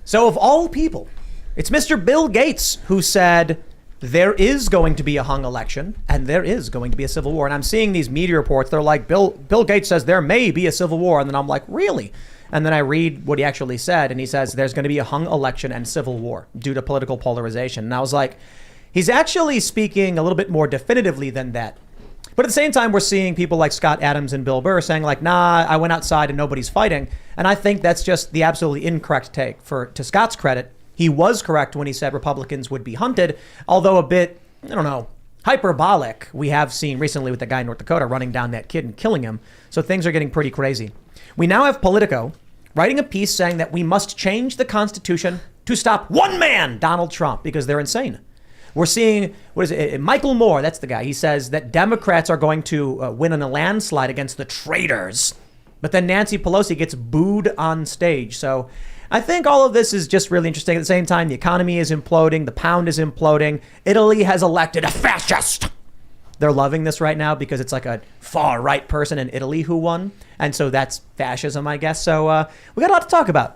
So of all people, it's Mr. Bill Gates who said there is going to be a hung election and there is going to be a civil war. And I'm seeing these media reports. They're like, Bill Gates says there may be a civil war. And then I'm like, really? And then I read what he actually said. And he says there's going to be a hung election and civil war due to political polarization. And I was like, he's actually speaking a little bit more definitively than that. But at the same time, we're seeing people like Scott Adams and Bill Burr saying like, nah, I went outside and nobody's fighting. And I think that's just the absolutely incorrect take. To Scott's credit, he was correct when he said Republicans would be hunted, although a bit, I don't know, hyperbolic. We have seen recently with the guy in North Dakota running down that kid and killing him. So things are getting pretty crazy. We now have Politico writing a piece saying that we must change the Constitution to stop one man, Donald Trump, because they're insane. We're seeing, Michael Moore, that's the guy. He says that Democrats are going to win in a landslide against the traitors. But then Nancy Pelosi gets booed on stage. So I think all of this is just really interesting. At the same time, the economy is imploding. The pound is imploding. Italy has elected a fascist. They're loving this right now because it's like a far right person in Italy who won. And so that's fascism, I guess. So we got a lot to talk about.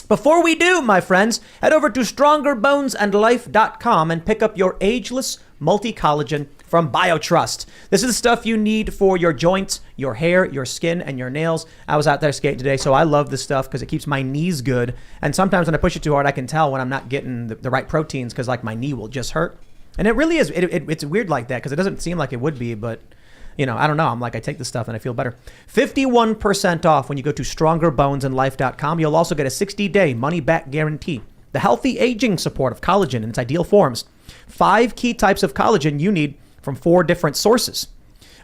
Before we do, my friends, head over to strongerbonesandlife.com and pick up your ageless multi-collagen from BioTrust. This is the stuff you need for your joints, your hair, your skin, and your nails. I was out there skating today, so I love this stuff because it keeps my knees good. And sometimes when I push it too hard, I can tell when I'm not getting the right proteins because like my knee will just hurt. And it really is. It's weird like that because it doesn't seem like it would be, but you know, I don't know. I'm like, I take this stuff and I feel better. 51% off when you go to strongerbonesandlife.com. You'll also get a 60-day money-back guarantee. The healthy aging support of collagen in its ideal forms. 5 key types of collagen you need from 4 different sources.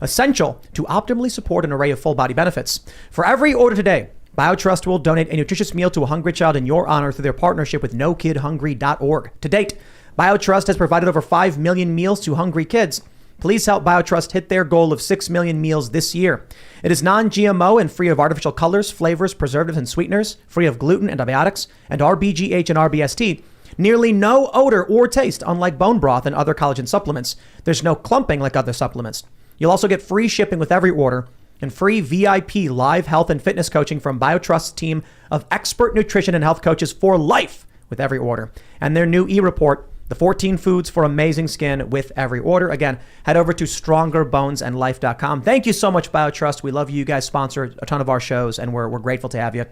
Essential to optimally support an array of full body benefits. For every order today, BioTrust will donate a nutritious meal to a hungry child in your honor through their partnership with NoKidHungry.org. To date, BioTrust has provided over 5 million meals to hungry kids. Please help BioTrust hit their goal of 6 million meals this year. It is non-GMO and free of artificial colors, flavors, preservatives, and sweeteners, free of gluten, antibiotics, and RBGH and RBST. Nearly no odor or taste, unlike bone broth and other collagen supplements. There's no clumping like other supplements. You'll also get free shipping with every order and free VIP live health and fitness coaching from BioTrust's team of expert nutrition and health coaches for life with every order. And their new e-report, the 14 foods for amazing skin with every order. Again, head over to strongerbonesandlife.com. Thank you so much, BioTrust. We love you. You guys sponsor a ton of our shows, and we're grateful to have you.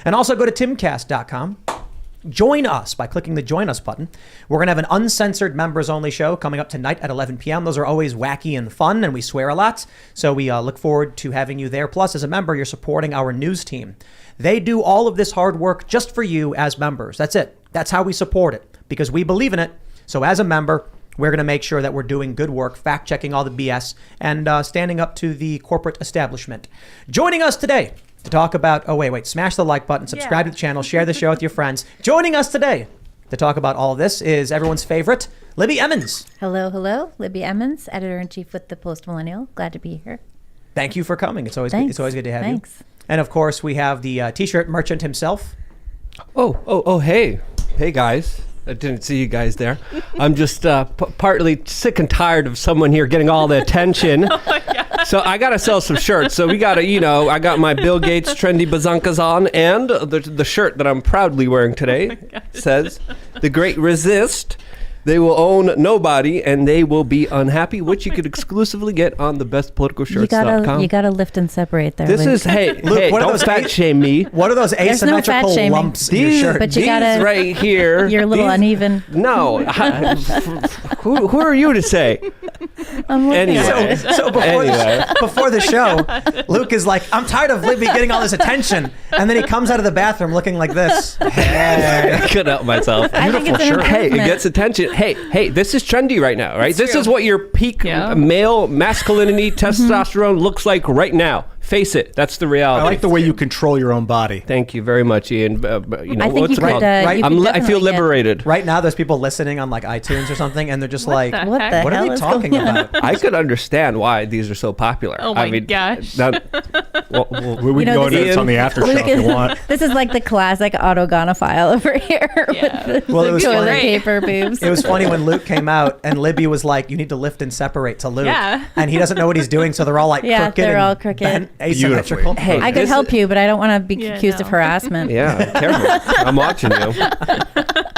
And also go to timcast.com. Join us by clicking the Join Us button. We're going to have an uncensored members-only show coming up tonight at 11 p.m. Those are always wacky and fun, and we swear a lot. So we look forward to having you there. Plus, as a member, you're supporting our news team. They do all of this hard work just for you as members. That's it. That's how we support it, because we believe in it. So as a member, we're going to make sure that we're doing good work, fact-checking all the BS, and standing up to the corporate establishment. Joining us today to talk about, smash the like button, subscribe to the channel, share the show with your friends. Joining us today to talk about all of this is everyone's favorite, Libby Emmons. Hello. Libby Emmons, Editor-in-Chief with the Post Millennial. Glad to be here. Thave you. It's always good to have Thanks. you. And of course, we have the t-shirt merchant himself. Hey guys. I didn't see you guys there. I'm just partly sick and tired of someone here getting all the attention. Oh my God. So I got to sell some shirts. So we got to, I got my Bill Gates trendy bazunkas on, and the shirt that I'm proudly wearing today says, "The Great Resist. They will own nobody and they will be unhappy," which you could exclusively get on thebestpoliticalshirts.com. You gotta lift and separate there. This Luke. is, Luke, don't fat shame me. What are those asymmetrical lumps in your shirt? But you these gotta, right here. You're a little uneven. No. Who are you to say? Anyway. So before the show, Luke is like, I'm tired of Libby getting all this attention. And then he comes out of the bathroom looking like this. Hey. I couldn't help myself. Beautiful shirt. Hey, it gets attention. Hey, this is trendy right now, right? This is what your peak male masculinity, testosterone looks like right now. Face it, that's the reality. I like the way you control your own body. Thank you very much, Ian. I think I feel liberated. Right now, there's people listening on like iTunes or something, and they're just like, what are they talking about? I could understand why these are so popular. Oh my gosh. We can go into this on the after show if you want. This is like the classic autogonophile over here. Yeah. With Well, it was toilet funny. paper boobs. It was funny when Luke came out and Libby was like, you need to lift and separate to Luke. Yeah. And he doesn't know what he's doing, so they're all like crooked. they're and all crooked. bent. asymmetrical. Hey, I could help you, but I don't want to be accused of harassment. Yeah, careful. I'm watching you.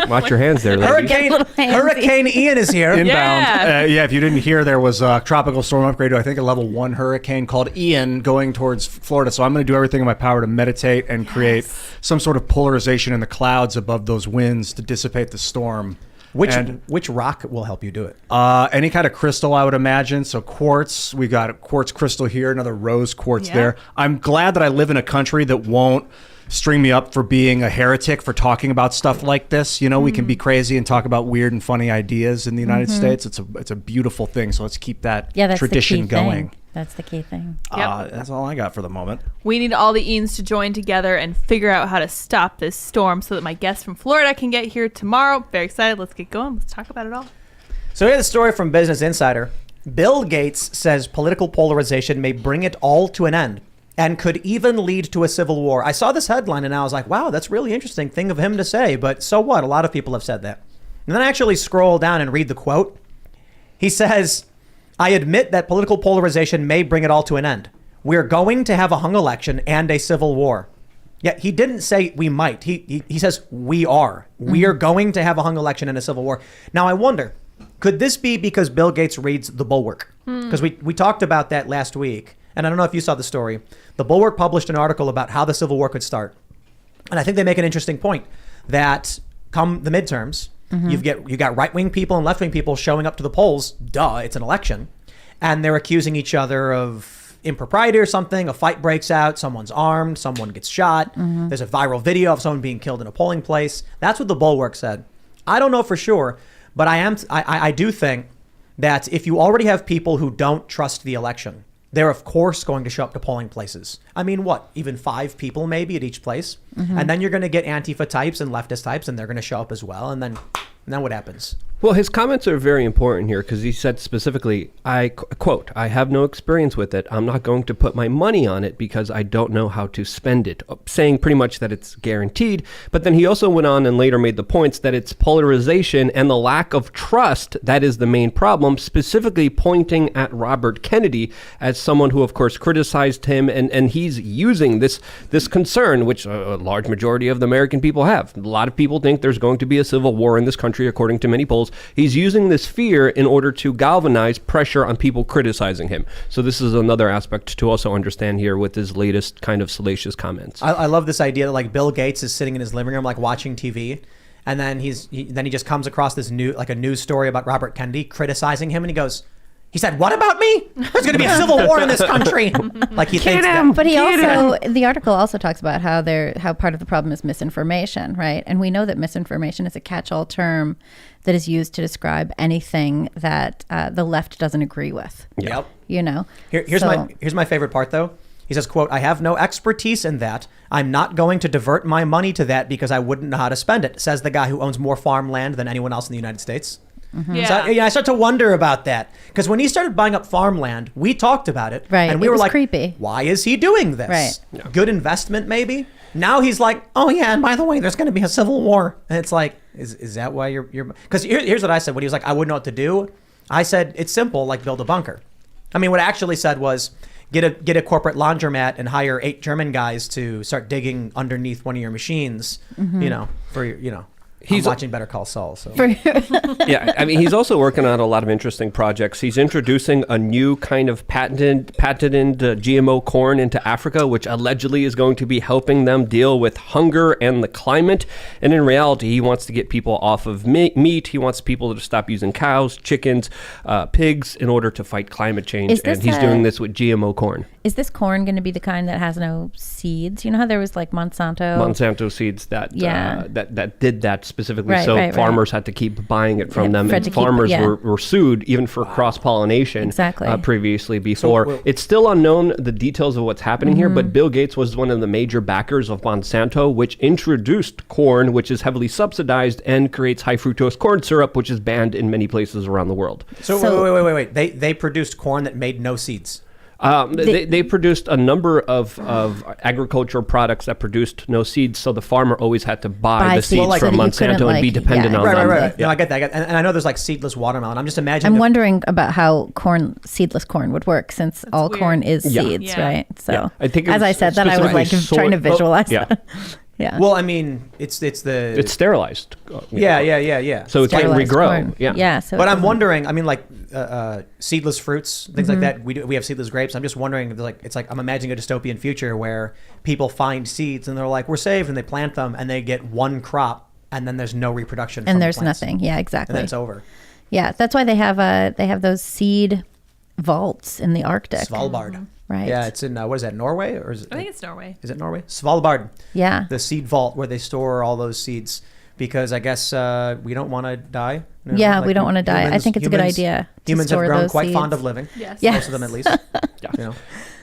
Watch your hands there, Libby. Hurricane Ian is here. Inbound. Yeah, if you didn't hear, there was a tropical storm upgrade to, I think, a level 1 hurricane called Ian going towards Florida. So I'm going to do everything in my power to meditate and create some sort of polarization in the clouds above those winds to dissipate the storm. Which rock will help you do it? Any kind of crystal, I would imagine. So quartz, we got a quartz crystal here, another rose quartz there. I'm glad that I live in a country that won't string me up for being a heretic for talking about stuff like this. You know, we can be crazy and talk about weird and funny ideas in the United States. It's a beautiful thing. So let's keep that tradition going. That's the key thing. That's all I got for the moment. We need all the Ians to join together and figure out how to stop this storm so that my guest from Florida can get here tomorrow. Very excited. Let's get going. Let's talk about it all. So here's the story from Business Insider. Bill Gates says political polarization may bring it all to an end and could even lead to a civil war. I saw this headline and I was like, wow, that's really interesting thing of him to say. But so what? A lot of people have said that. And then I actually scroll down and read the quote. He says, I admit that political polarization may bring it all to an end. We're going to have a hung election and a civil war. Yet he didn't say we might. He says we are. We are going to have a hung election and a civil war. Now, I wonder, could this be because Bill Gates reads The Bulwark? Because we talked about that last week. And I don't know if you saw the story. The Bulwark published an article about how the Civil War could start. And I think they make an interesting point that come the midterms, you got right-wing people and left-wing people showing up to the polls. Duh, it's an election. And they're accusing each other of impropriety or something. A fight breaks out. Someone's armed. Someone gets shot. There's a viral video of someone being killed in a polling place. That's what the Bulwark said. I don't know for sure, but I do think that if you already have people who don't trust the election, they're of course going to show up to polling places. I mean, what? Even 5 people maybe at each place? And then you're going to get Antifa types and leftist types, and they're going to show up as well. And then what happens? Well, his comments are very important here because he said specifically, I quote, I have no experience with it. I'm not going to put my money on it because I don't know how to spend it, saying pretty much that it's guaranteed. But then he also went on and later made the points that it's polarization and the lack of trust that is the main problem, specifically pointing at Robert Kennedy as someone who, of course, criticized him. And he's using this concern, which a large majority of the American people have. A lot of people think there's going to be a civil war in this country, according to many polls. He's using this fear in order to galvanize pressure on people criticizing him. So this is another aspect to also understand here with his latest kind of salacious comments. I love this idea that like Bill Gates is sitting in his living room like watching TV, and then he just comes across this news story about Robert Kennedy criticizing him, and he said, what about me? There's going to be a civil war in this country. Like he thinks that. But the article also talks about how part of the problem is misinformation, right? And we know that misinformation is a catch-all term that is used to describe anything that the left doesn't agree with. Yep. You know? Here's my favorite part, though. He says, quote, I have no expertise in that. I'm not going to divert my money to that because I wouldn't know how to spend it, says the guy who owns more farmland than anyone else in the United States. So I start to wonder about that because when he started buying up farmland, we talked about it, right? And we were like, creepy. Why is he doing this? Right. Yeah. Good investment, maybe. Now he's like, oh yeah, and by the way, there's going to be a civil war, and it's like, is that why you're? Because here's what I said when he was like, I wouldn't know what to do. I said it's simple, like build a bunker. I mean, what I actually said was get a corporate laundromat and hire 8 German guys to start digging underneath one of your machines, for your. He's watching Better Call Saul. So. Yeah, I mean, he's also working on a lot of interesting projects. He's introducing a new kind of patented GMO corn into Africa, which allegedly is going to be helping them deal with hunger and the climate. And in reality, he wants to get people off of meat. He wants people to stop using cows, chickens, pigs in order to fight climate change. And he's doing this with GMO corn. Is this corn going to be the kind that has no seeds? You know how there was like Monsanto seeds that did that specifically, farmers had to keep buying it from them, and farmers were sued even for cross-pollination previously before. It's still unknown the details of what's happening here, but Bill Gates was one of the major backers of Monsanto, which introduced corn, which is heavily subsidized and creates high fructose corn syrup, which is banned in many places around the world. So wait. They produced corn that made no seeds. They produced a number of agricultural products that produced no seeds, so the farmer always had to buy the seeds from Monsanto and be dependent on them. Right. No, I get that. And I know there's like seedless watermelon. I'm just imagining. I'm wondering about how seedless corn would work, since all weird. corn is seeds, right? So, I think as I said, that I was like trying to visualize that. Yeah. Well, I mean, it's sterilized. Yeah. So it can regrow. Corn. Yeah. So but I'm wondering. I mean, like seedless fruits, things like that. We have seedless grapes. I'm just wondering. It's like I'm imagining a dystopian future where people find seeds and they're like, we're saved, and they plant them and they get one crop, and then there's no reproduction. And there's nothing. Yeah, exactly. And then it's over. Yeah, that's why they have those seed vaults in the Arctic. Svalbard. Right. Yeah, it's in what is that, Norway, or is it? I think it's Norway. Is it Norway? Svalbard. Yeah. The seed vault where they store all those seeds, because I guess we don't want to die. You know? Yeah, like we don't want to die. I think it's a good idea. Humans have grown quite fond of living. Yes. Yes. Most of them, at least. Yeah. You know.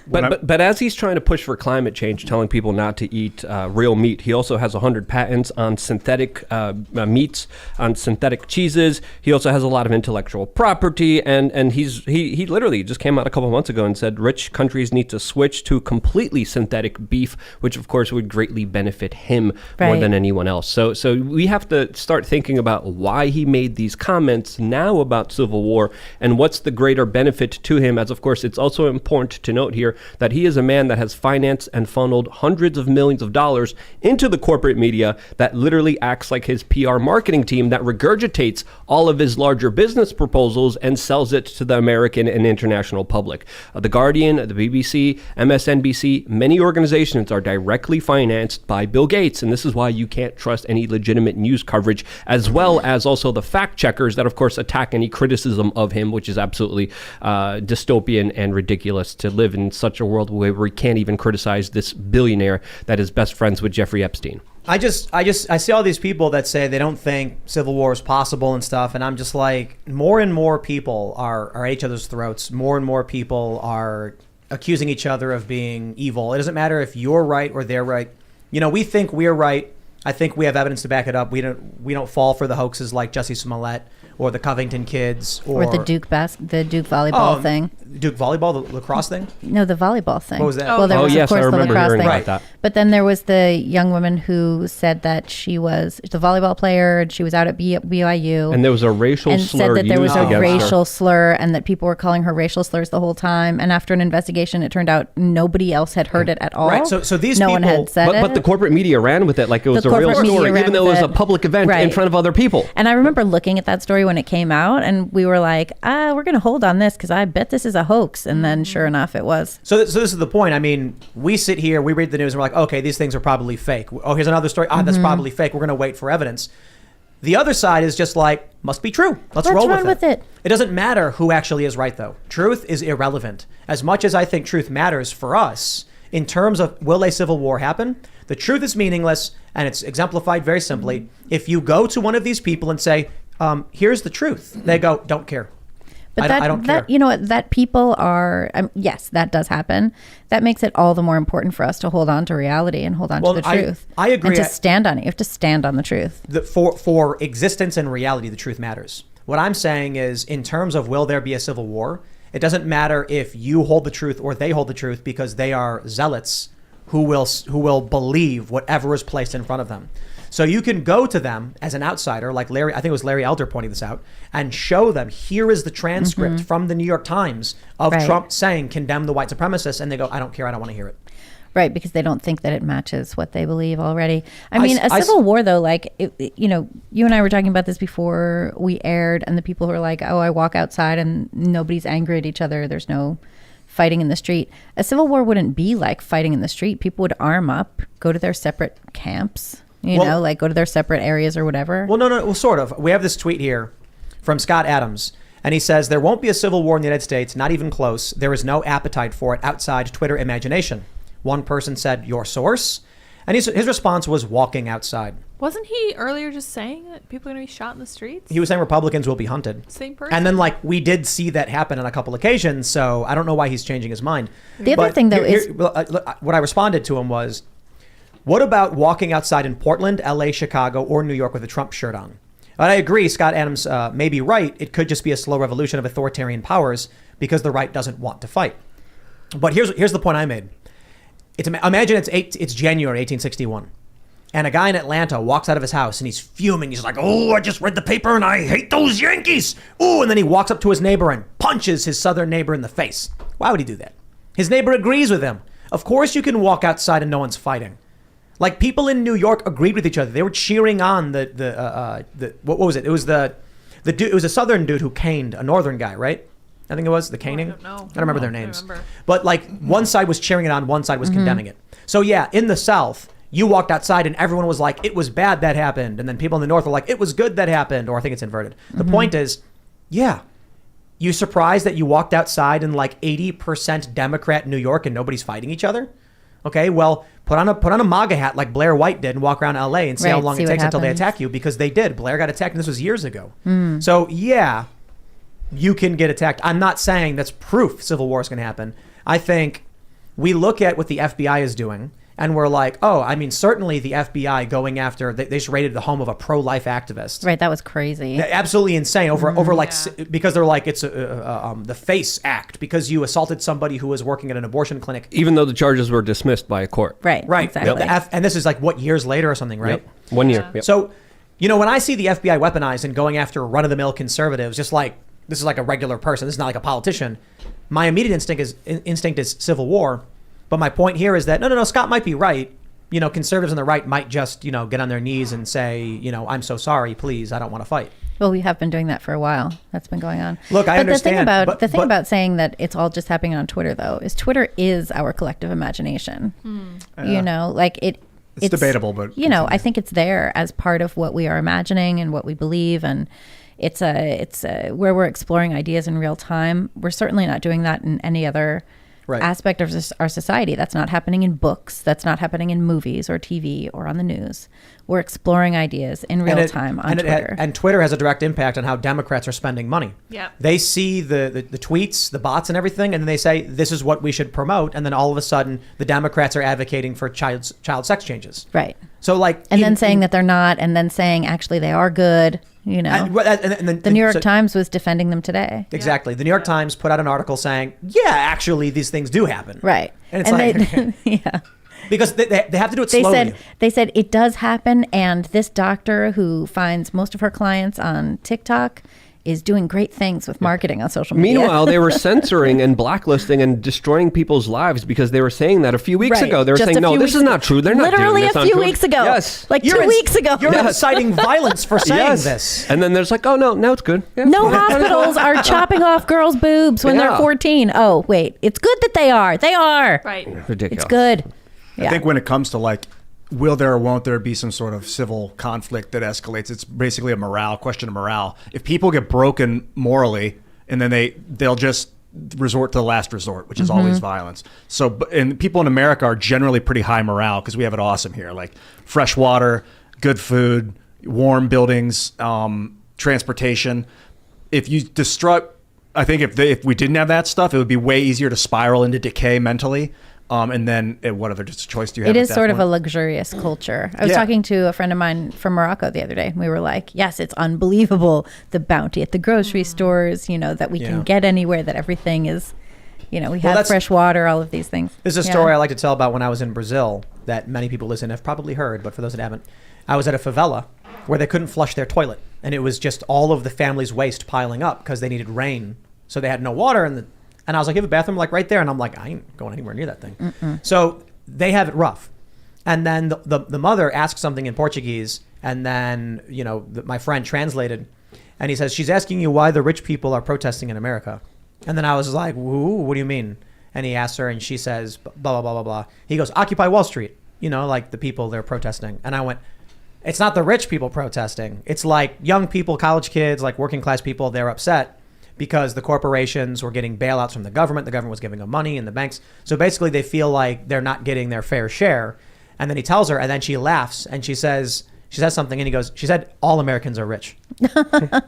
But as he's trying to push for climate change, telling people not to eat real meat, he also has 100 patents on synthetic meats, on synthetic cheeses. He also has a lot of intellectual property, and he literally just came out a couple months ago and said rich countries need to switch to completely synthetic beef, which of course would greatly benefit him more than anyone else. So we have to start thinking about why he made these comments now about civil war and what's the greater benefit to him, as of course it's also important to note here that he is a man that has financed and funneled hundreds of millions of dollars into the corporate media that literally acts like his PR marketing team that regurgitates all of his larger business proposals and sells it to the American and international public. The Guardian, the BBC, MSNBC, many organizations are directly financed by Bill Gates, and this is why you can't trust any legitimate news coverage, as well as also the fact checkers that of course attack any criticism of him, which is absolutely dystopian and ridiculous to live in such a world where we can't even criticize this billionaire that is best friends with Jeffrey Epstein. I see all these people that say they don't think civil war is possible and stuff, and I'm just like, more and more people are at each other's throats. More and more people are accusing each other of being evil. It doesn't matter if you're right or they're right. You know, we think we're right. I think we have evidence to back it up. We don't fall for the hoaxes like Jussie Smollett or the Covington kids or the Duke volleyball thing. Duke volleyball, the lacrosse thing? No, the volleyball thing. What was that? Well, there was, yes, of course, I the remember lacrosse hearing thing. about that. But then there was the young woman who said that she was the volleyball player and she was out at BYU. And there was a racial slur said that there was used a against racial her. slur and that people were calling her racial slurs the whole time. And after an investigation, it turned out nobody else had heard it at all. Right. So these no people, one had said it. But the corporate media ran with it like it was The a real corporate media story, ran even though it with was a it. public event in Right. front of other people. And I remember looking at that story when it came out, and we were like, we're going to hold on this because I bet this is a hoax. And then sure enough, it was. So this is the point. I mean, we sit here, we read the news, and we're like, okay, these things are probably fake. Oh, here's another story. That's probably fake. We're going to wait for evidence. The other side is just like, must be true. Let's roll run with it. It doesn't matter who actually is right, though. Truth is irrelevant. As much as I think truth matters for us, in terms of will a civil war happen, the truth is meaningless, and it's exemplified very simply. If you go to one of these people and say, here's the truth, they go, don't care. But I don't care. You know what, that people are, yes, that does happen. That makes it all the more important for us to hold on to reality and hold on to the truth. I agree. And to stand on it. You have to stand on the truth. For existence and reality, the truth matters. What I'm saying is, in terms of will there be a civil war, it doesn't matter if you hold the truth or they hold the truth, because they are zealots who will believe whatever is placed in front of them. So you can go to them as an outsider, like Larry, I think it was Larry Elder pointing this out, and show them, here is the transcript from the New York Times of Trump saying, condemn the white supremacists. And they go, I don't care. I don't want to hear it. Right, because they don't think that it matches what they believe already. I mean, a civil war, though, like, you know, you and I were talking about this before we aired, and the people who are like, oh, I walk outside and nobody's angry at each other. There's no fighting in the street. A civil war wouldn't be like fighting in the street. People would arm up, go to their separate camps. You know, like go to their separate areas or whatever. Well, no. Well, sort of. We have this tweet here from Scott Adams, and he says, there won't be a civil war in the United States, not even close. There is no appetite for it outside Twitter imagination. One person said, your source? And his response was walking outside. Wasn't he earlier just saying that people are going to be shot in the streets? He was saying Republicans will be hunted. Same person. And then, like, we did see that happen on a couple occasions, so I don't know why he's changing his mind. The other thing, though, is... what I responded to him was, what about walking outside in Portland, LA, Chicago, or New York with a Trump shirt on? And I agree, Scott Adams may be right. It could just be a slow revolution of authoritarian powers because the right doesn't want to fight. But here's the point I made. Imagine it's January 1861. And a guy in Atlanta walks out of his house and he's fuming. He's like, oh, I just read the paper and I hate those Yankees. Oh, and then he walks up to his neighbor and punches his southern neighbor in the face. Why would he do that? His neighbor agrees with him. Of course you can walk outside and no one's fighting. Like, people in New York agreed with each other. They were cheering on the what was it? It was the dude. It was a southern dude who caned a northern guy, right? I think it was the caning. I don't know. I don't remember their names. But like, one side was cheering it on, one side was condemning it. So yeah, in the South, you walked outside and everyone was like, it was bad that happened. And then people in the North were like, it was good that happened. Or I think it's inverted. The point is, yeah, you surprised that you walked outside in like 80% Democrat New York and nobody's fighting each other? Okay, well, put on a MAGA hat like Blair White did and walk around LA and see how long it takes until they attack you, because they did. Blair got attacked and this was years ago. So yeah, you can get attacked. I'm not saying that's proof civil war is going to happen. I think we look at what the FBI is doing and we're like, oh, I mean, certainly the FBI going after, they just raided the home of a pro-life activist. Right, that was crazy. Absolutely insane over like, because they're like, it's the FACE Act, because you assaulted somebody who was working at an abortion clinic. Even though the charges were dismissed by a court. Right, exactly. And this is like, what, years later or something, right? Yep. 1 year. Yep. So, you know, when I see the FBI weaponized and going after run-of-the-mill conservatives, just like, this is like a regular person, this is not like a politician, my immediate instinct is civil war. But my point here is that, no, Scott might be right. You know, conservatives on the right might just, you know, get on their knees and say, you know, I'm so sorry, please, I don't want to fight. Well, we have been doing that for a while. That's been going on. Look, I understand. The thing about saying that it's all just happening on Twitter, though, is Twitter is our collective imagination. You know, like it's debatable, but you know, I think it's there as part of what we are imagining and what we believe, and it's where we're exploring ideas in real time. We're certainly not doing that in any other aspect of our society. That's not happening in books. That's not happening in movies or TV or on the news. We're exploring ideas in real time on Twitter. And Twitter has a direct impact on how Democrats are spending money. Yeah. They see the tweets, the bots and everything, and then they say, this is what we should promote. And then all of a sudden, the Democrats are advocating for child sex changes. Right. So like... And then saying that they're not, and then saying, actually, they are good. You know, and the New York Times was defending them today. Exactly. The New York Times put out an article saying, yeah, actually, these things do happen. Right. And it's yeah. Because they have to do it slowly. They said it does happen. And this doctor who finds most of her clients on TikTok is doing great things with marketing on social media. Meanwhile, they were censoring and blacklisting and destroying people's lives because they were saying that a few weeks ago. They were saying, no, this is not true. They're not doing this. Literally a few weeks ago. Yes. Like 2 weeks ago. You're inciting violence for saying this. And then there's like, oh, no, now it's good. Yeah. No hospitals are chopping off girls' boobs when they're 14. Oh, wait. It's good that they are. They are. Right. Ridiculous. It's good. I think when it comes to like, will there or won't there be some sort of civil conflict that escalates? It's basically a question of morale. If people get broken morally, and then they'll just resort to the last resort, which is always violence. So, and people in America are generally pretty high morale because we have it awesome here, like fresh water, good food, warm buildings, transportation. If you I think if we didn't have that stuff, it would be way easier to spiral into decay mentally. And then what other choice do you have? It is sort of a luxurious culture. I was talking to a friend of mine from Morocco the other day. We were like, yes, it's unbelievable, the bounty at the grocery stores, you know, that we can get anywhere, that everything is, you know, we have fresh water, all of these things. This is a story I like to tell about when I was in Brazil that many people listening have probably heard, but for those that haven't, I was at a favela where they couldn't flush their toilet. And it was just all of the family's waste piling up because they needed rain. So they had no water and I was like, you have a bathroom like right there? And I'm like, I ain't going anywhere near that thing. So they have it rough. And then the mother asks something in Portuguese. And then, you know, my friend translated. And he says, she's asking you why the rich people are protesting in America. And then I was like, ooh, what do you mean? And he asks her and she says, blah, blah, blah, blah, blah. He goes, Occupy Wall Street. You know, like the people they're protesting. And I went, it's not the rich people protesting. It's like young people, college kids, like working class people, they're upset because the corporations were getting bailouts from the government was giving them money, and the banks. So basically they feel like they're not getting their fair share. And then he tells her, and then she laughs, and she says something, and he goes, she said, all Americans are rich.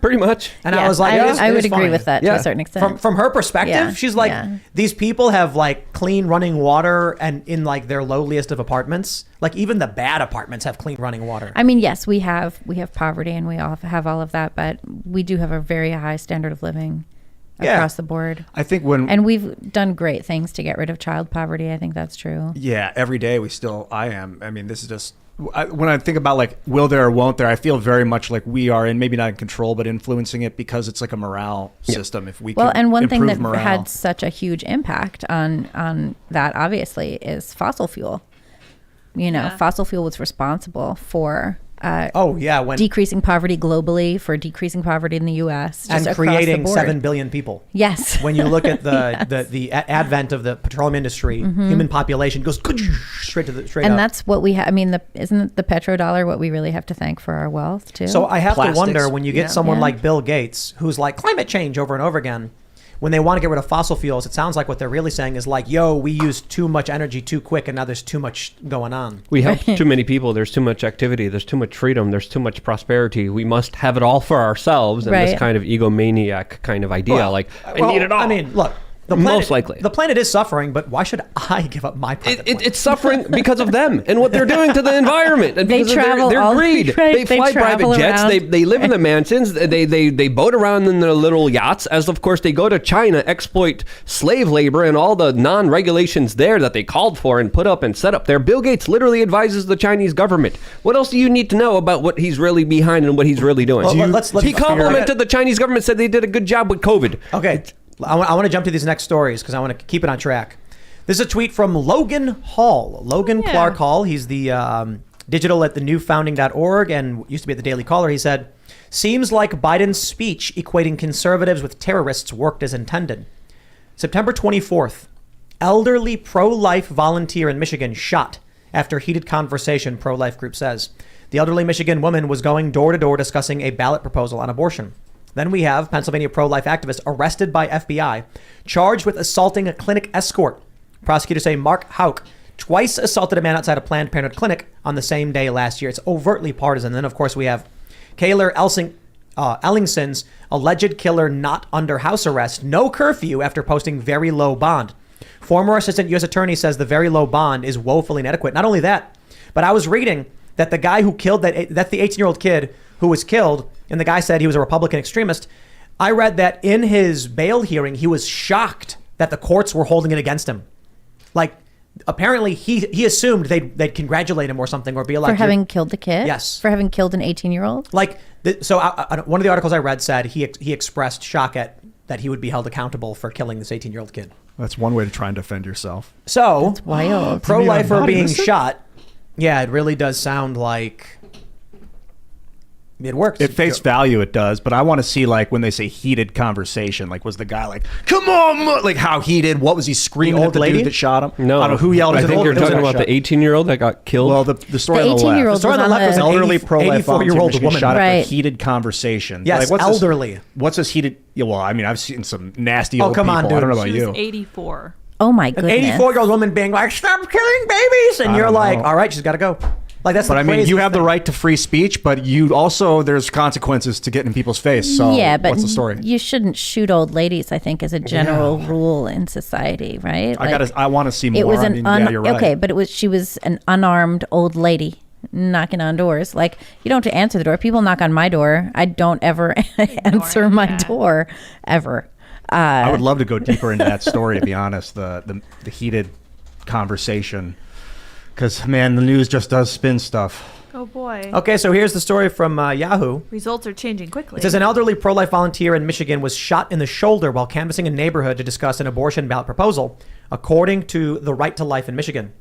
Pretty much. And I was like, I would agree with that to a certain extent. From her perspective, she's like, these people have like clean running water and in like their lowliest of apartments. Like even the bad apartments have clean running water. I mean, yes, we have poverty and we all have all of that, but we do have a very high standard of living across the board. I think And we've done great things to get rid of child poverty. I think that's true. Yeah, every day I am. I mean, this is just, when I think about like, will there or won't there, I feel very much like we are maybe not in control, but influencing it because it's like a morale system. If we can and one thing that morale. had such a huge impact on that, obviously, is fossil fuel. Fossil fuel was responsible for decreasing poverty globally, for decreasing poverty in the U.S. and creating 7 billion people. Yes. When you look at the advent of the petroleum industry, human population goes straight up. And that's what we have. I mean, isn't the petrodollar what we really have to thank for our wealth too? So I have to wonder, when you get someone like Bill Gates, who's like climate change over and over again, when they want to get rid of fossil fuels, it sounds like what they're really saying is like, yo, we used too much energy too quick and now there's too much going on. We help too many people. There's too much activity. There's too much freedom. There's too much prosperity. We must have it all for ourselves. And this kind of egomaniac kind of idea, I need it all. I mean, look. The planet, most likely. The planet is suffering, but why should I give up my private plane? It's suffering because of them and what they're doing to the environment. And they because travel of their greed. Right, they fly private jets. They live in the mansions. They boat around in their little yachts, as of course they go to China, exploit slave labor and all the non-regulations there that they called for and put up and set up there. Bill Gates literally advises the Chinese government. What else do you need to know about what he's really behind and what he's really doing? Well, he complimented the Chinese government, said they did a good job with COVID. Okay. I want to jump to these next stories because I want to keep it on track. This is a tweet from Logan Hall. Clark Hall. He's the digital at the newfounding.org and used to be at the Daily Caller. He said, seems like Biden's speech equating conservatives with terrorists worked as intended. September 24th, elderly pro-life volunteer in Michigan shot after heated conversation, pro-life group says. The elderly Michigan woman was going door to door discussing a ballot proposal on abortion. Then we have Pennsylvania pro-life activist arrested by FBI, charged with assaulting a clinic escort. Prosecutors say Mark Houck twice assaulted a man outside a Planned Parenthood clinic on the same day last year. It's overtly partisan. Then, of course, we have Kayler Ellingson's alleged killer not under house arrest, no curfew after posting very low bond. Former assistant U.S. attorney says the very low bond is woefully inadequate. Not only that, but I was reading that the guy who killed that's the 18-year-old kid who was killed, and the guy said he was a Republican extremist. I read that in his bail hearing, he was shocked that the courts were holding it against him. Like, apparently he assumed they'd congratulate him or something, or be like, for having killed the kid. Yes, for having killed an 18-year-old. Like, so one of the articles I read said he expressed shock at that he would be held accountable for killing this 18-year-old kid. That's one way to try and defend yourself. So that's wild. Pro-lifer being shot. Yeah, it really does sound like it works. At face value, it does. But I want to see, like, when they say heated conversation, like, was the guy like, come on, like, how heated? What was he screaming at the dude that shot him? No. I don't know who yelled. I think you're talking about the 18-year-old that got killed. Well, the story on the left. The story on the left was an elderly pro-life 84-year-old woman. shot right. at a heated conversation. Yes, like, elderly. What's this heated? Yeah, well, I mean, I've seen some nasty old come people. on, dude. I don't know about She you. was 84. Oh my An goodness. 84-year-old woman being like, stop killing babies. And you're like, all right, she's got to go. Like, that's but I mean, you have the right to free speech, but you also, there's consequences to getting in people's face. So yeah, but what's the story? You shouldn't shoot old ladies, I think, as a general rule in society, right? I want to see more. It was you're right. Okay, but she was an unarmed old lady knocking on doors. Like, you don't have to answer the door. People knock on my door. I don't ever answer my door, ever. I would love to go deeper into that story, to be honest, the heated conversation. Because, man, the news just does spin stuff. Oh, boy. Okay, so here's the story from Yahoo. Results are changing quickly. It says an elderly pro-life volunteer in Michigan was shot in the shoulder while canvassing a neighborhood to discuss an abortion ballot proposal, according to the Right to Life in Michigan.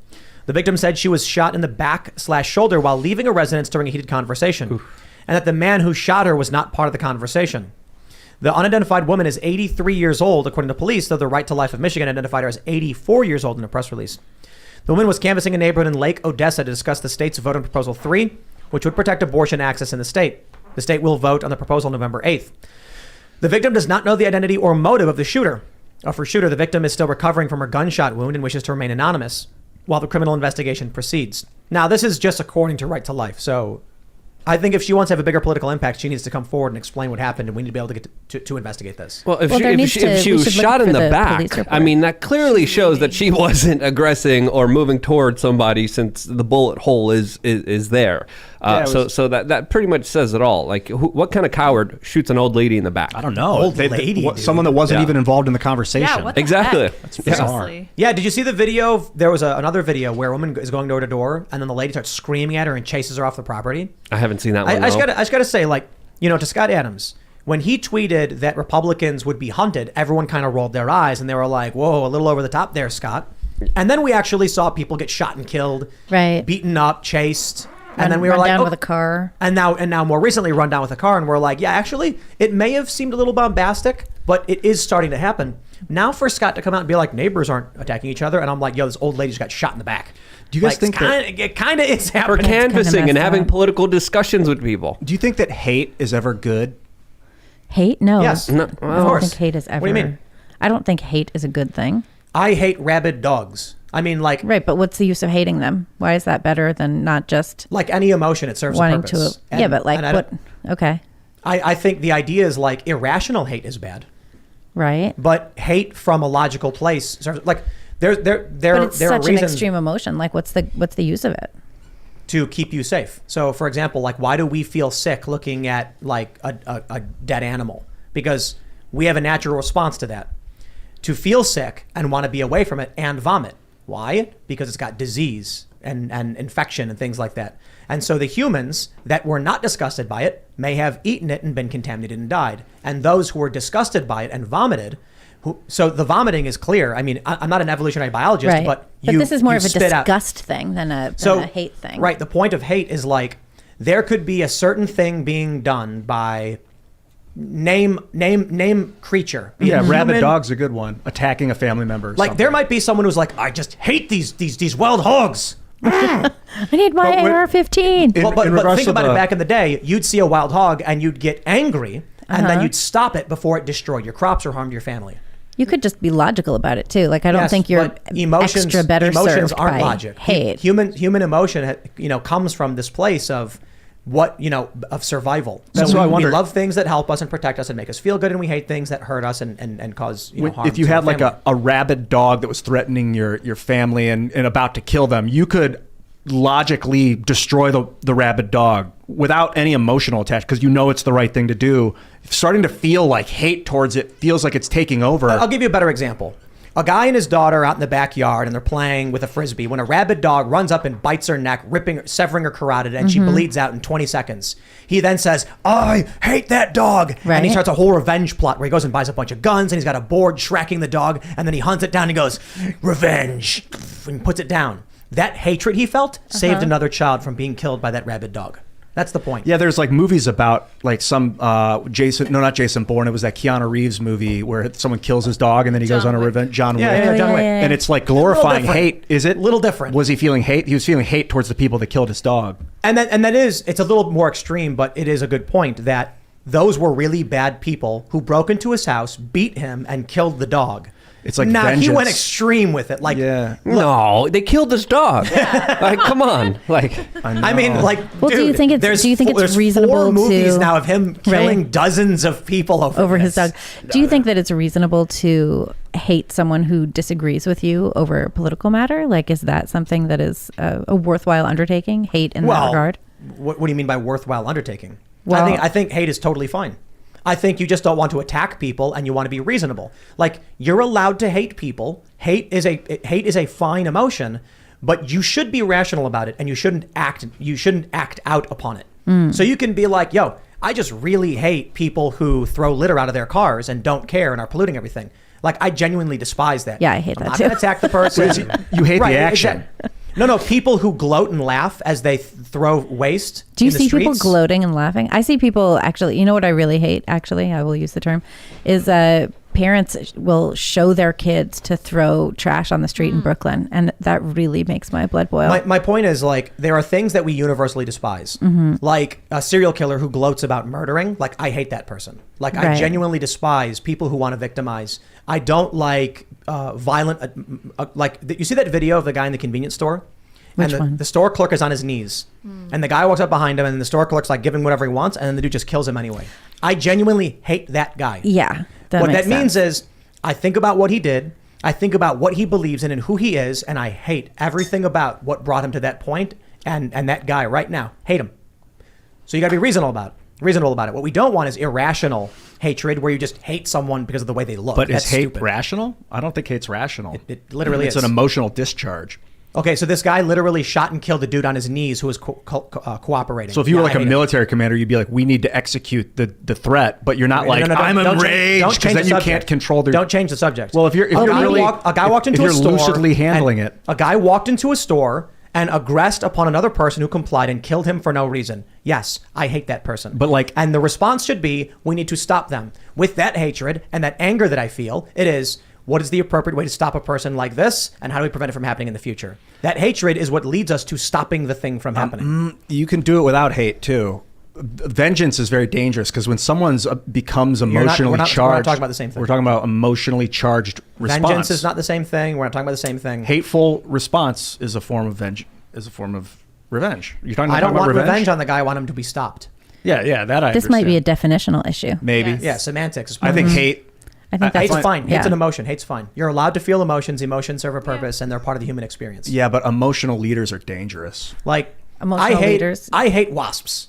The victim said she was shot in the back/shoulder while leaving a residence during a heated conversation, and that the man who shot her was not part of the conversation. The unidentified woman is 83 years old, according to police, though the Right to Life of Michigan identified her as 84 years old in a press release. The woman was canvassing a neighborhood in Lake Odessa to discuss the state's vote on Proposal 3, which would protect abortion access in the state. The state will vote on the proposal November 8th. The victim does not know the identity or motive of the shooter. For shooter, the victim is still recovering from her gunshot wound and wishes to remain anonymous while the criminal investigation proceeds. Now, this is just according to Right to Life, so I think if she wants to have a bigger political impact, she needs to come forward and explain what happened, and we need to be able to get to investigate this. Well, if she was shot in the back, I mean, that clearly shows that she wasn't aggressing or moving toward somebody, since the bullet hole is there. So that pretty much says it all. Like, what kind of coward shoots an old lady in the back? I don't know. Old lady, dude. Someone that wasn't even involved in the conversation. Yeah, what the Exactly. heck? That's bizarre. Seriously. Yeah, did you see the video? There was another video where a woman is going door to door, and then the lady starts screaming at her and chases her off the property. I haven't seen that one. I just gotta say, like, to Scott Adams, when he tweeted that Republicans would be hunted, everyone kind of rolled their eyes and they were like, "Whoa, a little over the top there, Scott." And then we actually saw people get shot and killed, Right. beaten up, chased. And then we were run like, down oh. with a car. And now more recently run down with a car, and we're like, yeah, actually, it may have seemed a little bombastic, but it is starting to happen. Now for Scott to come out and be like, neighbors aren't attacking each other, and I'm like, yo, this old lady just got shot in the back. Do you guys think it kind of is For happening? canvassing and messed having up. political discussions with people. Do you think that hate is ever good? Hate? No. Yes. No, I Of don't course. think hate is ever. What do you mean? I don't think hate is a good thing. I hate rabid dogs. I mean, like Right, but what's the use of hating them? Why is that better than not just any emotion, it serves a wanting purpose. to? Yeah, but like and I what? don't- Okay, I think the idea is like irrational hate is bad, right. but hate from a logical place serves like there But it's there are such an reasons extreme emotion. Like, what's the use of it? to keep you safe. So, for example, like why do we feel sick looking at like a dead animal? Because we have a natural response to that, to feel sick and want to be away from it and vomit. Why? Because it's got disease and infection and things like that. And so the humans that were not disgusted by it may have eaten it and been contaminated and died. And those who were disgusted by it and vomited, so the vomiting is clear. I mean, I'm not an evolutionary biologist, Right. but this is more of a spit out- disgust thing than a hate thing. Right. The point of hate is like there could be a certain thing being done by name creature. Be it Yeah, rabid human. dog's a good one. Attacking a family member. Or Like there something. might be someone who's like, I just hate these wild hogs. I need my But with- AR-15. In- But regards think to about the- it. Back in the day, you'd see a wild hog and you'd get angry, and then Uh-huh. you'd stop it before it destroyed your crops or harmed your family. You could just be logical about it too. Like, I don't Yes, think you're but emotions, extra better emotions served aren't by logic. hate. Human emotion, comes from this place of of survival. That's So why I we wonder- love things that help us and protect us and make us feel good, and we hate things that hurt us and cause harm. If you to had our like family. a rabid dog that was threatening your family and about to kill them, you could logically destroy the rabid dog without any emotional attachment because you know it's the right thing to do. Starting to feel like hate towards it feels like it's taking over. I'll give you a better example. A guy and his daughter out in the backyard and they're playing with a frisbee when a rabid dog runs up and bites her neck, severing her carotid, and she bleeds out in 20 seconds. He then says, I hate that dog. And he Right. starts a whole revenge plot where he goes and buys a bunch of guns and he's got a board tracking the dog, and then he hunts it down and he goes, revenge, and puts it down. That hatred he felt saved another child from being killed by that rabid dog. That's the point. Yeah, there's like movies about like some not Jason Bourne. It was that Keanu Reeves movie where someone kills his dog and then he goes on a revenge. John Wick. Yeah, John Wick. And it's like glorifying different. hate. Is it? Little different. Was he feeling hate? He was feeling hate towards the people that killed his dog. And it's a little more extreme, but it is a good point that those were really bad people who broke into his house, beat him, and killed the dog. It's like he vengeance. went extreme with it. Like, Yeah. No, they killed this dog. Like, come on. Like, I mean, like, Well, dude, do you think it's there's reasonable 4 movies to- now of him killing Right. dozens of people over his this. dog. Do you think that it's reasonable to hate someone who disagrees with you over a political matter? Like, is that something that is a worthwhile undertaking? Hate in that regard? What do you mean by worthwhile undertaking? Well- I think hate is totally fine. I think you just don't want to attack people and you want to be reasonable. Like, you're allowed to hate people. Hate is a fine emotion, but you should be rational about it and you shouldn't act out upon it. So you can be like, yo, I just really hate people who throw litter out of their cars and don't care and are polluting everything. Like, I genuinely despise that. Yeah, I hate I'm that not too. going to attack the person. You hate Right, the action. exactly. No, people who gloat and laugh as they throw waste. Do you in the see people streets. gloating and laughing? I see people actually, you know what I really hate, actually, I will use the term, is parents will show their kids to throw trash on the street in Brooklyn. And that really makes my blood boil. My point is, like, there are things that we universally despise. Mm-hmm. Like a serial killer who gloats about murdering. Like, I hate that person. Like, I Right. genuinely despise people who want to victimize. I don't like violent, you see that video of the guy in the convenience store? Which And one? the store clerk is on his knees. And the guy walks up behind him and the store clerk's like giving whatever he wants. And then the dude just kills him anyway. I genuinely hate that guy. Yeah. What makes that means sense. is I think about what he did. I think about what he believes in and who he is. And I hate everything about what brought him to that point and that guy right now. Hate him. So you got to be reasonable about it. What we don't want is irrational hatred where you just hate someone because of the way they look. But That's is hate stupid. rational? I don't think hate's rational. It literally it's is. an emotional discharge. Okay, so this guy literally shot and killed a dude on his knees who was cooperating. So if you were like I a hate it. military commander, you'd be like, we need to execute the threat, but you're not No, like, no, I'm don't enraged, change because then the you subject. can't control their... Don't change the subject. Well, if you're really... a guy walked into if a you're store... lucidly handling and it. A guy walked into a store and aggressed upon another person who complied and killed him for no reason. Yes, I hate that person. But like... And the response should be, we need to stop them. With that hatred and that anger that I feel, it is... What is the appropriate way to stop a person like this? And how do we prevent it from happening in the future? That hatred is what leads us to stopping the thing from happening. You can do it without hate, too. Vengeance is very dangerous because when someone becomes emotionally we're not charged... talking about the same thing. We're talking about emotionally charged response. Vengeance is not the same thing. We're not talking about the same thing. Hateful response is a form of revenge. You're talking I don't about want revenge on the guy. I want him to be stopped. Yeah, that I This might be a understand. definitional issue. Maybe. Yes. Yeah, semantics. I think hate... I think that's Hate's fine. Yeah. Hate's an emotion. Hate's fine. You're allowed to feel emotions. Emotions serve a purpose, and they're part of the human experience. Yeah, but emotional leaders are dangerous. Like Emotional leaders. I hate wasps.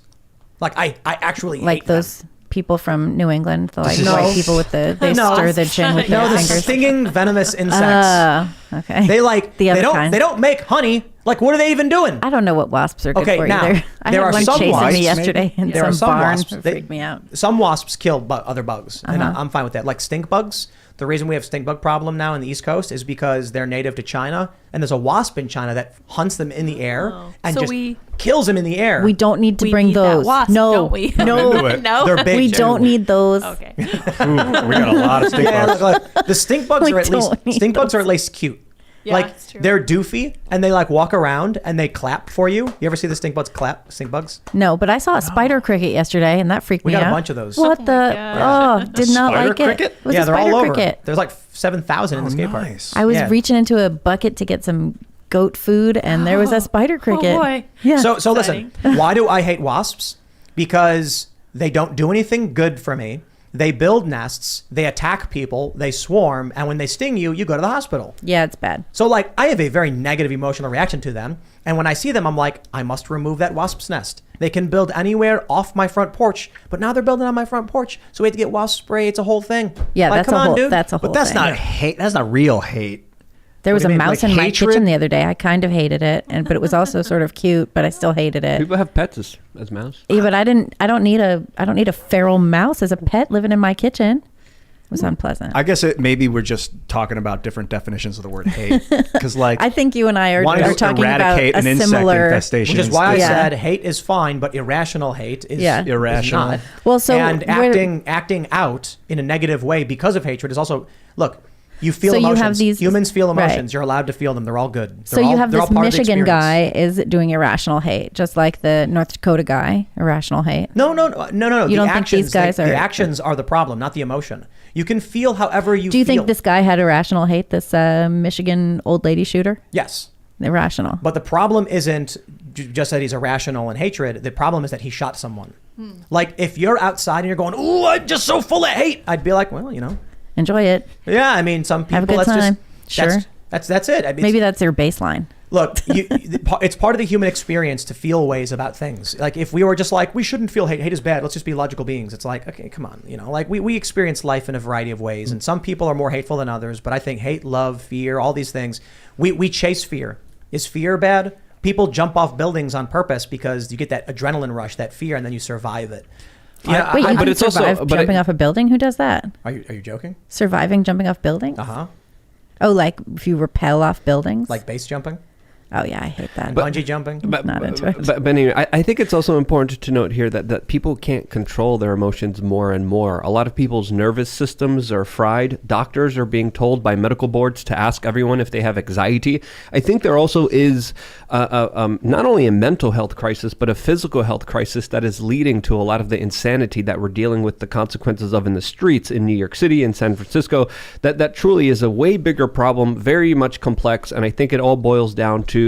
Like I actually Like hate those people from New England, the like No. white people with they No. stir the gin with them. No, their the fingers. stinging venomous insects. Okay. They like The other they don't kind. they don't make honey. Like what are they even doing? I don't know what wasps are good Okay, for now, either. I there had are one some chasing wasps, me yesterday in There are some some barn. wasps. It They- freaked me out. Some wasps kill other bugs, and Uh-huh. I'm fine with that. Like stink bugs. The reason we have stink bug problem now in the East Coast is because they're native to China, and there's a wasp in China that hunts them in the air and So just we- kills them in the air. We don't need to We bring need that those. wasp, no, don't we? no, into it. No. They're big. we too. don't need those. Okay. Ooh, we got a lot of stink Yeah, bugs. look, the stink bugs We are at least don't need stink bugs are at least cute. Yeah, like that's true. they're doofy and they like walk around and they clap for you. You ever see the stink bugs clap? Stink bugs? No, but I saw a spider cricket yesterday, and that freaked We me out. got a bunch of those. What Oh the? my gosh. Oh, did not Spider like cricket? it. It was Yeah, a they're spider all over. cricket. There's like 7,000 in the skate park. Nice. I was Yeah. reaching into a bucket to get some goat food, and there was a spider cricket. Oh boy. Yeah. So listen, why do I hate wasps? Because they don't do anything good for me. They build nests, they attack people, they swarm, and when they sting you, you go to the hospital. yeah, it's bad. So like I have a very negative emotional reaction to them, and when I see them I'm like, I must remove that wasp's nest. They can build anywhere off my front porch, but now they're building on my front porch, so we have to get wasp spray. It's a whole thing. Yeah, like, that's come a on, whole- dude. that's a But whole that's thing. not hate. That's not real hate. There was What a do you mean, mouse like in my hatred? kitchen the other day. I kind of hated it, but it was also sort of cute. But I still hated it. People have pets as mouse. Yeah, but I don't need a feral mouse as a pet living in my kitchen. It was unpleasant. I guess maybe we're just talking about different definitions of the word hate. Because like, I think you and I are wanting to talking about eradicate a an insect similar. infestation, Which is why I Yeah. said hate is fine, but irrational hate is, Yeah. Irrational. is not. Well, so and we're- acting out in a negative way because of hatred is also look. You feel So you emotions. have these- Humans feel right. emotions. You're allowed to feel them. They're all good. So They're you all- have they're this all part of the Michigan experience. guy is doing irrational hate, just like the North Dakota guy, irrational hate. No. You don't think these guys the are- actions are the problem, not the emotion. You can feel however you Do you feel. think this guy had irrational hate? This Michigan old lady shooter, Yes. irrational. But the problem isn't just that he's irrational and hatred. The problem is that he shot someone. Like if you're outside and you're going, "Ooh, I'm just so full of hate," I'd be like, "Well, you know, Enjoy it. yeah." I mean, some people Have a good that's time. just Sure. that's it. I mean, Maybe that's their baseline. look, it's part of the human experience to feel ways about things. Like if we were just like, we shouldn't feel hate. Hate is bad. Let's just be logical beings. It's like, okay, come on. You know, like we experience life in a variety of ways, and some people are more hateful than others. But I think hate, love, fear, all these things, we chase fear. Is fear bad? People jump off buildings on purpose because you get that adrenaline rush, that fear, and then you survive it. Yeah, Wait, you but can it's also- survive but jumping off a building? Who does that? Are you joking? Surviving jumping off buildings? Uh-huh. Oh, like if you rappel off buildings? Like base jumping, Oh yeah, I hate that. bungee jumping. Not into it. But anyway, I think it's also important to note here that people can't control their emotions more and more. A lot of people's nervous systems are fried. Doctors are being told by medical boards to ask everyone if they have anxiety. I think there also is not only a mental health crisis, but a physical health crisis that is leading to a lot of the insanity that we're dealing with the consequences of in the streets in New York City and San Francisco. That truly is a way bigger problem, very much complex, and I think it all boils down to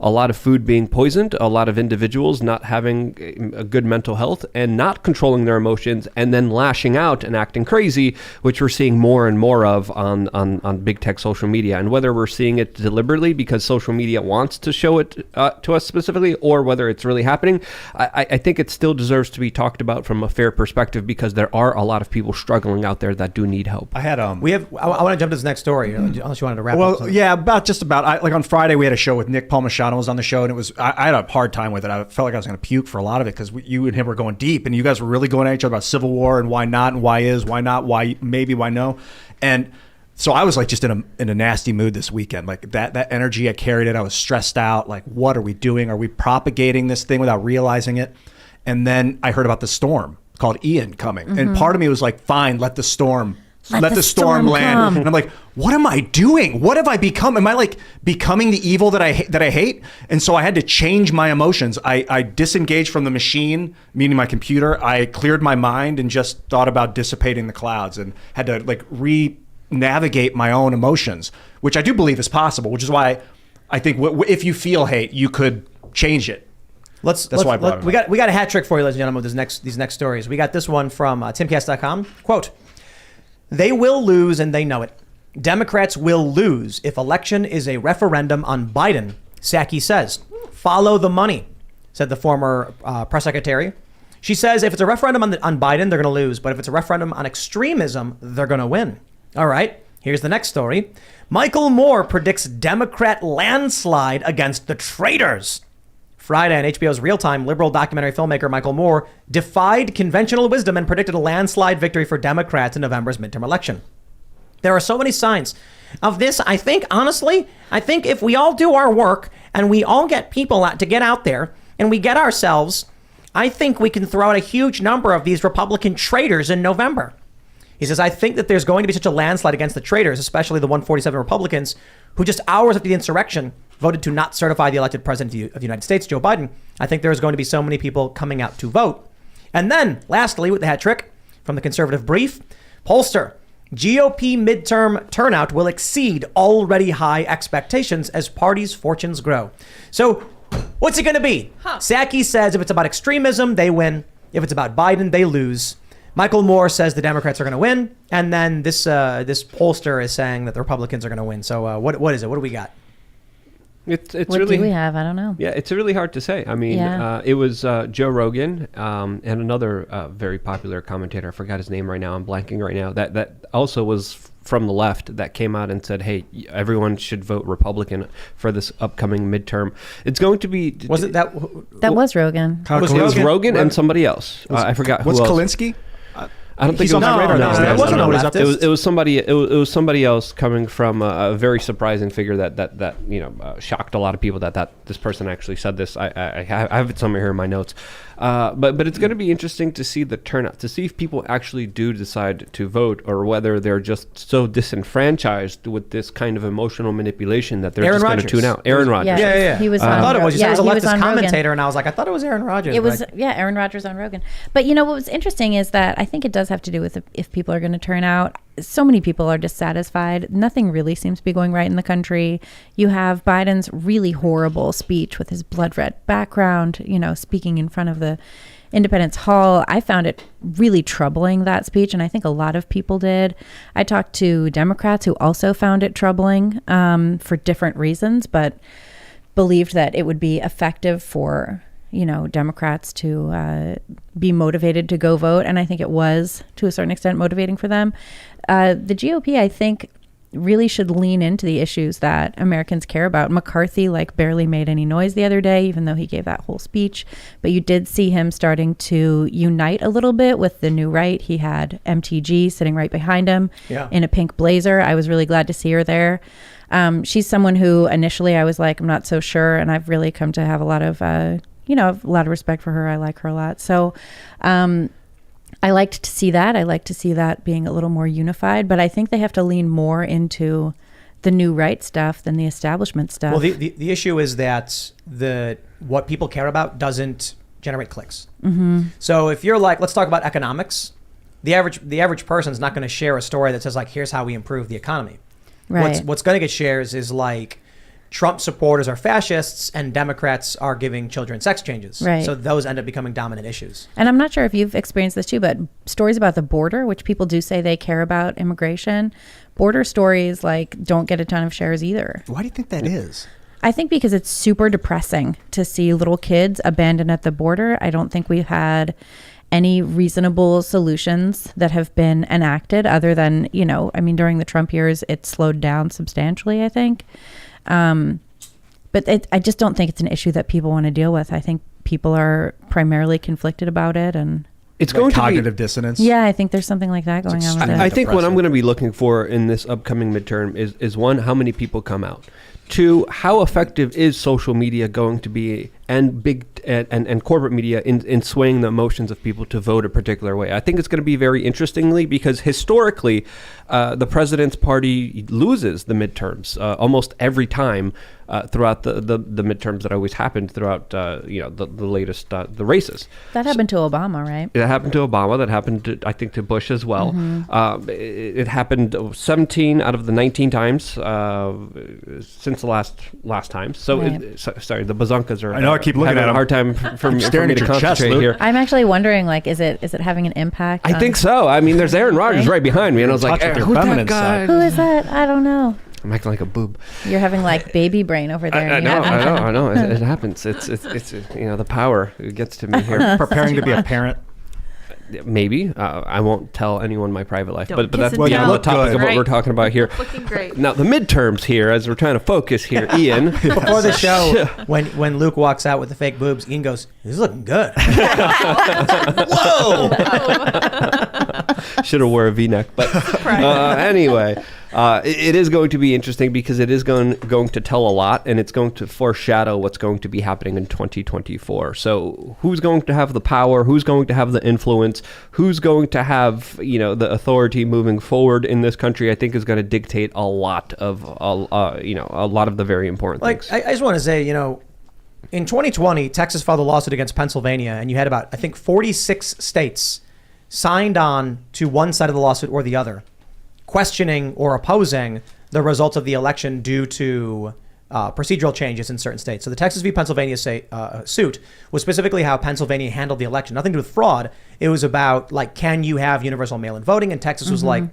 a lot of food being poisoned, a lot of individuals not having a good mental health and not controlling their emotions, and then lashing out and acting crazy, which we're seeing more and more of on big tech social media. And whether we're seeing it deliberately because social media wants to show it to us specifically, or whether it's really happening, I think it still deserves to be talked about from a fair perspective, because there are a lot of people struggling out there that do need help. I had I want to jump to this next story, unless you wanted to wrap up. Well, yeah, like on Friday we had a show with Nick Palmachano was on the show, and it was I had a hard time with it. I felt like I was going to puke for a lot of it, because you and him were going deep, and you guys were really going at each other about Civil War and why not, and why is, why not, why maybe, why no, and so I was like just in a nasty mood this weekend. Like that energy, I carried it. I was stressed out. Like, what are we doing? Are we propagating this thing without realizing it? And then I heard about the storm called Ian coming, and part of me was like, fine, let the storm. Let the storm land. Come. And I'm like, what am I doing? What have I become? Am I like becoming the evil that I hate? And so I had to change my emotions. I disengaged from the machine, meaning my computer. I cleared my mind and just thought about dissipating the clouds, and had to like navigate my own emotions, which I do believe is possible, which is why I think if you feel hate, you could change it. We got a hat trick for you, ladies and gentlemen, with these next stories. We got this one from Timcast.com. Quote, "They will lose and they know it. Democrats will lose if election is a referendum on Biden," Psaki says. "Follow the money," said the former press secretary. She says if it's a referendum on Biden, they're going to lose. But if it's a referendum on extremism, they're going to win. All right, here's the next story. Michael Moore predicts Democrat landslide against the traitors. Friday on HBO's Real-Time, liberal documentary filmmaker Michael Moore defied conventional wisdom and predicted a landslide victory for Democrats in November's midterm election. There are so many signs of this. I think if we all do our work and we all get people to get out there and we get ourselves, I think we can throw out a huge number of these Republican traitors in November. He says, I think that there's going to be such a landslide against the traitors, especially the 147 Republicans who just hours after the insurrection voted to not certify the elected president of the United States, Joe Biden. I think there's going to be so many people coming out to vote. And then, lastly, with the hat trick from the conservative brief, pollster, GOP midterm turnout will exceed already high expectations as parties' fortunes grow. So what's it going to be? Psaki says if it's about extremism, they win. If it's about Biden, they lose. Michael Moore says the Democrats are going to win. And then this pollster is saying that the Republicans are going to win. So what is it? What do we got? It's what really, do we have? I don't know. Yeah, it's really hard to say. I mean, it was Joe Rogan and another very popular commentator. I forgot his name right now. I'm blanking right now. That also was from the left that came out and said, hey, everyone should vote Republican for this upcoming midterm. It's going to be... Was it that? That was Rogan. It was Rogan and somebody else. I forgot who else. What's Kalinsky? I don't think he's on my radar. It was somebody else coming from a very surprising figure that shocked a lot of people that this person actually said this. I have it somewhere here in my notes. But it's going to be interesting to see the turnout, to see if people actually do decide to vote, or whether they're just so disenfranchised with this kind of emotional manipulation that they're just going to tune out. Aaron Rodgers. Yeah. He was I thought it was. You said it was a leftist commentator, Rogan. and I was like, I thought it was Aaron Rodgers. It was, Aaron Rodgers on Rogan. But what was interesting is that I think it does have to do with if people are going to turn out. So many people are dissatisfied. Nothing really seems to be going right in the country. You have Biden's really horrible speech with his blood red background, speaking in front of the Independence Hall. I found it really troubling, that speech, and I think a lot of people did. I talked to Democrats who also found it troubling for different reasons, but believed that it would be effective for Democrats to be motivated to go vote. And I think it was, to a certain extent, motivating for them. The GOP, I think, really should lean into the issues that Americans care about. McCarthy barely made any noise the other day, even though he gave that whole speech. But you did see him starting to unite a little bit with the new right. He had MTG sitting right behind him in a pink blazer. I was really glad to see her there. She's someone who initially I was like, I'm not so sure. And I've really come to have a lot of a lot of respect for her. I like her a lot. So I liked to see that. I like to see that being a little more unified, but I think they have to lean more into the new right stuff than the establishment stuff. Well, the issue is that what people care about doesn't generate clicks. Mm-hmm. So if you're like, let's talk about economics, the average person's not going to share a story that says here's how we improve the economy. Right. What's going to get shares is Trump supporters are fascists and Democrats are giving children sex changes. Right. So those end up becoming dominant issues. And I'm not sure if you've experienced this too, but stories about the border, which people do say they care about immigration, border stories like don't get a ton of shares either. Why do you think that is? I think because it's super depressing to see little kids abandoned at the border. I don't think we've had any reasonable solutions that have been enacted other than, during the Trump years, it slowed down substantially, I think. But I just don't think it's an issue that people want to deal with. I think people are primarily conflicted about it, and it's going to be cognitive dissonance. Yeah, I think there's something like that going on with it. I think what I'm going to be looking for in this upcoming midterm is one, how many people come out. Two, how effective is social media going to be, and big and corporate media in swaying the emotions of people to vote a particular way? I think it's going to be very interestingly, because historically, the president's party loses the midterms almost every time throughout the midterms that always happened throughout the latest the races. That happened to Obama, right? That happened to Obama. That happened to, I think, to Bush as well. Mm-hmm. It happened 17 out of the 19 times since the last time. So, Right. sorry, the bazunkas are. I know, I keep looking having at a them. hard time for me staring to at your chest, concentrate Luke. here. I'm actually wondering, is it having an impact? I think so. I mean, there's Aaron Rodgers right behind me, and I was like, Touch with your who's that feminine guy? side. Who is that? I don't know. I'm acting like a boob. You're having like baby brain over there. I and you know. haven't- It happens. It's the power. It gets to me here. Preparing to be a parent. Maybe I won't tell anyone my private life, Don't but kiss that's and beyond tell. the topic of what Right. we're talking about here. Looking great. Now the midterms here, as we're trying to focus here, Ian. Before the show, when Luke walks out with the fake boobs, Ian goes, "He's looking good." Whoa! Should have wore a V-neck, but anyway, it is going to be interesting because it is going to tell a lot, and it's going to foreshadow what's going to be happening in 2024. So, who's going to have the power? Who's going to have the influence? Who's going to have the authority moving forward in this country? I think is going to dictate a lot of a lot of the very important things. I just want to say, in 2020, Texas filed a lawsuit against Pennsylvania, and you had about, I think, 46 states signed on to one side of the lawsuit or the other, questioning or opposing the results of the election due to procedural changes in certain states. So the Texas v. Pennsylvania suit was specifically how Pennsylvania handled the election. Nothing to do with fraud. It was about, can you have universal mail-in voting? And Texas was like,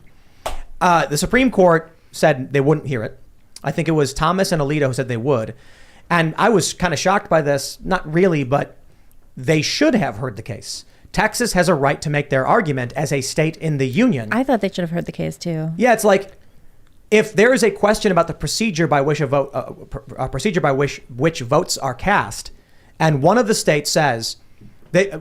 the Supreme Court said they wouldn't hear it. I think it was Thomas and Alito who said they would. And I was kind of shocked by this. Not really, but they should have heard the case. Texas has a right to make their argument as a state in the union. I thought they should have heard the case too. Yeah, it's like if there is a question about the procedure by which which votes are cast, and one of the states says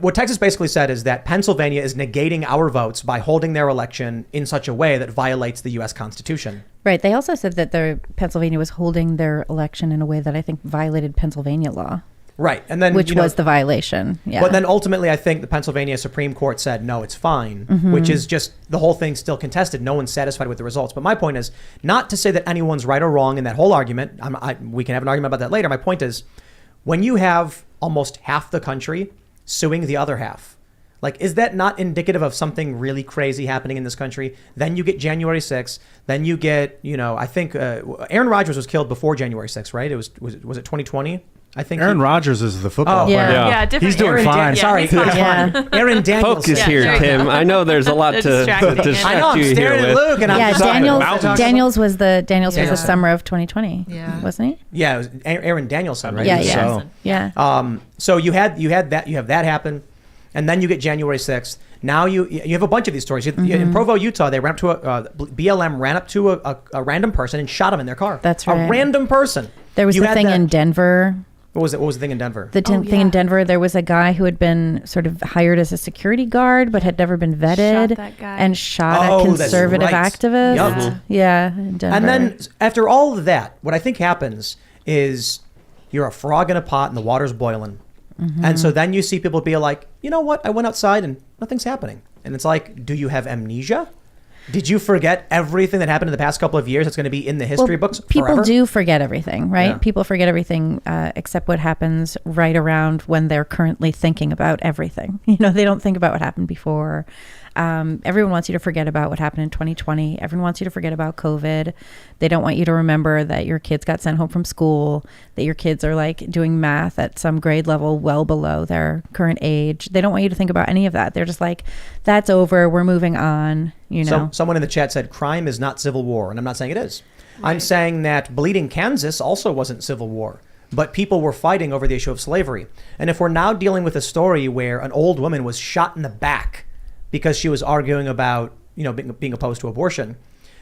what Texas basically said is that Pennsylvania is negating our votes by holding their election in such a way that violates the U.S. Constitution. Right. They also said that Pennsylvania was holding their election in a way that I think violated Pennsylvania law. Right. And then which was the violation. Yeah. But then ultimately, I think the Pennsylvania Supreme Court said, no, it's fine, which is just the whole thing still contested. No one's satisfied with the results. But my point is not to say that anyone's right or wrong in that whole argument. We can have an argument about that later. My point is when you have almost half the country suing the other half, is that not indicative of something really crazy happening in this country? Then you get January 6th. Then you get, I think Aaron Rodgers was killed before January 6th, right? Was it 2020? I think Aaron Rodgers is the football player. Yeah, different. He's doing fine. Sorry. he's fine. Yeah. Aaron Daniels. Focus here, there you Tim. go. I know there's a lot to Distracting. distract I know, I'm you here staring at with. Luke and I'm Yeah, just Daniels was the Yeah. summer of 2020, Yeah. wasn't he? Yeah, it was Aaron Danielson, right? Yeah, believe yeah, so. yeah. So you have that happen, and then you get January 6th. Now you have a bunch of these stories. In Provo, Utah, they ran up to BLM ran up to a random person and shot him in their car. That's A right. random person. There was You the had thing that- in Denver. What was it? What was the thing in Denver? The thing in Denver, there was a guy who had been sort of hired as a security guard, but had never been vetted, Shot that guy. and shot Oh, a that's conservative right. activist. Yup. Yeah, in Denver. And then after all of that, what I think happens is you're a frog in a pot and the water's boiling. And so then you see people be like, you know what? I went outside and nothing's happening. And it's like, do you have amnesia? Did you forget everything that happened in the past couple of years that's going to be in the history books people forever? do forget everything, right? Yeah. People forget everything except what happens right around when they're currently thinking about everything. They don't think about what happened before. Everyone wants you to forget about what happened in 2020. Everyone wants you to forget about COVID. They don't want you to remember that your kids got sent home from school, that your kids are like doing math at some grade level well below their current age. They don't want you to think about any of that. They're just like, that's over. We're moving on. You know. So, someone in the chat said crime is not civil war, and I'm not saying it is. Right. I'm saying that Bleeding Kansas also wasn't civil war, but people were fighting over the issue of slavery. And if we're now dealing with a story where an old woman was shot in the back because she was arguing about, being opposed to abortion,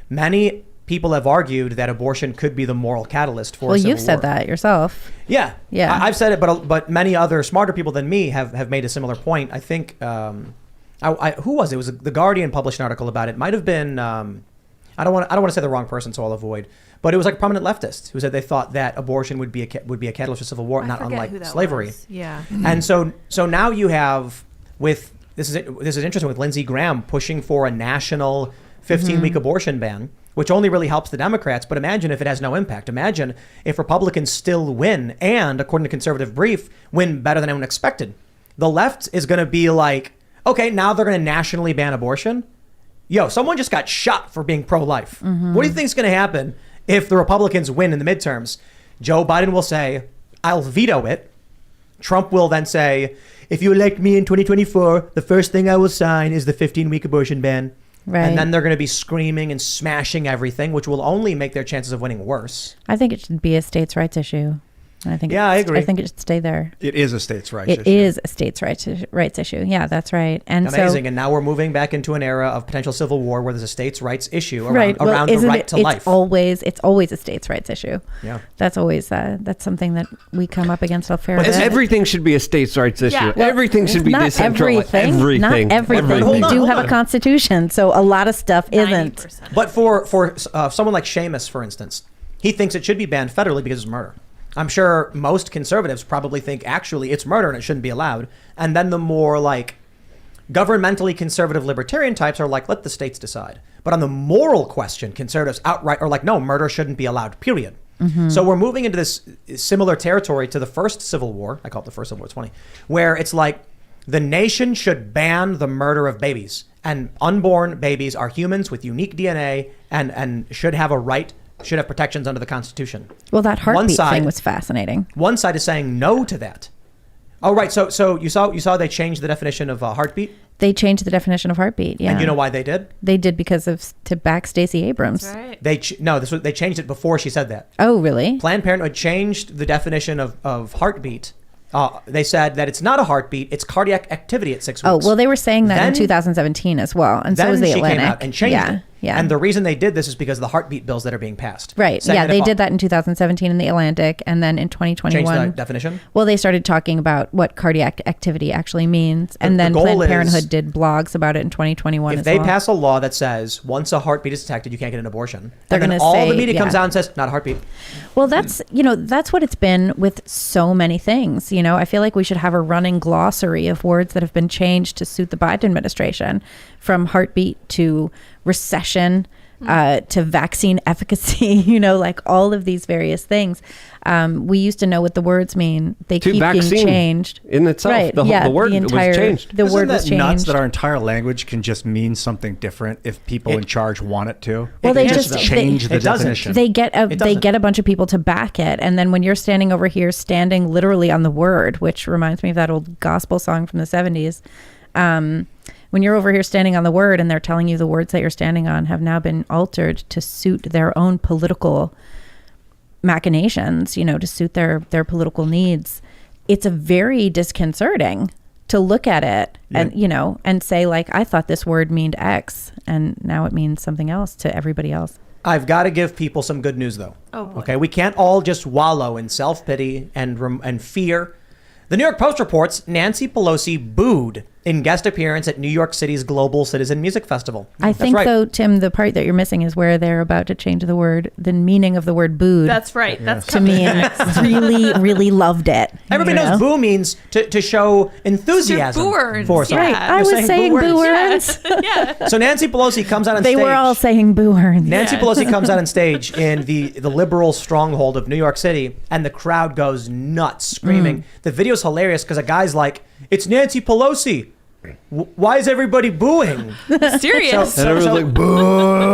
many people have argued that abortion could be the moral catalyst for civil war. You've said that yourself. Yeah. I've said it, but many other smarter people than me have made a similar point. I think, who was it? It was The Guardian published an article about it. It might have been, I don't want to say the wrong person, so I'll avoid. But it was like a prominent leftist who said they thought that abortion would be a catalyst for civil war, not unlike slavery. Yeah. And so now you have with this is interesting with Lindsey Graham pushing for a national 15-week abortion ban, which only really helps the Democrats. But imagine if it has no impact. Imagine if Republicans still win and, according to Conservative Brief, win better than anyone expected. The left is going to be like, okay, now they're going to nationally ban abortion. Yo, someone just got shot for being pro-life. What do you think is going to happen if the Republicans win in the midterms? Joe Biden will say, I'll veto it. Trump will then say, if you elect me in 2024, the first thing I will sign is the 15-week abortion ban. Right. And then they're going to be screaming and smashing everything, which will only make their chances of winning worse. I think it should be a states' rights issue. I agree. I think it should stay there. It is a states' rights issue. It is a states' rights issue. Yeah, that's right. And amazing. And now we're moving back into an era of potential civil war where there's a states' rights issue around the right to life. It's always a states' rights issue. Yeah, that's always that's something that we come up against a fair bit. Everything should be a states' rites issue. Yeah. Well, everything should be decentralized. Not everything. We do have a constitution, so a lot of stuff 90%. Isn't. But for someone like Seamus, for instance, he thinks it should be banned federally because it's murder. I'm sure most conservatives probably think actually it's murder and it shouldn't be allowed. And then the more like governmentally conservative libertarian types are like, let the states decide. But on the moral question, conservatives outright are like, no, murder shouldn't be allowed, period. So we're moving into this similar territory to the first Civil War. I call it the first Civil War, it's funny, where it's like the nation should ban the murder of babies. And unborn babies are humans with unique DNA and should have a right, should have protections under the Constitution. Well, that heartbeat thing was fascinating. One side is saying no to that. Oh, right. So you saw they changed the definition of heartbeat? They changed the definition of heartbeat, yeah. And you know why they did? They did because to back Stacey Abrams. That's right. They changed it before she said that. Oh, really? Planned Parenthood changed the definition of heartbeat. They said that it's not a heartbeat, it's cardiac activity at 6 weeks. Oh, well, they were saying that in 2017 as well. And so was the Atlantic. Then she came out and changed it. Yeah. And the reason they did this is because of the heartbeat bills that are being passed. Right. Yeah, they did that in 2017 in the Atlantic. And then in 2021. Changed the definition? Well, they started talking about what cardiac activity actually means. And then Planned Parenthood did blogs about it in 2021 as well. If they pass a law that says once a heartbeat is detected, you can't get an abortion. They're going to say, all the media comes out and says, not a heartbeat. Well, that's what it's been with so many things. I feel like we should have a running glossary of words that have been changed to suit the Biden administration, from heartbeat to recession, to vaccine efficacy, like all of these various things. We used to know what the words mean. They keep being changed. In itself, right. the word was changed. The word was changed. Isn't that nuts that our entire language can just mean something different if people in charge want it to? Well, they just change the definition. They get a bunch of people to back it, and then when you're standing over here, standing literally on the word, which reminds me of that old gospel song from the 70s. When you're over here standing on the word and they're telling you the words that you're standing on have now been altered to suit their own political machinations, to suit their political needs, it's a very disconcerting to look at it and say, like, I thought this word meant X and now it means something else to everybody else. I've got to give people some good news, though. Oh, boy. Okay, we can't all just wallow in self-pity and fear. The New York Post reports Nancy Pelosi booed in guest appearance at New York City's Global Citizen Music Festival. I think, though, Tim, the part that you're missing is where they're about to change the meaning of the word booed. That's right. Yes. That's to mean really, really loved it. Everybody knows boo means to show enthusiasm for something. Right. I was saying boo earns. Yeah. So Nancy Pelosi comes out on stage. They were all saying boo earns. Nancy Pelosi comes out on stage in the liberal stronghold of New York City, and the crowd goes nuts, screaming. The video's hilarious because a guy's like, it's Nancy Pelosi. Why is everybody booing? Mysterious. And everyone's like, boo.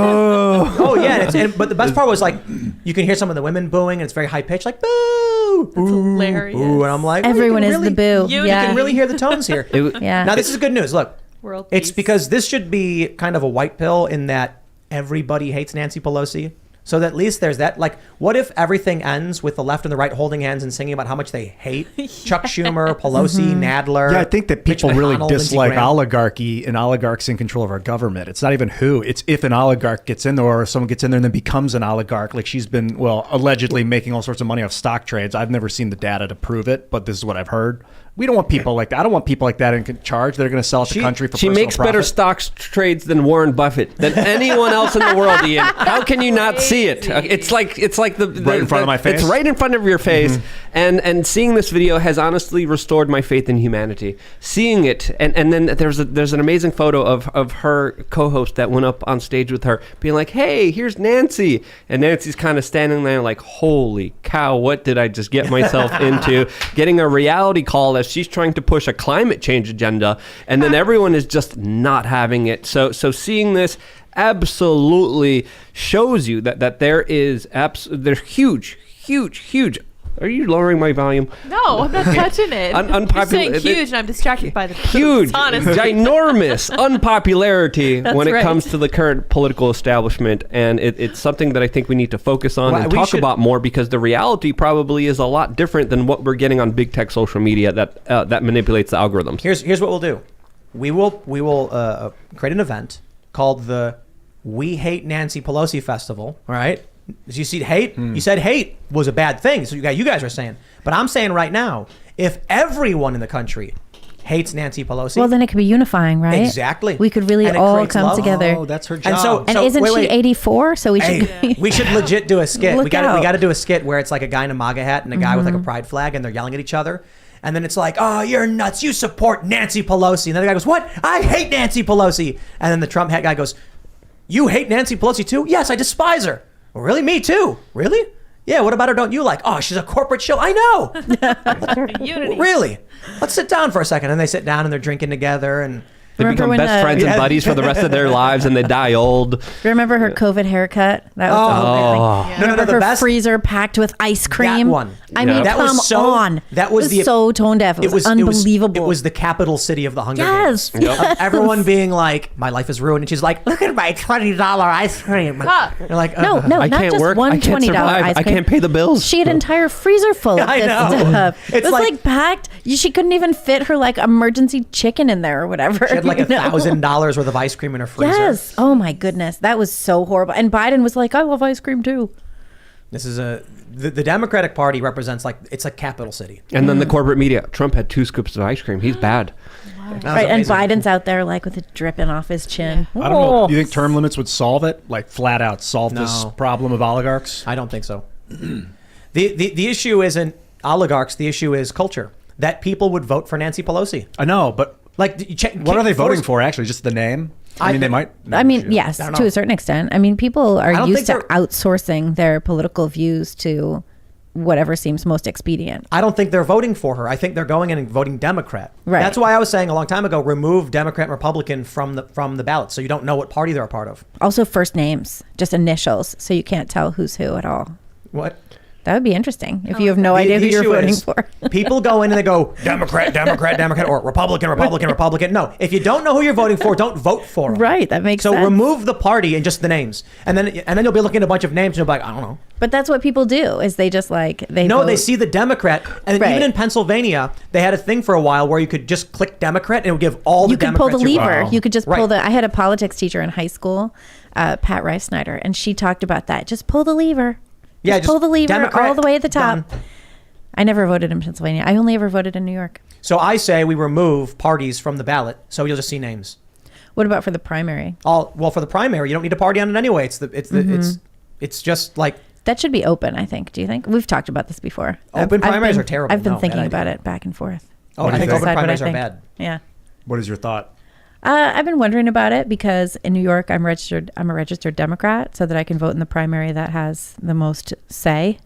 Oh yeah, but the best part was like you can hear some of the women booing, and it's very high pitched, like boo, That's hilarious. boo, and I'm like, Everyone is the boo. You You can really hear the tones here. Yeah. Now this is good news. Look, World it's peace. because this should be kind of a white pill in that everybody hates Nancy Pelosi. So that at least there's that. Like, what if everything ends with the left and the right holding hands and singing about how much they hate Chuck Schumer, Pelosi, Nadler? Yeah, I think that Mitch people really McConnell, Lindsey dislike Graham. oligarchy and oligarchs in control of our government. It's not even who. It's if an oligarch gets in there or someone gets in there and then becomes an oligarch. Like she's been, allegedly making all sorts of money off stock trades. I've never seen the data to prove it, but this is what I've heard. We don't want people like that. I don't want people like that in charge. They're going to sell out the country for She personal makes profit. better stocks trades than Warren Buffett, than anyone else in the world, Ian. How can you not see it? It's like the Right in front of my face? It's right in front of your face. And seeing this video has honestly restored my faith in humanity. Seeing it, and then there's an amazing photo of her co-host that went up on stage with her, being like, "Hey, here's Nancy," and Nancy's kind of standing there like, "Holy cow, what did I just get myself into?" Getting a reality call as she's trying to push a climate change agenda, and then everyone is just not having it. So seeing this absolutely shows you that there's huge. Are you lowering my volume? No, I'm not touching it. Unpopular. You're saying huge, and I'm distracted by the Huge, poops, honestly. ginormous unpopularity That's when it right. comes to the current political establishment, and it's something that I think we need to focus on and talk about more, because the reality probably is a lot different than what we're getting on big tech social media that manipulates the algorithms. Here's what we'll do. We will create an event called the We Hate Nancy Pelosi Festival. All right. You see hate? You said hate was a bad thing. So you guys are saying. But I'm saying right now, if everyone in the country hates Nancy Pelosi. Well, then it could be unifying, right? Exactly. We could really And it all creates come love. together. Oh, that's her And job. And isn't she 84? So we should. Hey, we should legit do a skit. Look We got out. to do a skit where it's like a guy in a MAGA hat and a guy with like a pride flag, and they're yelling at each other. And then it's like, "Oh, you're nuts. You support Nancy Pelosi." And then the guy goes, "What? I hate Nancy Pelosi." And then the Trump hat guy goes, "You hate Nancy Pelosi too?" "Yes, I despise her." "Well, really? Me too." "Really?" "Yeah, what about her don't you like?" "Oh, she's a corporate shill." "I know." Unity. "Really? Let's sit down for a second." And they sit down and they're drinking together, and They Remember become when best the- friends and Yeah. buddies for the rest of their lives, and they die old. Remember her COVID haircut? That was the whole big Oh. thing. No, Remember the her best freezer packed with ice cream? one. I mean, That was come so- on. that was it was so tone deaf. It was unbelievable. It was the capital city of the Hunger Yes. Games. Yes. Everyone being like, "My life is ruined," and she's like, "Look at my $20 ice cream." Huh. You're like, No, no, I not can't just work. one I can't $20 survive. ice I cream. can't pay the bills. She had an entire freezer full of I this know. stuff. It's It was like- like packed. She couldn't even fit her like emergency chicken in there or whatever. She had like you know? $1,000 worth of ice cream in her freezer. Yes. Oh my goodness, that was so horrible. And Biden was like, "I love ice cream too." This is the Democratic Party represents like it's a capital city. And then the corporate media. Trump had 2 scoops of ice cream. He's bad. That was Right, and amazing. Biden's out there like with it dripping off his chin. I don't know. Oh. Do you think term limits would solve it? Like flat out solve this No. problem of oligarchs? I don't think so. The issue isn't oligarchs. The issue is culture. That people would vote for Nancy Pelosi. I know, but Like, what are they voting for actually? Just the name? I mean, they might. I mean, yes, I don't to know. a certain extent. I mean, people I are don't used to think outsourcing their political views to whatever seems most expedient. I don't think they're voting for her. I think they're going in and voting Democrat. Right. That's why I was saying a long time ago, remove Democrat and Republican from the ballot, so you don't know what party they're a part of. Also, first names, just initials, so you can't tell who's who at all. What? That would be interesting if you have no idea who The you're issue voting is, for. people go in and they go Democrat, Democrat, Democrat, or Republican, Republican, Republican. No, if you don't know who you're voting for, don't vote for them. Right, that makes so sense. remove the party and just the names, and then you'll be looking at a bunch of names and you'll be like, I don't know. But that's what people do, is they just like, they No, vote. they see the Democrat, and Right. even in Pennsylvania, they had a thing for a while where you could just click Democrat and it would give all You the could pull Democrats. the your lever. vote. You could just pull Right. the. I had a politics teacher in high school, Pat Rice Snyder, and she talked about that. Just pull the lever. Yeah, Just pull the lever Democrat, all the way at the top. done. I never voted in Pennsylvania. I only ever voted in New York. So I say we remove parties from the ballot, so you'll just see names. What about for the primary? Well, for the primary, you don't need to party on it anyway. Mm-hmm. It's just like That should be open, I think. Do you think? We've talked about this before. Open primaries been- are terrible. I've been No, thinking bad about idea. it back and forth. Oh, I do you think think? open Decide what I primaries are think. bad. Yeah. What is your thought? I've been wondering about it because in New York, I'm a registered Democrat, so that I can vote in the primary that has the most say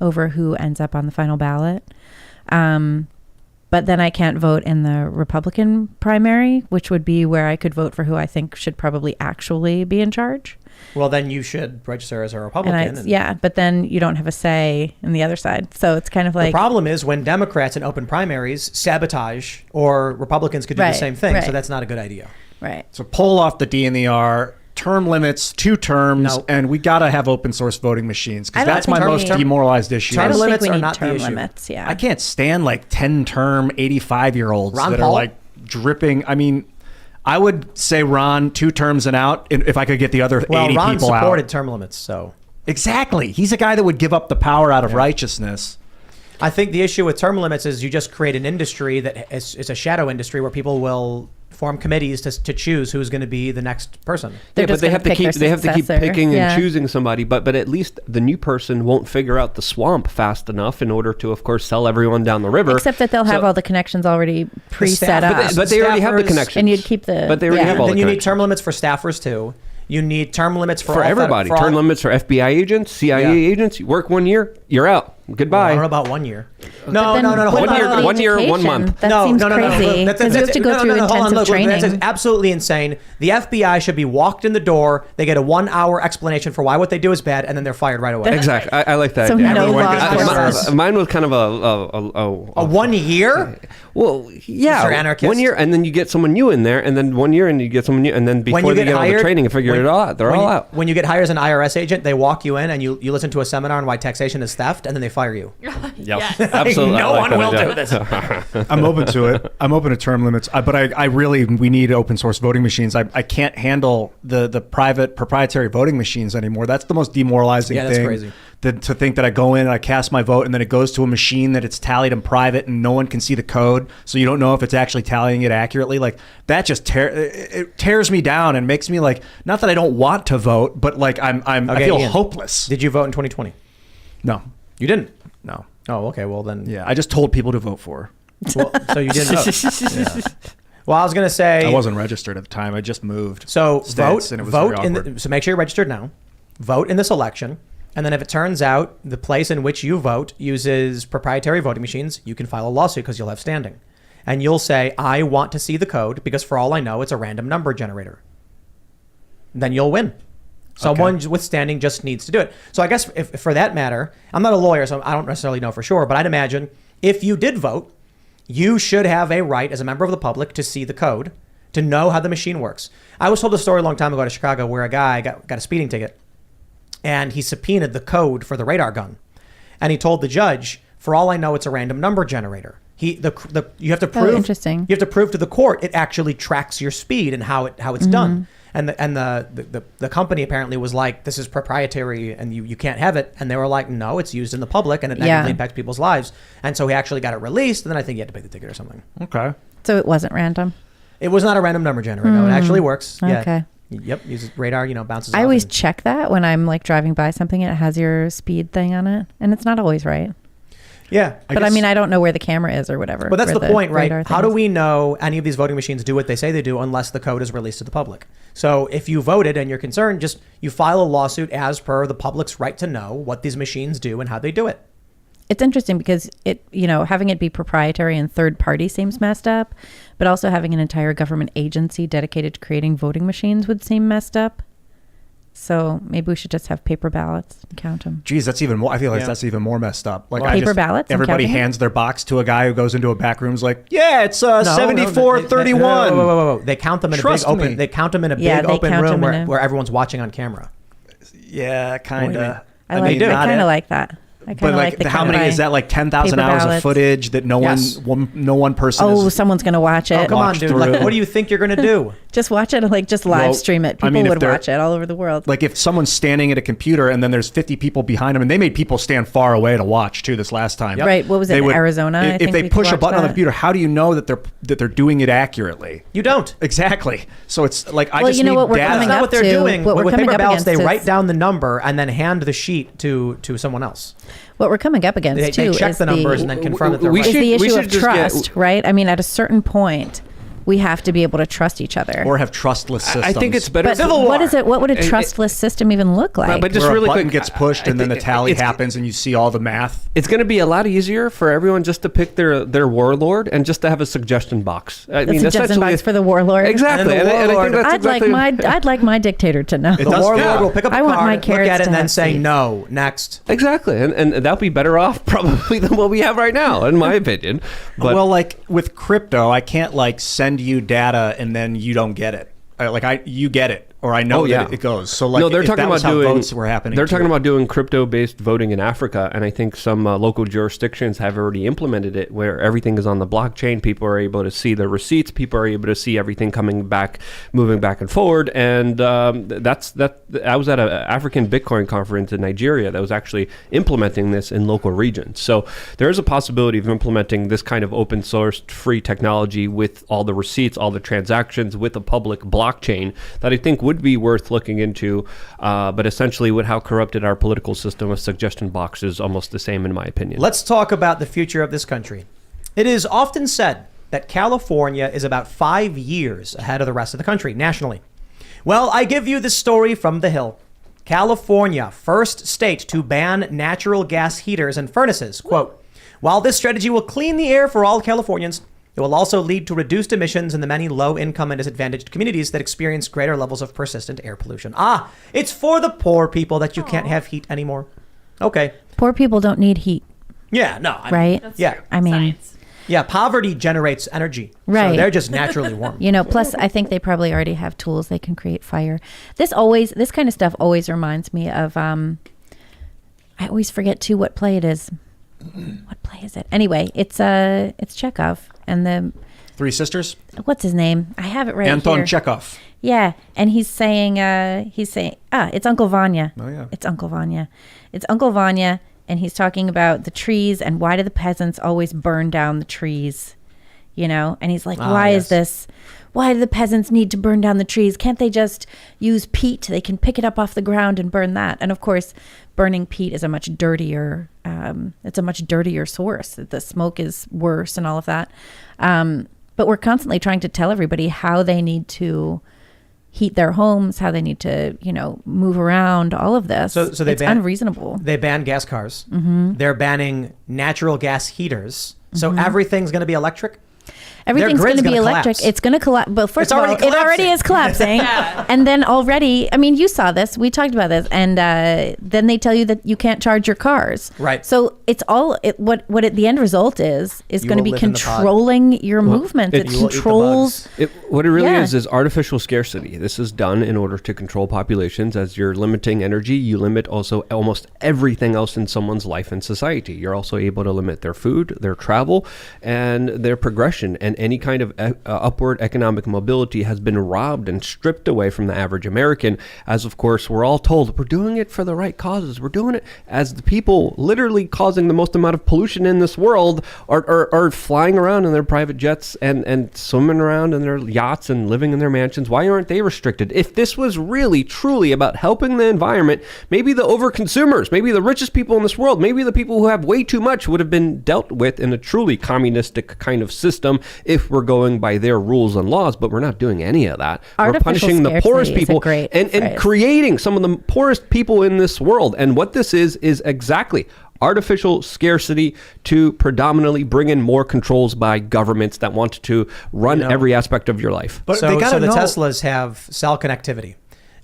over who ends up on the final ballot. but then I can't vote in the Republican primary, which would be where I could vote for who I think should probably actually be in charge. Well, then you should register as a Republican. Yeah, but then you don't have a say in the other side. So it's kind of like... The problem is when Democrats in open primaries sabotage, or Republicans could do the same thing. So that's not a good idea. Right. So pull off the D and the R, term limits, 2 terms, and we got to have open source voting machines, because that's my most demoralized issue. Term limits are not term the issue. Limits, yeah. I can't stand like 10-term 85-year-olds that are like dripping. I mean, I would say Ron 2 terms and out if I could get the other 80 Ron people out. Ron supported term limits, so. Exactly. He's a guy that would give up the power out of righteousness. I think the issue with term limits is you just create an industry that is a shadow industry where people will form committees to choose who's going to be the next person. Yeah, but they have to keep picking and choosing somebody. But at least the new person won't figure out the swamp fast enough in order to, of course, sell everyone down the river. Except that they'll have all the connections already pre-set up. But they already have the connections. And you'd keep the... But they already have all the connections. Then you need term limits for staffers too. You need term limits for everybody. Term limits for FBI agents, CIA agents. You work 1 year, you're out. Goodbye. Well, I don't know about 1 year. No. 1 year, 1 month. That seems crazy. Because you have to go through intensive training. That's absolutely insane. The FBI should be walked in the door. They get a 1 hour explanation for why what they do is bad, and then they're fired right away. Exactly. I like that. So no law. Mine was kind of a 1 year. Well, yeah, Mr. Anarchist. 1 year, and then you get someone new in there, and then 1 year, and you get someone new, and then before they get all the training and figure it all out, they're all out. When you get hired as an IRS agent, they walk you in, and you listen to a seminar on why taxation is theft, and then they fire you. Yes, absolutely. No one will do this. I'm open to it. I'm open to term limits, but I really, we need open source voting machines. I can't handle the private proprietary voting machines anymore. That's the most demoralizing thing. Yeah, that's crazy. To think that I go in and I cast my vote, and then it goes to a machine that it's tallied in private, and no one can see the code, so you don't know if it's actually tallying it accurately. Like that just it tears me down and makes me like, not that I don't want to vote, but like I feel hopeless. Did you vote in 2020? No, you didn't. No. Oh, okay. Well then. Yeah, I just told people to vote for. Well, so you didn't vote. Yeah. Well, I was gonna say I wasn't registered at the time. I just moved. So vote. And it was so make sure you're registered now. Vote in this election. And then if it turns out the place in which you vote uses proprietary voting machines, you can file a lawsuit because you'll have standing. And you'll say, I want to see the code because for all I know, it's a random number generator. Then you'll win. Someone with standing just needs to do it. So I guess if for that matter, I'm not a lawyer, so I don't necessarily know for sure, but I'd imagine if you did vote, you should have a right as a member of the public to see the code, to know how the machine works. I was told a story a long time ago to Chicago where a guy got a speeding ticket. And he subpoenaed the code for the radar gun, and he told the judge, "For all I know, it's a random number generator." You have to prove. Interesting. You have to prove to the court it actually tracks your speed and how it's done. And the company apparently was like, "This is proprietary, and you can't have it." And they were like, "No, it's used in the public, and it negatively impacts people's lives." And so he actually got it released. And then I think he had to pay the ticket or something. Okay. So it wasn't random. It was not a random number generator. No, it actually works. Okay. Yeah. Yep, uses radar, bounces off. I always check that when I'm like driving by something and it has your speed thing on it, and it's not always right. Yeah. But I mean, I don't know where the camera is or whatever. But that's the point, right? How do we know any of these voting machines do what they say they do unless the code is released to the public? So if you voted and you're concerned, just you file a lawsuit as per the public's right to know what these machines do and how they do it. It's interesting because having it be proprietary and third party seems messed up, but also having an entire government agency dedicated to creating voting machines would seem messed up. So maybe we should just have paper ballots and count them. Geez, that's even more. I feel like that's even more messed up. Like paper ballots. Everybody hands their box to a guy who goes into a back room. Is like, yeah, it's 7431. Whoa. They count them in a big open. They count them in a big open room where everyone's watching on camera. Yeah, kind of. I kind of like that. But like how many is that? Like 10,000 hours of footage that no one person. Oh, someone's gonna watch it. Oh, come on, dude! Like, what do you think you're gonna do? Just watch it, like just live stream it. People would watch it all over the world. Like if someone's standing at a computer and then there's 50 people behind them, and they made people stand far away to watch too. This last time, right? What was it? Arizona. If they push a button on the computer, how do you know that they're doing it accurately? You don't. Exactly. So it's like I just need data. That's not what they're doing. With paper ballots, they write down the number and then hand the sheet to someone else. What we're coming up against they check the numbers and then confirm that they're right. Is the issue of trust, right? I mean, at a certain point, we have to be able to trust each other. Or have trustless systems. I think it's better. But what is it? What would a trustless system even look like? But just where really a button quick, gets pushed and then the tally it's- happens and you see all the math. It's going to be a lot easier for everyone just to pick their warlord and just to have a suggestion box. I mean, suggestion essentially, box for the warlord. Exactly. And the I think warlord- that's exactly. I'd like my dictator to know. The warlord yeah. will pick up a I want my card, look carrots at it, to and then have say, seeds. no, next. Exactly, and that'll be better off probably than what we have right now, in my opinion. But Well, like with crypto, I can't like send you data and then you don't get it. You get it, or I know Oh, yeah. that it goes. So like, no, they're if talking that was about how doing. votes were happening. They're too. talking about doing crypto-based voting in Africa, and I think some local jurisdictions have already implemented it, where everything is on the blockchain. People are able to see the receipts. People are able to see everything coming back, moving back and forward. And that's that. I was at an African Bitcoin conference in Nigeria that was actually implementing this in local regions. So there is a possibility of implementing this kind of open source, free technology with all the receipts, all the transactions, with a public blockchain that I think would be worth looking into, but essentially with how corrupted our political system of suggestion box is almost the same in my opinion. Let's talk about the future of this country. It is often said that California is about 5 years ahead of the rest of the country nationally. Well, I give you the story from the Hill. California, first state to ban natural gas heaters and furnaces. Quote, while this strategy will clean the air for all Californians, it will also lead to reduced emissions in the many low-income and disadvantaged communities that experience greater levels of persistent air pollution. It's for the poor people that you can't have heat anymore. Okay. Poor people don't need heat, Yeah, no. right? Yeah. I mean, Science. Yeah, poverty generates energy. So Right. they're just naturally warm. plus I think they probably already have tools they can create fire. This kind of stuff always reminds me of I always forget too what play it is. What play is it? Anyway, it's Chekhov and the Three Sisters. what's his name? I have it right Anton here. Chekhov. Yeah, and he's saying it's Uncle Vanya. Oh, yeah. It's Uncle Vanya. It's Uncle Vanya, and he's talking about the trees and why do the peasants always burn down the trees, And he's like, why is this? Why do the peasants need to burn down the trees? Can't they just use peat? They can pick it up off the ground and burn that. And of course, burning peat is a much dirtier. It's a much dirtier source. The smoke is worse and all of that. But we're constantly trying to tell everybody how they need to heat their homes, how they need to, move around, all of this. So they it's ban- unreasonable. They ban gas cars. Mm-hmm. They're banning natural gas heaters. So everything's going to be electric. Everything's going grid's to be gonna electric. collapse. It's going to collapse. But first It's of all, already it already collapsing. is collapsing. Yeah. And then already, you saw this. We talked about this. And then they tell you that you can't charge your cars. Right. So it's all, what the end result is You going to will be live in the pod. controlling your movements. It you will eat the controls. bugs. What it really Yeah. is artificial scarcity. This is done in order to control populations. As you're limiting energy, you limit also almost everything else in someone's life and society. You're also able to limit their food, their travel, and their progression. And any kind of upward economic mobility has been robbed and stripped away from the average American. As of course, we're all told we're doing it for the right causes. We're doing it as the people literally causing the most amount of pollution in this world are flying around in their private jets and swimming around in their yachts and living in their mansions. Why aren't they restricted? If this was really, truly about helping the environment, maybe the overconsumers, maybe the richest people in this world, maybe the people who have way too much would have been dealt with in a truly communistic kind of system if we're going by their rules and laws, but we're not doing any of that. We're punishing the poorest people and creating some of the poorest people in this world. And what this is exactly artificial scarcity to predominantly bring in more controls by governments that want to run every aspect of your life. But So they gotta the know. Teslas have cell connectivity.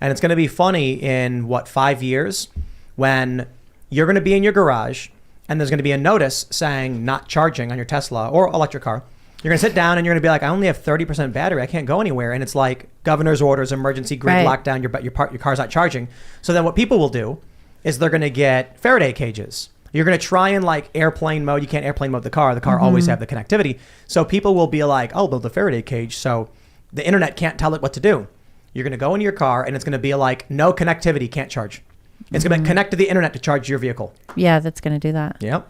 And it's going to be funny in, 5 years when you're going to be in your garage and there's going to be a notice saying not charging on your Tesla or electric car. You're going to sit down and you're going to be like, I only have 30% battery. I can't go anywhere. And it's like governor's orders, emergency grid lockdown, your car's not charging. So then what people will do is they're going to get Faraday cages. You're going to try and airplane mode. You can't airplane mode the car. The car always have the connectivity. So people will be like, oh, build the Faraday cage. So the internet can't tell it what to do. You're going to go into your car and it's going to be like, no connectivity, can't charge. It's going to connect to the internet to charge your vehicle. Yeah, that's going to do that. Yep.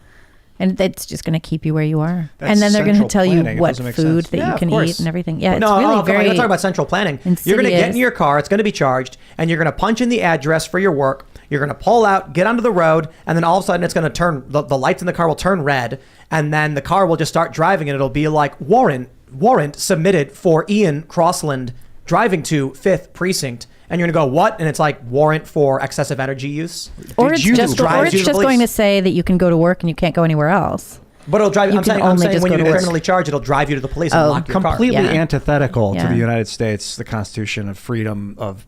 And it's just going to keep you where you are. That's and then they're going to central tell planning. you It what doesn't make food sense. that Yeah, you of can course. eat and everything. Yeah, it's No, really I'm very not talking about central planning. You're going to get insidious. in your car. It's going to be charged, and you're going to punch in the address for your work. You're going to pull out, get onto the road, and then all of a sudden it's going to turn. The lights in the car will turn red, and then the car will just start driving, and it'll be like, Warren, warrant submitted for Ian Crossland driving to 5th Precinct. And you're going to go, what? And it's like warrant for excessive energy use. Or it's just going to say that you can go to work and you can't go anywhere else. But it'll drive you. I'm saying when you get criminally charged, it'll drive you to the police and lock your car. Completely antithetical to the United States, the Constitution of freedom of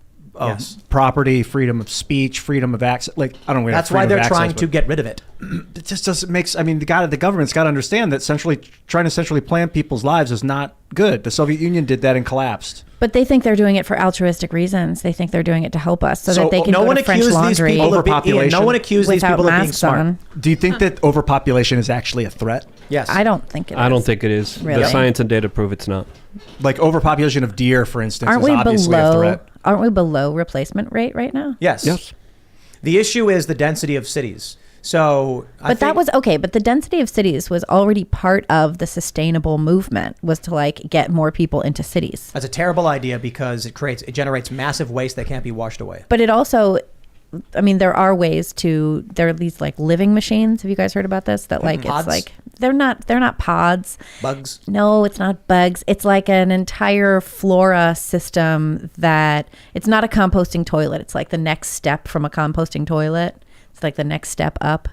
property, freedom of speech, freedom of access. Like, I don't know. That's why they're trying to get rid of it. It just doesn't make. I mean, the government's got to understand that trying to centrally plan people's lives is not good. The Soviet Union did that and collapsed. But they think they're doing it for altruistic reasons. They think they're doing it to help us so that they can go to French Laundry. No one accused these people of being smart. On. Do you think that overpopulation is actually a threat? Yes. I don't think it is. I don't think it is. Really? The science and data prove it's not. Like overpopulation of deer, for instance, is obviously a threat. Aren't we below replacement rate right now? Yes. The issue is the density of cities. So, but the density of cities was already part of the sustainable movement, was to like get more people into cities. That's a terrible idea because it generates massive waste that can't be washed away. But it also, I mean, there are these like living machines. Have you guys heard about this? That like, pods? It's like, they're not pods. Bugs? No, it's not bugs. It's like an entire flora system that it's not a composting toilet. It's like the next step from a composting toilet. It's like the next step up.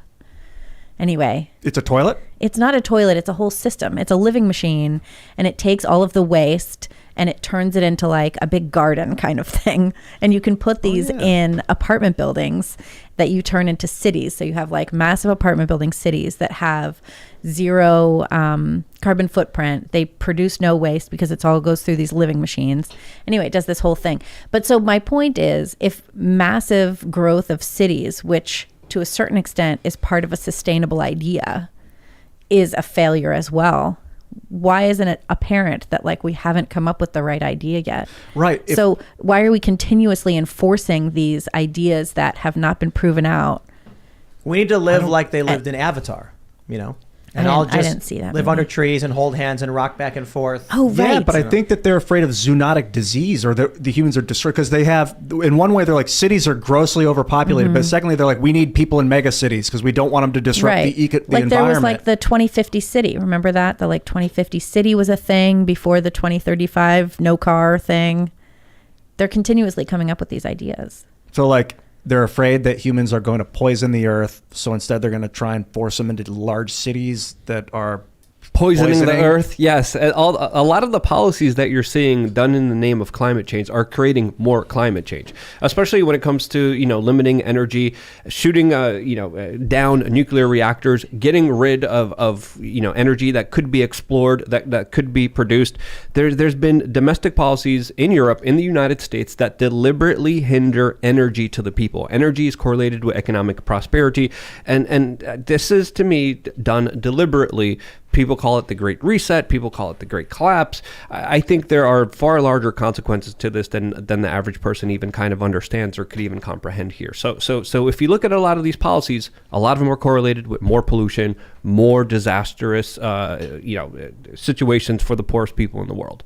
Anyway. It's a toilet? It's not a toilet. It's a whole system. It's a living machine, and it takes all of the waste and it turns it into like a big garden kind of thing. And you can put these in apartment buildings that you turn into cities. So you have like massive apartment building cities that have zero carbon footprint. They produce no waste because it all goes through these living machines. Anyway, it does this whole thing. But so my point is, if massive growth of cities, which to a certain extent is part of a sustainable idea, is a failure as well, why isn't it apparent that like we haven't come up with the right idea yet? Right. So why are we continuously enforcing these ideas that have not been proven out? We need to live like they lived in Avatar, you know? And I I'll didn't just see that live movie. under trees and hold hands and rock back and forth. Oh, right. Yeah, but I think that they're afraid of zoonotic disease, or the humans are destroyed because they have, in one way, they're like cities are grossly overpopulated, but secondly, they're like, we need people in mega cities because we don't want them to disrupt the environment. There was like the 2050 city. Remember that? The like 2050 city was a thing before the 2035 no car thing. They're continuously coming up with these ideas. So like, they're afraid that humans are going to poison the earth, so instead they're going to try and force them into large cities that are poisoning the earth. Yes, a lot of the policies that you're seeing done in the name of climate change are creating more climate change, especially when it comes to limiting energy, shooting down nuclear reactors, getting rid of energy that could be explored, that could be produced. There's been domestic policies in Europe, in the United States, that deliberately hinder energy to the people. Energy is correlated with economic prosperity, and this is, to me, done deliberately. People call it the Great Reset. People call it the Great Collapse. I think there are far larger consequences to this than the average person even kind of understands or could even comprehend here. So if you look at a lot of these policies, a lot of them are correlated with more pollution, more disastrous, situations for the poorest people in the world.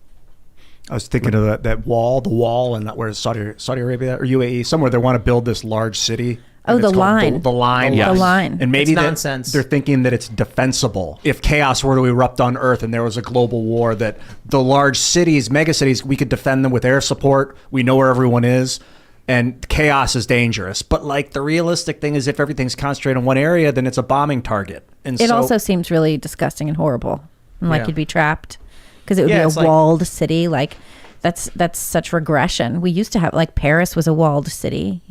I was thinking of the wall, and where is Saudi Arabia or UAE, somewhere they want to build this large city. Oh, the line. The line. Yes. The line. And maybe it's nonsense. They're thinking that it's defensible. If chaos were to erupt on Earth and there was a global war, that the large cities, mega cities, we could defend them with air support. We know where everyone is. And chaos is dangerous. But like the realistic thing is if everything's concentrated in one area, then it's a bombing target. And it also seems really disgusting and horrible. And like you'd be trapped because it would be a walled city. Like that's such regression. We used to have, like, Paris was a walled city,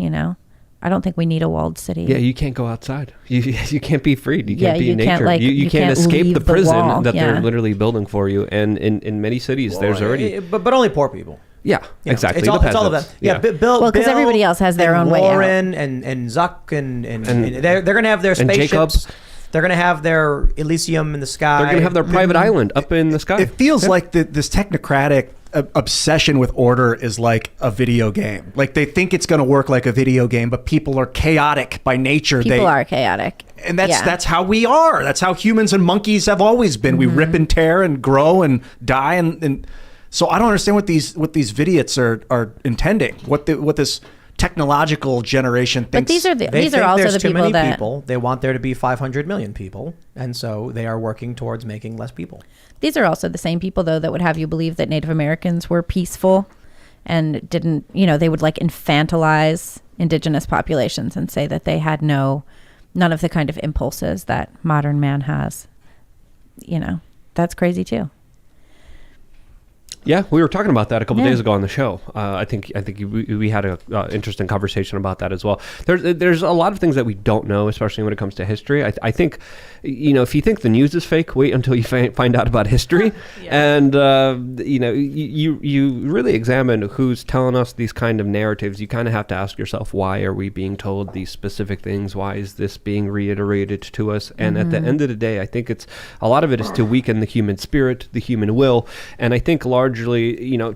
I don't think we need a walled city. Yeah, you can't go outside. You can't be freed. You can't be in nature. Can't, you can't escape the prison that they're literally building for you. And in many cities, there's already... But only poor people. Yeah, exactly. It's all of them. Yeah, Bill, because everybody else has their own way out. Warren and Zuck and they're going to have their spaceships. They're going to have their Elysium in the sky. They're going to have their private island up in the sky. It feels like this technocratic obsession with order is like a video game. Like they think it's going to work like a video game, but people are chaotic by nature. People are chaotic. And that's how we are. That's how humans and monkeys have always been. We rip and tear and grow and die. And so I don't understand what these idiots are intending. What this technological generation thinks. But these are They also there's the too people many that people. They want there to be 500 million people, and so they are working towards making less people. these are also the same people though that would have you believe that Native Americans were peaceful and didn't, they would like infantilize indigenous populations and say that they had none of the kind of impulses that modern man has. That's crazy too. Yeah, we were talking about that a couple days ago on the show. I think we had a interesting conversation about that as well. There's a lot of things that we don't know, especially when it comes to history. I think, if you think the news is fake, wait until you find out about history, and you really examine who's telling us these kind of narratives. You kind of have to ask yourself, why are we being told these specific things? Why is this being reiterated to us? And at the end of the day, I think a lot of it is to weaken the human spirit, the human will, and I think largely,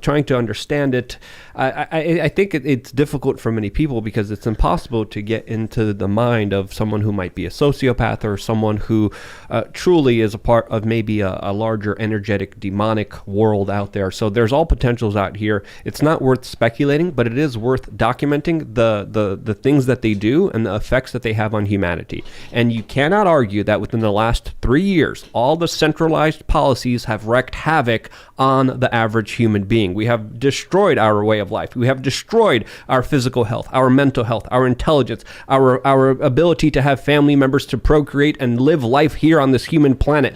trying to understand it, I think it's difficult for many people because it's impossible to get into the mind of someone who might be a sociopath or someone who truly is a part of maybe a larger energetic demonic world out there. So there's all potentials out here. It's not worth speculating, but it is worth documenting the things that they do and the effects that they have on humanity. And you cannot argue that within the last 3 years, all the centralized policies have wreaked havoc on the average human being. We have destroyed our way of life. We have destroyed our physical health, our mental health, our intelligence, our ability to have family members to procreate and live life here on this human planet.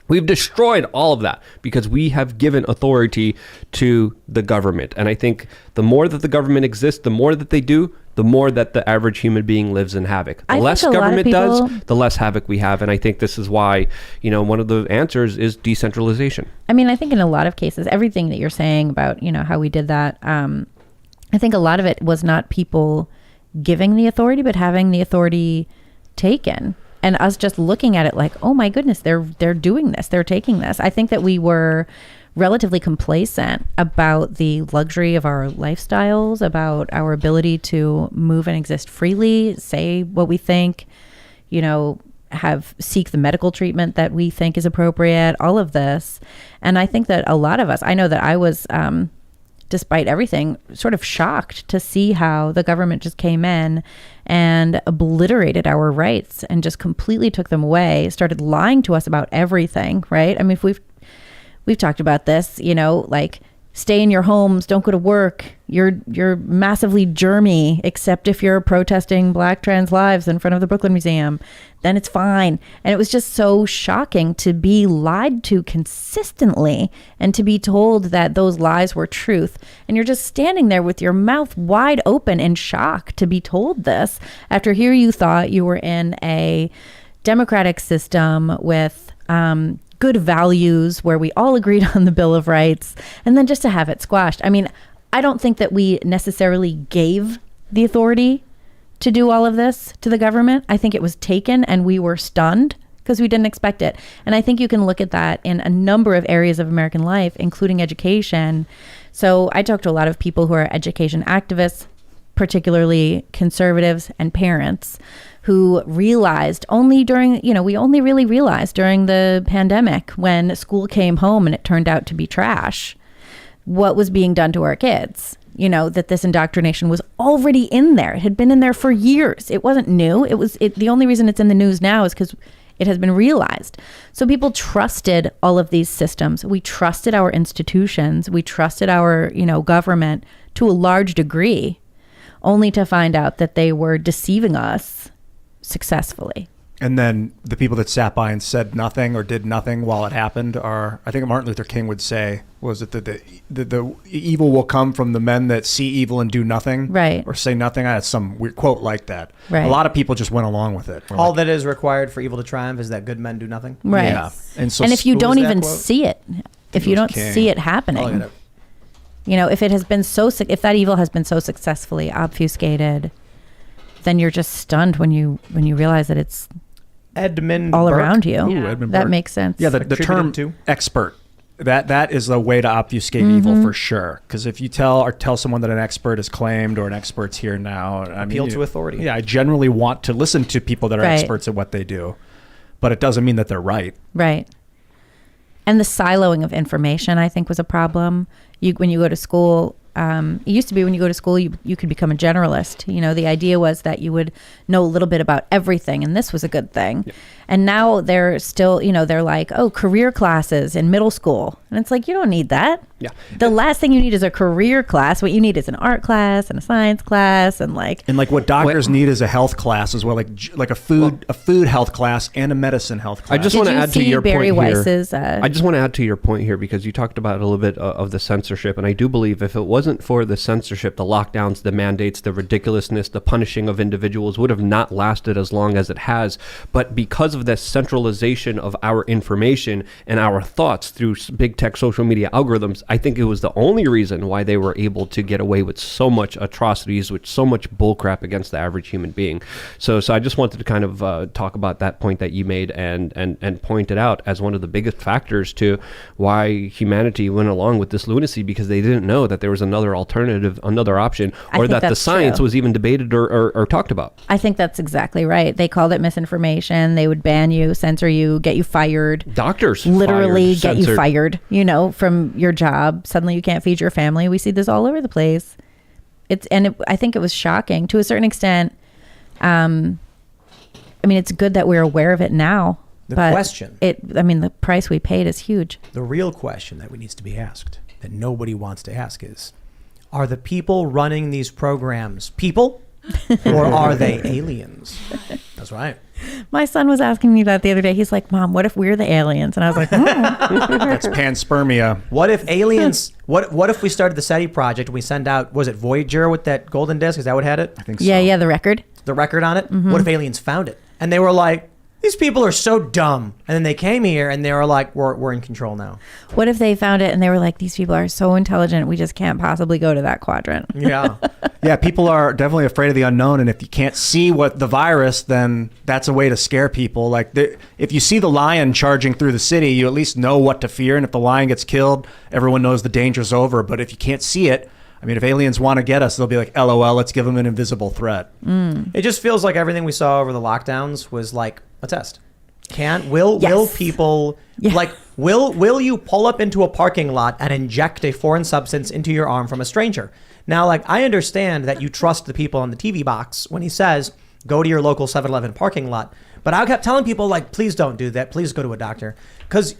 We've destroyed all of that because we have given authority to the government. And I think the more that the government exists, the more that they do, the more that the average human being lives in havoc. The less government does, the less havoc we have. And I think this is why, one of the answers is decentralization. I mean, I think in a lot of cases, everything that you're saying about, how we did that, I think a lot of it was not people giving the authority, but having the authority taken. And us just looking at it like, oh my goodness, they're doing this, they're taking this. I think that we were relatively complacent about the luxury of our lifestyles, about our ability to move and exist freely, say what we think, seek the medical treatment that we think is appropriate, all of this. And I think that a lot of us, I know that I was, despite everything, sort of shocked to see how the government just came in and obliterated our rights and just completely took them away, started lying to us about everything, right? I mean, if we've talked about this, like stay in your homes, don't go to work. You're massively germy, except if you're protesting Black trans lives in front of the Brooklyn Museum, then it's fine. And it was just so shocking to be lied to consistently and to be told that those lies were truth. And you're just standing there with your mouth wide open in shock to be told this after here you thought you were in a democratic system with good values where we all agreed on the Bill of Rights, and then just to have it squashed. I mean, I don't think that we necessarily gave the authority to do all of this to the government. I think it was taken and we were stunned because we didn't expect it. And I think you can look at that in a number of areas of American life, including education. So I talk to a lot of people who are education activists, particularly conservatives and parents, who realized only during, we only really realized during the pandemic when school came home and it turned out to be trash, what was being done to our kids. That this indoctrination was already in there. It had been in there for years. It wasn't new. The only reason it's in the news now is because it has been realized. So people trusted all of these systems. We trusted our institutions. We trusted our, government to a large degree, only to find out that they were deceiving us successfully. And then the people that sat by and said nothing or did nothing while it happened are, I think Martin Luther King would say, was it that the evil will come from the men that see evil and do nothing? Right. Or say nothing. I had some weird quote like that. Right. A lot of people just went along with it. All that is required for evil to triumph is that good men do nothing. Right. Yeah. And if you don't even see it, if you don't see it happening, if it has been if that evil has been so successfully obfuscated, then you're just stunned when you realize that it's Edmund all Burke. around you. Ooh, Edmund that Burke. makes sense. Yeah, the term expert, that is a way to obfuscate evil for sure. Because if you tell someone that an expert is claimed or an expert's here now, appeal to authority. Yeah, I generally want to listen to people that are experts at what they do, but it doesn't mean that they're right. Right. And the siloing of information, I think, was a problem. When you go to school, it used to be when you go to school, you could become a generalist. The idea was that you would know a little bit about everything, and this was a good thing. Yeah. And now they're still, they're like, oh, career classes in middle school. And it's like, you don't need that. Yeah. The last thing you need is a career class. What you need is an art class and a science class and what doctors need is a health class as well, like a food health class and a medicine health class. I just want to add to your Barry point Weiss's, here. I just want to add to your point here because you talked about a little bit of the censorship, and I do believe if it wasn't for the censorship, the lockdowns, the mandates, the ridiculousness, the punishing of individuals would have not lasted as long as it has. But because of the centralization of our information and our thoughts through big tech social media algorithms, I think it was the only reason why they were able to get away with so much atrocities, with so much bullcrap against the average human being. So I just wanted to kind of talk about that point that you made and point it out as one of the biggest factors to why humanity went along with this lunacy, because they didn't know that there was another alternative, another option, or that the science was even debated or talked about. I think that's exactly right. They called it misinformation. They would ban you, censor you, get you fired. Doctors literally fired, get you fired, from your job. Suddenly you can't feed your family. We see this all over the place. I think it was shocking to a certain extent. It's good that we're aware of it now. The price we paid is huge. The real question that needs to be asked, that nobody wants to ask, is, are the people running these programs people or are they aliens? That's right. My son was asking me that the other day. He's like, Mom, what if we're the aliens? And I was like, That's panspermia. What if aliens, what if we started the SETI project and we send out, was it Voyager with that golden disc? Is that what had it? I think so. Yeah, the record. The record on it? Mm-hmm. What if aliens found it? And they were like, these people are so dumb. And then they came here and they were like, we're in control now. What if they found it and they were like, these people are so intelligent, we just can't possibly go to that quadrant? Yeah. Yeah, people are definitely afraid of the unknown. And if you can't see what the virus, then that's a way to scare people. Like if you see the lion charging through the city, you at least know what to fear. And if the lion gets killed, everyone knows the danger's over. But if you can't see it, if aliens want to get us, they'll be like, LOL, let's give them an invisible threat. It just feels like everything we saw over the lockdowns was like a test. Will people, will you pull up into a parking lot and inject a foreign substance into your arm from a stranger? Now, I understand that you trust the people on the TV box when he says, go to your local 7-Eleven parking lot. But I kept telling people, please don't do that. Please go to a doctor. Because,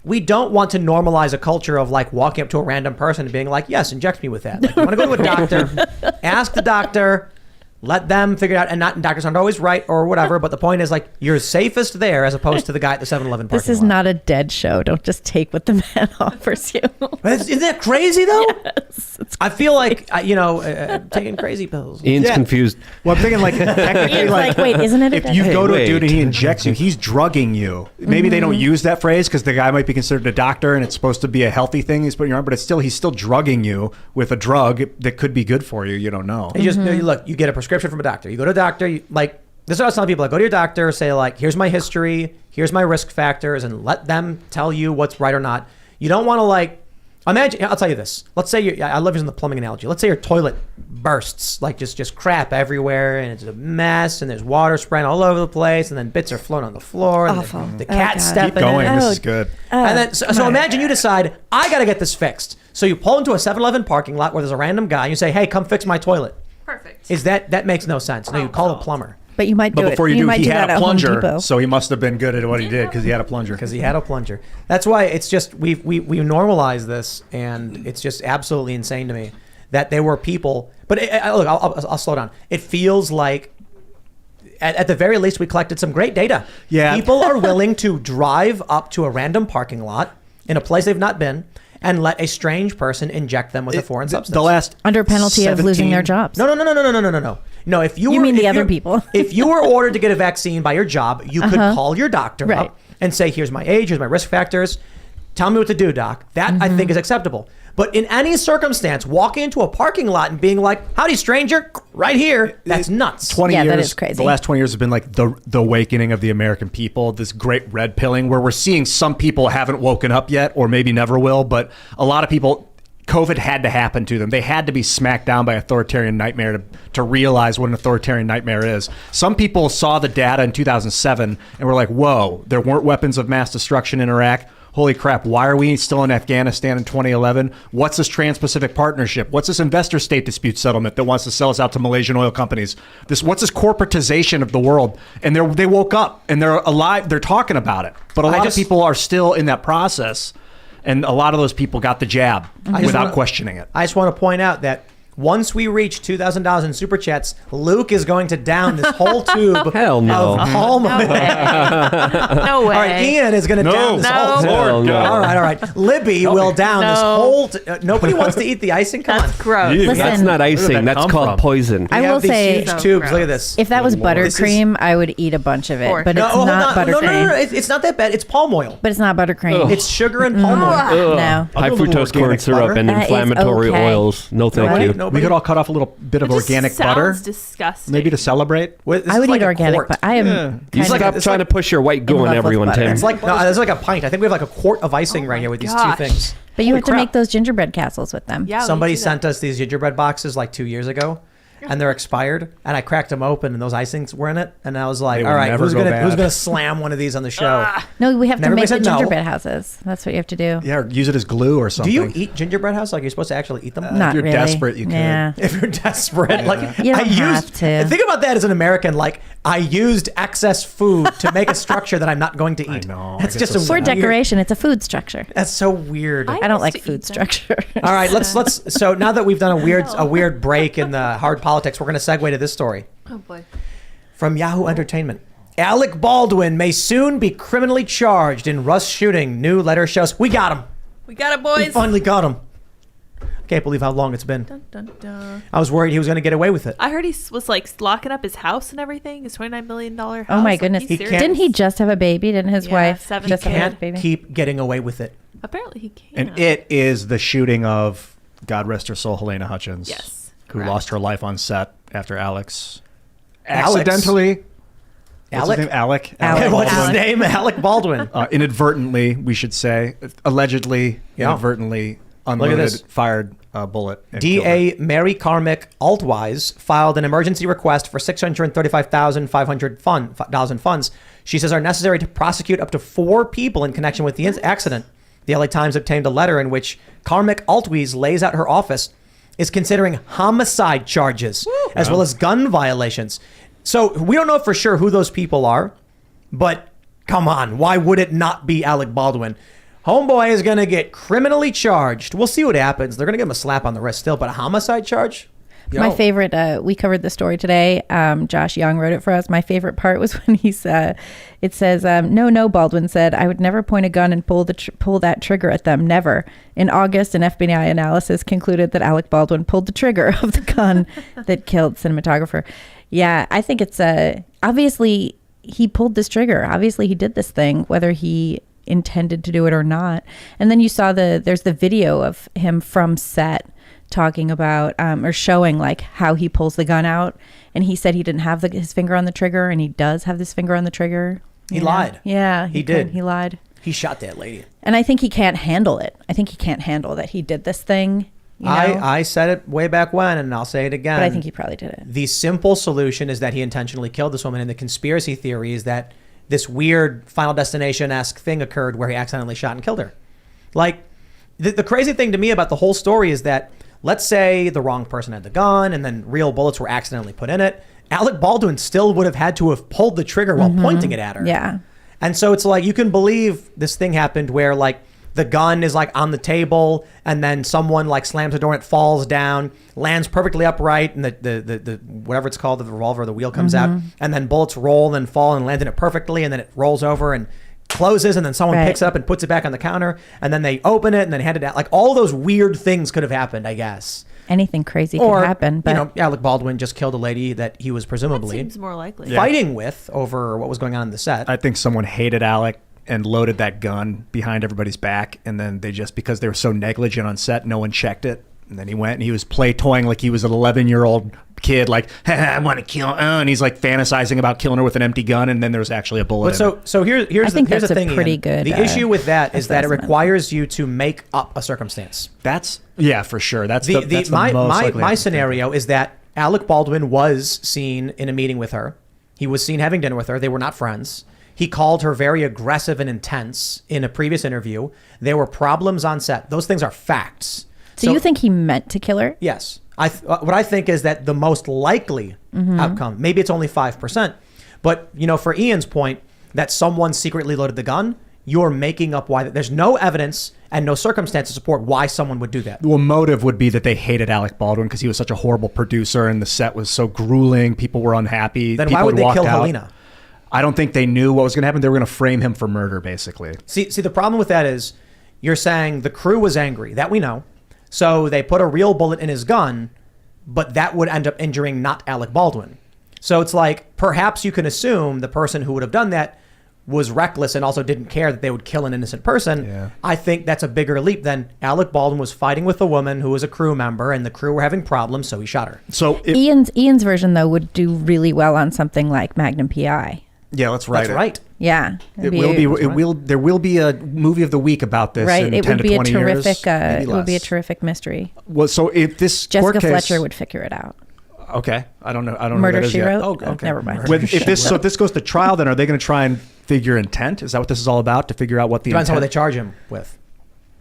we don't want to normalize a culture of walking up to a random person and being like, yes, inject me with that. You want to go to a doctor, ask the doctor, let them figure it out. And doctors aren't always right or whatever. But the point is you're safest there as opposed to the guy at the 7-Eleven parking lot. This is not a dead show. Don't just take what the man offers you. Isn't that crazy though? Yes, I feel like, taking crazy pills. Ian's confused. Well, I'm thinking technically wait, isn't it? If you go to a dude and he injects you, he's drugging you. Maybe they don't use that phrase because the guy might be considered a doctor and it's supposed to be a healthy thing he's putting in your arm, but he's still drugging you with a drug that could be good for you. You don't know. You just look, you get a prescription from a doctor. You go to a doctor, this is what I was telling people, go to your doctor, say here's my history, here's my risk factors, and let them tell you what's right or not. You don't want to imagine, I'll tell you this. Let's say I love using the plumbing analogy. Let's say your toilet bursts, just crap everywhere, and it's a mess, and there's water spraying all over the place, and then bits are floating on the floor, and awful. the cat stepping Keep going, in. this is good. And then, so imagine you decide, I got to get this fixed. So you pull into a 7-Eleven parking lot where there's a random guy, and you say, hey, come fix my toilet. Perfect. That makes no sense. No, you call a plumber. But you might do But before you do, he had a Home plunger, Depot. so he must have been good at what he did because he had a plunger. That's why it's just we normalize this, and it's just absolutely insane to me that there were people. But look, I'll slow down. It feels like at the very least we collected some great data. Yeah, people are willing to drive up to a random parking lot in a place they've not been and let a strange person inject them with a foreign substance. The last under penalty of losing their jobs. No. No, if you mean the other people. If you were ordered to get a vaccine by your job, you could call your doctor up and say, here's my age, here's my risk factors. Tell me what to do, doc. That I think is acceptable. But in any circumstance, walking into a parking lot and being like, howdy, stranger, right here, that's nuts. 20 years, that is crazy. The last 20 years have been the awakening of the American people, this great red pilling where we're seeing some people haven't woken up yet or maybe never will, but a lot of people, COVID had to happen to them. They had to be smacked down by authoritarian nightmare to realize what an authoritarian nightmare is. Some people saw the data in 2007 and were like, whoa, there weren't weapons of mass destruction in Iraq. holy crap, why are we still in Afghanistan in 2011? What's this Trans-Pacific Partnership? What's this investor state dispute settlement that wants to sell us out to Malaysian oil companies? What's this corporatization of the world? And they woke up and they're alive. They're talking about it. But a lot of people are still in that process. And a lot of those people got the jab without questioning it. I just want to point out that once we reach $2,000 in super chats, Luke is going to down this whole tube Hell no. of palm oil. No way. All right, Ian is going to down this whole tube. Hell no. All right. Libby will down this whole. Nobody wants to eat the icing. Come on. That's gross. Ew, Listen, that's not where icing. did that That's come called from? poison. I We will have these say, huge So tubes. gross. Look at this. if that was This is- buttercream, I would eat a bunch of it. Course. But it's hold not on. buttercream. No. It's not that bad. It's palm oil. But it's not buttercream. It's sugar and palm oil. No. High A little fructose corn organic syrup butter. and That is inflammatory okay. oils. No, thank Right? you. No. We could all cut off a little bit of It just organic sounds butter, disgusting. maybe to celebrate. I would eat organic, but I am Yeah. You kind stop of trying to push your white goo in on love with everyone, butter. Tim. It's like there's like a pint. I think we have like a quart of icing right here with these two gosh. things. But you Holy have to crap. make those gingerbread castles with them. Yeah, we Somebody do that. sent us these gingerbread boxes like 2 years ago, and they're expired. And I cracked them open, and those icings were in it. And I was like, They "All will right, never who's go gonna bad." slam one of these on the show?" No, we have And to everybody make the said no. gingerbread houses. That's what you have to do. Yeah, or use it as glue or Do something. you eat gingerbread house? Like you're supposed to actually eat them? Not if you're really. desperate, you could. Yeah. If you're desperate, like You don't I used have to. think about that as an American. Like I used excess food to make a structure that I'm not going to eat. I know. That's I just get a so For sad. decoration, it's a food structure. That's so weird. I don't used like to eat food them. structure. All right, let's. So now that we've done a weird break in the hard politics, we're going to segue to this story Oh boy. from Yahoo Entertainment. Alec Baldwin may soon be criminally charged in Russ shooting. New letter shows. We got him. We got it, We boys. finally got him. Can't believe how long it's been. Dun, dun, dun. I was worried he was going to get away with it. I heard he was like locking up his house and everything. His $29 million house. Oh my Like, goodness. he's He serious. can't- Didn't he just have a baby? Didn't his Yeah, wife 7 just have a Can't baby? keep getting away with it. Apparently he can. And it is the shooting of, God rest her soul, Helena Hutchins. Yes, Who correct. lost her life on set after Alex Alex? accidentally. What's Alec? his name? Alec. Alec. What's his Alec. name? Alec Baldwin. Inadvertently, we should say, allegedly, Yeah. inadvertently Look at unloaded, this. fired a bullet. and killed her. DA Mary Carmick Altwise filed an emergency request for $635,500 in funds. She says are necessary to prosecute up to 4 people in connection with the accident. The LA Times obtained a letter in which Carmick Altwise lays out her office is considering homicide charges as well as gun violations. So we don't know for sure who those people are, but come on, why would it not be Alec Baldwin? Homeboy is going to get criminally charged. We'll see what happens. They're going to give him a slap on the wrist still, but a homicide charge? My Yo. favorite, we covered the story today. Josh Young wrote it for us. My favorite part was when he said, it says, no, Baldwin said, I would never point a gun and pull that trigger at them. Never. In August, an FBI analysis concluded that Alec Baldwin pulled the trigger of the gun that killed cinematographer. Yeah, I think it's, obviously he pulled this trigger. Obviously he did this thing, whether he intended to do it or not. And then you saw there's the video of him from set talking about or showing like how he pulls the gun out, and he said he didn't have his finger on the trigger, and he does have this finger on the trigger. He you know? lied. Yeah, He did. He lied, He shot that lady. and I think he can't handle it. I think he can't handle that he did this thing. You know? I said it way back when, and I'll say it again. but I think he probably did it. The simple solution is that he intentionally killed this woman, and the conspiracy theory is that this weird Final Destination-esque thing occurred where he accidentally shot and killed her. Like, the crazy thing to me about the whole story is that, let's say the wrong person had the gun and then real bullets were accidentally put in it. Alec Baldwin still would have had to have pulled the trigger while pointing it at her. Yeah. And so it's like, you can believe this thing happened where like the gun is like on the table and then someone like slams the door and it falls down, lands perfectly upright, and the whatever it's called, the revolver, the wheel comes out, and then bullets roll and then fall and land in it perfectly, and then it rolls over and closes, and then someone Right. picks it up and puts it back on the counter, and then they open it and then hand it out. Like all those weird things could have happened, I guess. Anything crazy Or, could happen, but you know, Alec Baldwin just killed a lady that he was That presumably seems more likely. fighting with over what was going on in the set. I think someone hated Alec and loaded that gun behind everybody's back, and then they just, because they were so negligent on set, no one checked it, and then he went and he was toying like he was an 11-year-old kid, like, I want to kill her, and he's like fantasizing about killing her with an empty gun, and then there was actually a bullet. But so here's I think here's that's the thing. a pretty Ian. good, The issue with that is that it assessment. requires you to make up a circumstance. That's for sure. That's The, that's my the most my likely my outcome. scenario is that Alec Baldwin was seen in a meeting with her. He was seen having dinner with her. They were not friends. He called her very aggressive and intense in a previous interview. There were problems on set. Those things are facts. So you think he meant to kill her? Yes. What I think is that the most likely outcome, maybe it's only 5%, but for Ian's point that someone secretly loaded the gun, you're making up why. There's no evidence and no circumstance to support why someone would do that. Well, motive would be that they hated Alec Baldwin because he was such a horrible producer and the set was so grueling. People were unhappy. Then People why would they kill out. Helena? I don't think they knew what was going to happen. They were going to frame him for murder, basically. See, the problem with that is you're saying the crew was angry. That we know. So they put a real bullet in his gun, but that would end up injuring not Alec Baldwin. So it's like, perhaps you can assume the person who would have done that was reckless and also didn't care that they would kill an innocent person. Yeah. I think that's a bigger leap than Alec Baldwin was fighting with a woman who was a crew member and the crew were having problems, so he shot her. So Ian's version, though, would do really well on something like Magnum PI. Yeah, let's write That's it. right. Yeah. There will be a movie of the week about this Right. in It 10 would to be a 20 terrific years. Maybe it would be a less. terrific mystery. Well, so if this Jessica court case, Fletcher would figure it out. Okay, I don't know. Murder, who that is She yet. Wrote? Oh, Oh, okay. never mind. If this goes to trial, then are they going to try and figure intent? Is that what this is all about? To figure out what the Depends on what they intent? charge him with.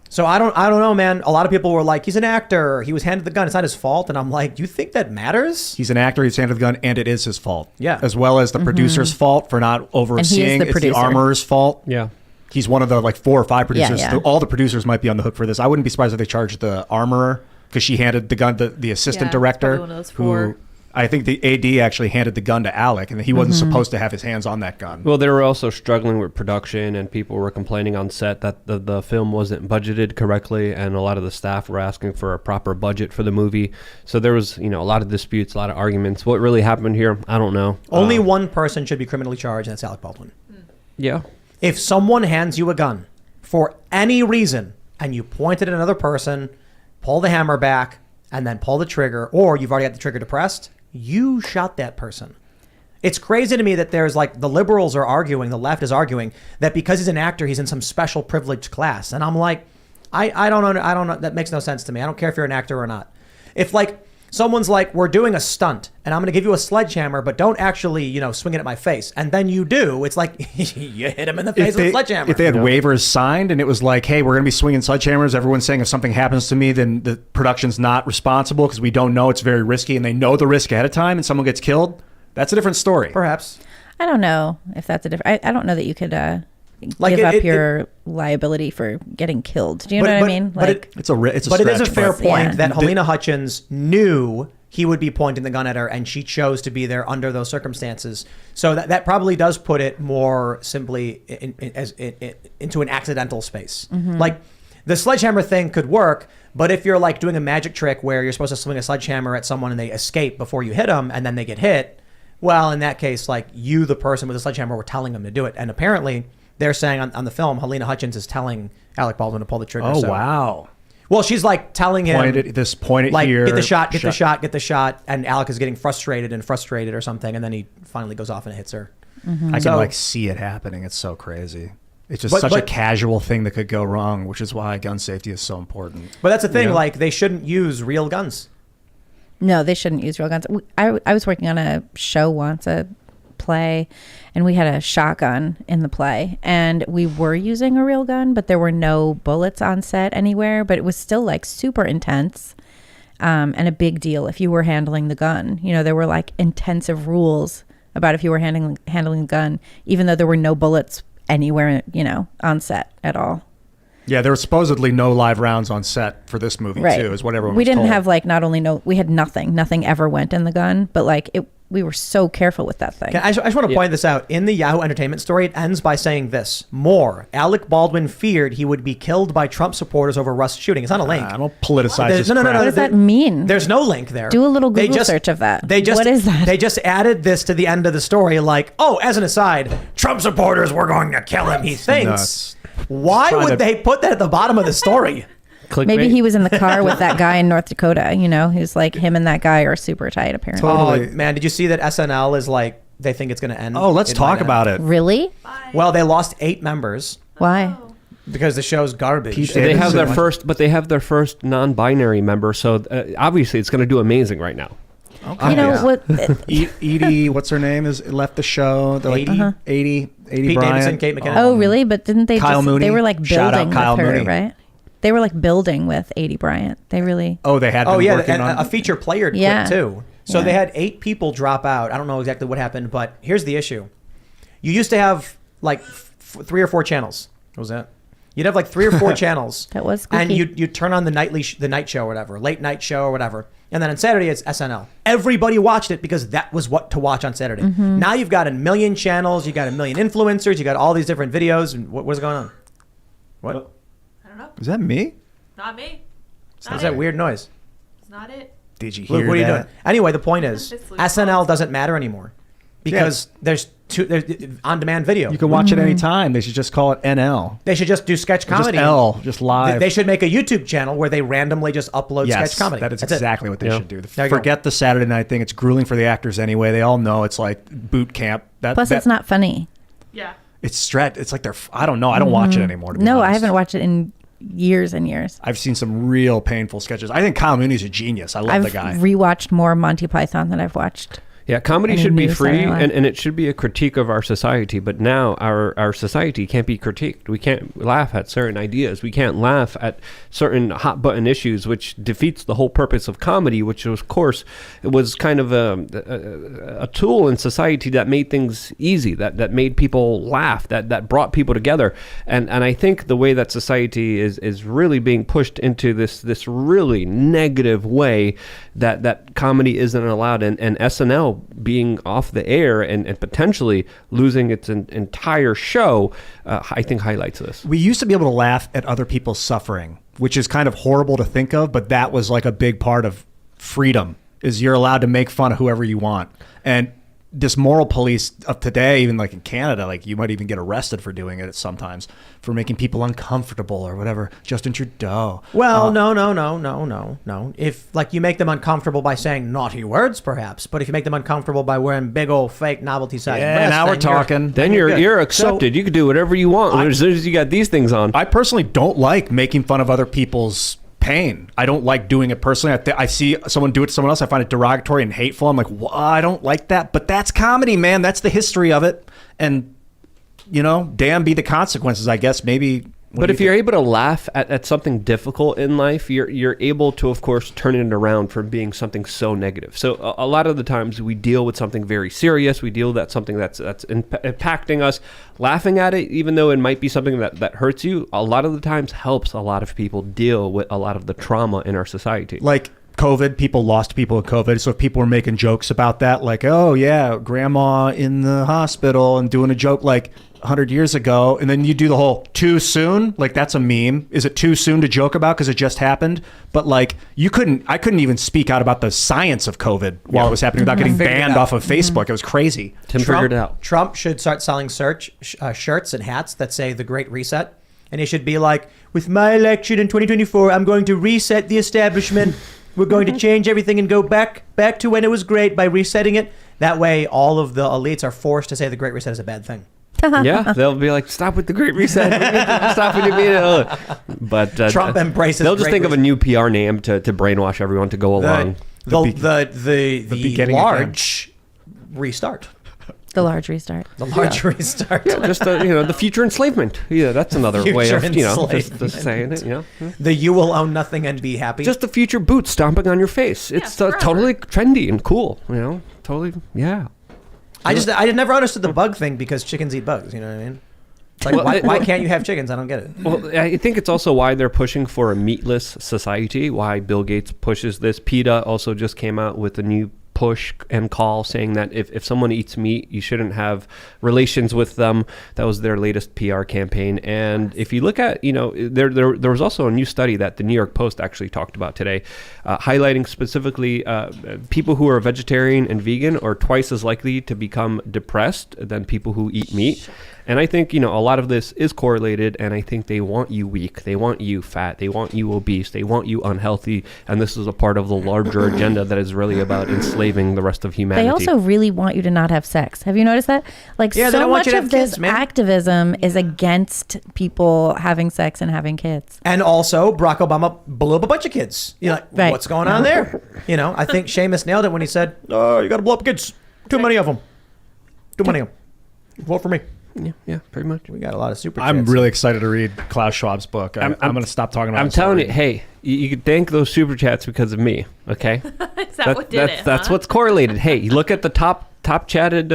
So I don't know, man. A lot of people were like, he's an actor. He was handed the gun. It's not his fault. And I'm like, do you think that matters? He's an actor. He's handed the gun, and it is his fault. Yeah. As well as the producer's fault for not overseeing. the It's producer. the armorer's fault. Yeah. He's one of the 4 or 5 producers. Yeah. All the producers might be on the hook for this. I wouldn't be surprised if they charged the armorer because she handed the gun to the assistant Yeah, director, probably one of those 4. who I think the AD actually handed the gun to Alec, and he wasn't supposed to have his hands on that gun. Well, they were also struggling with production, and people were complaining on set that the film wasn't budgeted correctly, and a lot of the staff were asking for a proper budget for the movie. So there was, a lot of disputes, a lot of arguments. What really happened here, I don't know. Only one person should be criminally charged, and that's Alec Baldwin. Yeah. If someone hands you a gun for any reason and you point it at another person, pull the hammer back, and then pull the trigger, or you've already got the trigger depressed, you shot that person. It's crazy to me that there's the liberals are arguing, the left is arguing that because he's an actor, he's in some special privileged class. And I'm like, I don't know. That makes no sense to me. I don't care if you're an actor or not. If someone's like, we're doing a stunt and I'm going to give you a sledgehammer, but don't actually, swing it at my face. And then you do. It's like you hit him in the face with a sledgehammer. If they had waivers signed and it was like, hey, we're going to be swinging sledgehammers, everyone's saying if something happens to me, then the production's not responsible because we don't know, it's very risky, and they know the risk ahead of time and someone gets killed, that's a different story. Perhaps. I don't know if that's a different. I don't know that you could Like give up your liability for getting killed. Do you know what I mean? But it It's a But it is a stretch, fair but- point Yeah. that Helena Hutchins knew he would be pointing the gun at her, and she chose to be there under those circumstances. So that probably does put it more simply into an accidental space. Like the sledgehammer thing could work, but if you're doing a magic trick where you're supposed to swing a sledgehammer at someone and they escape before you hit them, and then they get hit, well, in that case, you, the person with the sledgehammer, were telling them to do it. And apparently, they're saying on the film, Helena Hutchins is telling Alec Baldwin to pull the trigger. Oh, so. wow. Well, she's telling him, Point it here. get the shot, and Alec is getting frustrated or something, and then he finally goes off and hits her. I So- can see it happening. It's so crazy. It's just But- such a but- casual thing that could go wrong, which is why gun safety is so important. But that's the thing, Yeah. they shouldn't use real guns. No, they shouldn't use real guns. I was working on a show once, a play, and we had a shotgun in the play, and we were using a real gun, but there were no bullets on set anywhere, but it was still super intense and a big deal if you were handling the gun. There were intensive rules about if you were handling the gun, even though there were no bullets anywhere, on set at all. Yeah, there were supposedly no live rounds on set for this movie Right. too, is what everyone we was didn't told. have not only we had nothing ever went in the gun, but we were so careful with that thing. I just want to point this out. In the Yahoo Entertainment story, it ends by saying this. More, Alec Baldwin feared he would be killed by Trump supporters over Russ shooting. It's not a link. I don't politicize this No. crap. What does that mean? There's no link there. Do a little They Google search of that. What is that? They just added this to the end of the story as an aside, Trump supporters were going to kill him, he thinks. nuts. Why Trying would to- they put that at the bottom of the story? Maybe he was in the car with that guy in North Dakota, who's him and that guy are super tight apparently. Totally. Oh, man, did you see that SNL is they think it's going to end? Oh, let's talk about it. Really? Well, they lost 8 members Why? because the show's garbage. Pete They have their Davidson. first non-binary member, so obviously it's going to do amazing right now. Okay. What? Edie, what's her name, is left the show. They're 80? 80. 80 Pete Bryant. Davidson, Kate McKinnon. Oh, really? But didn't they Kyle just, Mooney. they were like Shout out building Kyle with her, Mooney. right? They were like building with 80 Bryant. They really. Oh, they had been Oh yeah, working and on a feature player quit Yeah. too. So Yeah. they had 8 people drop out. I don't know exactly what happened, but here's the issue: you used to have like 3 or 4 channels. What was that? You'd have like 3 or 4 channels. That was and squeaky. you'd turn on the night show or whatever, late night show or whatever, and then on Saturday it's SNL. Everybody watched it because that was what to watch on Saturday. Mm-hmm. Now you've got a million channels, you got a million influencers, you got all these different videos, and what is going on? What? I don't know. Is that me? Not me. What's that weird noise? It's not it. Did you hear Luke, what are you that? doing? Anyway, the point is, It's Luke. SNL doesn't matter anymore because there's on-demand video. You can watch it anytime. They should just call it NL. They should just do sketch Or comedy. Just L, just live. They should make a YouTube channel where they randomly just upload Yes, sketch comedy. that is That's it. exactly what they Yeah. should do. There you go. Forget the Saturday night thing. It's grueling for the actors anyway. They all know it's like boot camp. Plus, it's not funny. Yeah. It's stretch. It's like they're. I don't know. I don't watch it anymore. To be No, I honest. haven't watched it in years and years. I've seen some real painful sketches. I think Kyle Mooney's a genius. I love I've the guy. rewatched more Monty Python than I've watched. Yeah, comedy Any should be news free, anyway. and it should be a critique of our society. But now our society can't be critiqued. We can't laugh at certain ideas. We can't laugh at certain hot button issues, which defeats the whole purpose of comedy, which of course it was kind of a tool in society that made things easy, that made people laugh, that brought people together. And I think the way that society is really being pushed into this really negative way, that comedy isn't allowed, and SNL being off the air and potentially losing its entire show, I think highlights this. We used to be able to laugh at other people's suffering, which is kind of horrible to think of, but that was like a big part of freedom, is you're allowed to make fun of whoever you want. And this moral police of today, even like in Canada, like you might even get arrested for doing it sometimes, for making people uncomfortable or whatever. Justin Trudeau. Well, no. If like you make them uncomfortable by saying naughty words, perhaps, but if you make them uncomfortable by wearing big old fake novelty size Yeah, breasts, now we're then you're- talking. Then good. you're accepted. You can do whatever you want as soon as you got these things on. I personally don't like making fun of other people's pain. I don't like doing it personally. I see someone do it to someone else. I find it derogatory and hateful. I'm like, well, I don't like that. But that's comedy, man. That's the history of it. And, you know, damn be the consequences, I guess. Maybe. But if you're able to laugh at something difficult in life, you're able to, of course, turn it around from being something so negative. So a lot of the times we deal with something very serious. We deal with something that's impacting us. Laughing at it, even though it might be something that hurts you, a lot of the times helps a lot of people deal with a lot of the trauma in our society. Like COVID, people lost people with COVID. So if people were making jokes about that, like, oh, yeah, grandma in the hospital, and doing a joke like 100 years ago, and then you do the whole too soon, like that's a meme. Is it too soon to joke about because it just happened? But like I couldn't even speak out about the science of COVID while it was happening without getting Figured it banned out. off of Facebook. It was crazy. Tim figured it out. Trump should start selling shirts and hats that say the Great Reset. And it should be like, with my election in 2024, I'm going to reset the establishment. We're going to change everything and go back to when it was great by resetting it. That way, all of the elites are forced to say the Great Reset is a bad thing. Yeah, they'll be like, stop with the Great Reset. Stop with the But Trump embraces They'll just Great think of a new PR name to brainwash everyone to go along. The beginning large restart. The large restart. The large restart. Just the future enslavement. Yeah, that's another way Future of just enslavement. saying it. The you will own nothing and be happy. Just the future boots stomping on your face. It's forever. totally trendy and cool. Totally. Yeah. I never understood the bug thing because chickens eat bugs. You know what I mean? It's like, why can't you have chickens? I don't get it. Well, I think it's also why they're pushing for a meatless society, why Bill Gates pushes this. PETA also just came out with a new push and call saying that if someone eats meat, you shouldn't have relations with them. That was their latest PR campaign. And if you look at, there was also a new study that the New York Post actually talked about today, highlighting specifically people who are vegetarian and vegan are twice as likely to become depressed than people who eat meat. And I think, a lot of this is correlated, and I think they want you weak. They want you fat. They want you obese. They want you unhealthy. And this is a part of the larger agenda that is really about enslaving the rest of humanity. They also really want you to not have sex. Have you noticed that? Like, Yeah, they so don't want much you to of have this kids, man. activism is against people having sex and having kids. And also, Barack Obama blew up a bunch of kids. You're like, Right. what's going on there? I think Seamus nailed it when he said, "Oh, you got to blow up kids. Too many of them. Too many of them. Vote for me." Yeah, pretty much. We got a lot of super chats. I'm really excited to read Klaus Schwab's book. I'm going to stop talking about it. I'm telling you, hey, you can thank those super chats because of me, okay? Is that what did it? That's what's correlated. Hey, you look at the top chatted,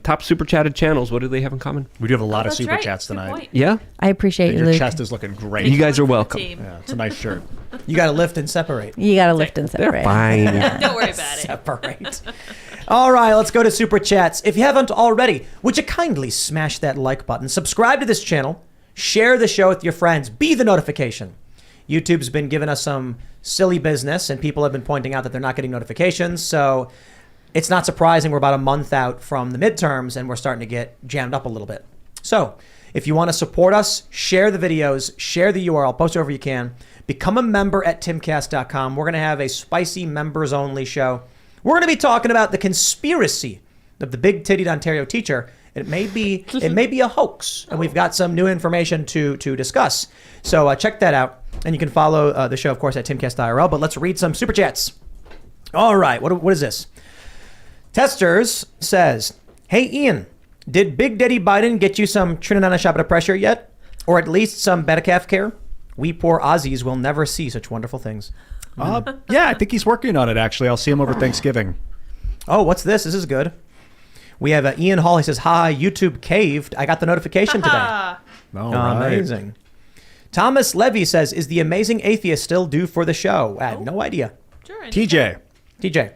top super chatted channels. What do they have in common? We do have a lot of That's super right. chats Good tonight. point. Yeah. I appreciate you, Your Luke. chest is looking great. You guys are For the welcome. team. Yeah, it's a nice shirt. You got to lift and separate. You got to lift and They're separate. fine. Don't worry about it. Separate. All right, let's go to super chats. If you haven't already, would you kindly smash that like button, subscribe to this channel, share the show with your friends, be the notification. YouTube's been giving us some silly business, and people have been pointing out that they're not getting notifications. So it's not surprising we're about a month out from the midterms, and we're starting to get jammed up a little bit. So if you want to support us, share the videos, share the URL, post it wherever you can. Become a member at timcast.com. We're going to have a spicy members-only show. We're going to be talking about the conspiracy of the big-tittied Ontario teacher. It may be a hoax, and we've got some new information to discuss. So check that out, and you can follow the show, of course, at Timcast IRL. But let's read some super chats. All right, what is this? Testers says, "Hey Ian, did Big Daddy Biden get you some Trinidad Shabbat pressure yet, or at least some Betacaf care? We poor Aussies will never see such wonderful things." Yeah, I think he's working on it, actually. I'll see him over Thanksgiving. Oh, what's this? This is good. We have Ian Hall. He says, "Hi, YouTube caved. I got the notification today." Ah, All right. Amazing. Thomas Levy says, "Is the amazing atheist still due for the show?" I had no idea. sure. TJ. TJ.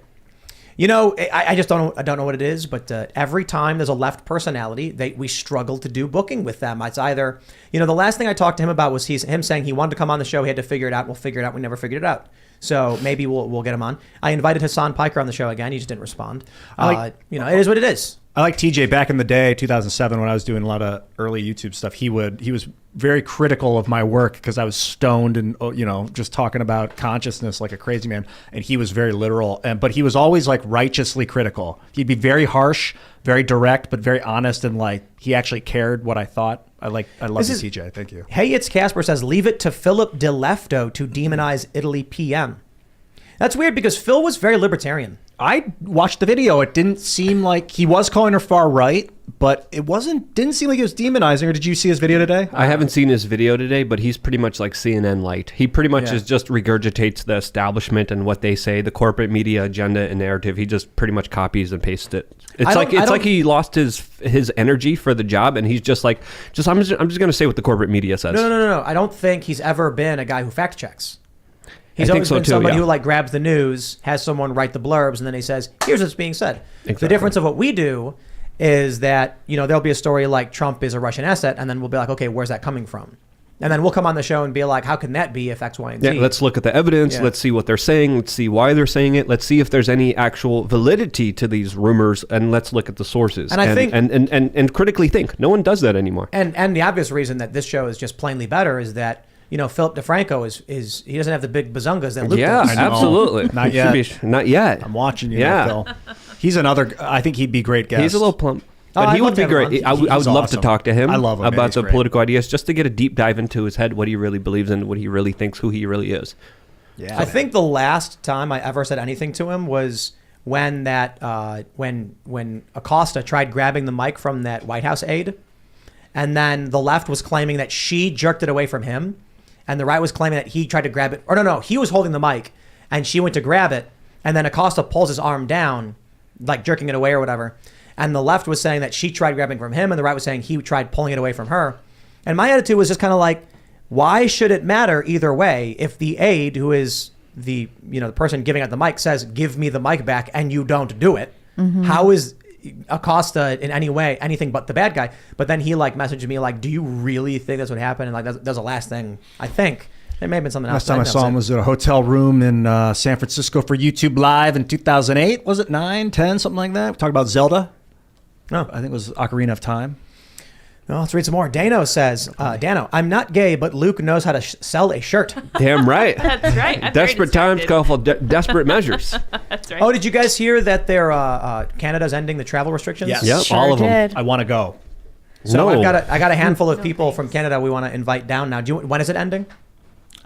You know, I just don't know what it is, but every time there's a left personality, we struggle to do booking with them. It's either, the last thing I talked to him about was him saying he wanted to come on the show. He had to figure it out. We'll figure it out. We never figured it out. So maybe we'll get him on. I invited Hassan Piker on the show again. He just didn't respond. It is what it is. I like TJ back in the day, 2007, when I was doing a lot of early YouTube stuff. He was very critical of my work because I was stoned and just talking about consciousness like a crazy man. And he was very literal, but he was always like righteously critical. He'd be very harsh, very direct, but very honest, and like he actually cared what I thought. I love you, TJ. Thank you. Hey, it's Casper says, "Leave it to Philip De Lefto to demonize Italy PM." That's weird because Phil was very libertarian. I watched the video. It didn't seem like he was calling her far right, but didn't seem like he was demonizing her. Did you see his video today? I haven't seen his video today, but he's pretty much like CNN light. He pretty much just regurgitates the establishment and what they say, the corporate media agenda and narrative. He just pretty much copies and pastes it. It's like he lost his energy for the job, and he's just like, I'm just going to say what the corporate media says. No. I don't think he's ever been a guy who fact checks. He's I always think so been too, somebody yeah. who like grabs the news, has someone write the blurbs, and then he says, "Here's what's being said." Exactly. The difference of what we do is that there'll be a story like Trump is a Russian asset, and then we'll be like, "Okay, where's that coming from?" And then we'll come on the show and be like, "How can that be if X, Y, and Z?" Yeah, let's look at the evidence. Yeah. Let's see what they're saying. Let's see why they're saying it. Let's see if there's any actual validity to these rumors, and let's look at the sources. And I think- and critically think. No one does that anymore. And the obvious reason that this show is just plainly better is that Philip DeFranco is he doesn't have the big bazungas that Luke Yeah, does. I know. absolutely. Not yet. Not yet. I'm watching you, Yeah. Phil. He's another. I think he'd be a great guest. He's a little plump. Oh, But I'd he love would to be have him great. on. I would He's love to awesome. talk to him I love him, man. about He's the great. political ideas, just to get a deep dive into his head, what he really believes in, what he really thinks, who he really is. Yeah. I think the last time I ever said anything to him was when when Acosta tried grabbing the mic from that White House aide, and then the left was claiming that she jerked it away from him, and the right was claiming that he tried to grab it. Or no, he was holding the mic, and she went to grab it, and then Acosta pulls his arm down, like jerking it away or whatever. And the left was saying that she tried grabbing from him, and the right was saying he tried pulling it away from her. And my attitude was just kind of like, why should it matter either way if the aide, who is the the person giving out the mic, says, "Give me the mic back," and you don't do it? How is Acosta in any way anything but the bad guy? But then he messaged me like, "Do you really think that's what happened?" And like that's the last thing I think. There may have been something else. Last time I saw him was at a hotel room in San Francisco for YouTube Live in 2008. Was it 9, 10, something like that? We talked about Zelda. No, I think it was Ocarina of Time. No, let's read some more. Dano says, Dano, "I'm not gay, but Luke knows how to sell a shirt." Damn right. That's right. I'm very Desperate times distracted. call for desperate measures. That's right. Oh, did you guys hear that Canada's ending the travel restrictions? Yes. Yep, Sure all of them. did. I want to go. So No. I got a handful of people from Canada we want to invite down now. When is it ending?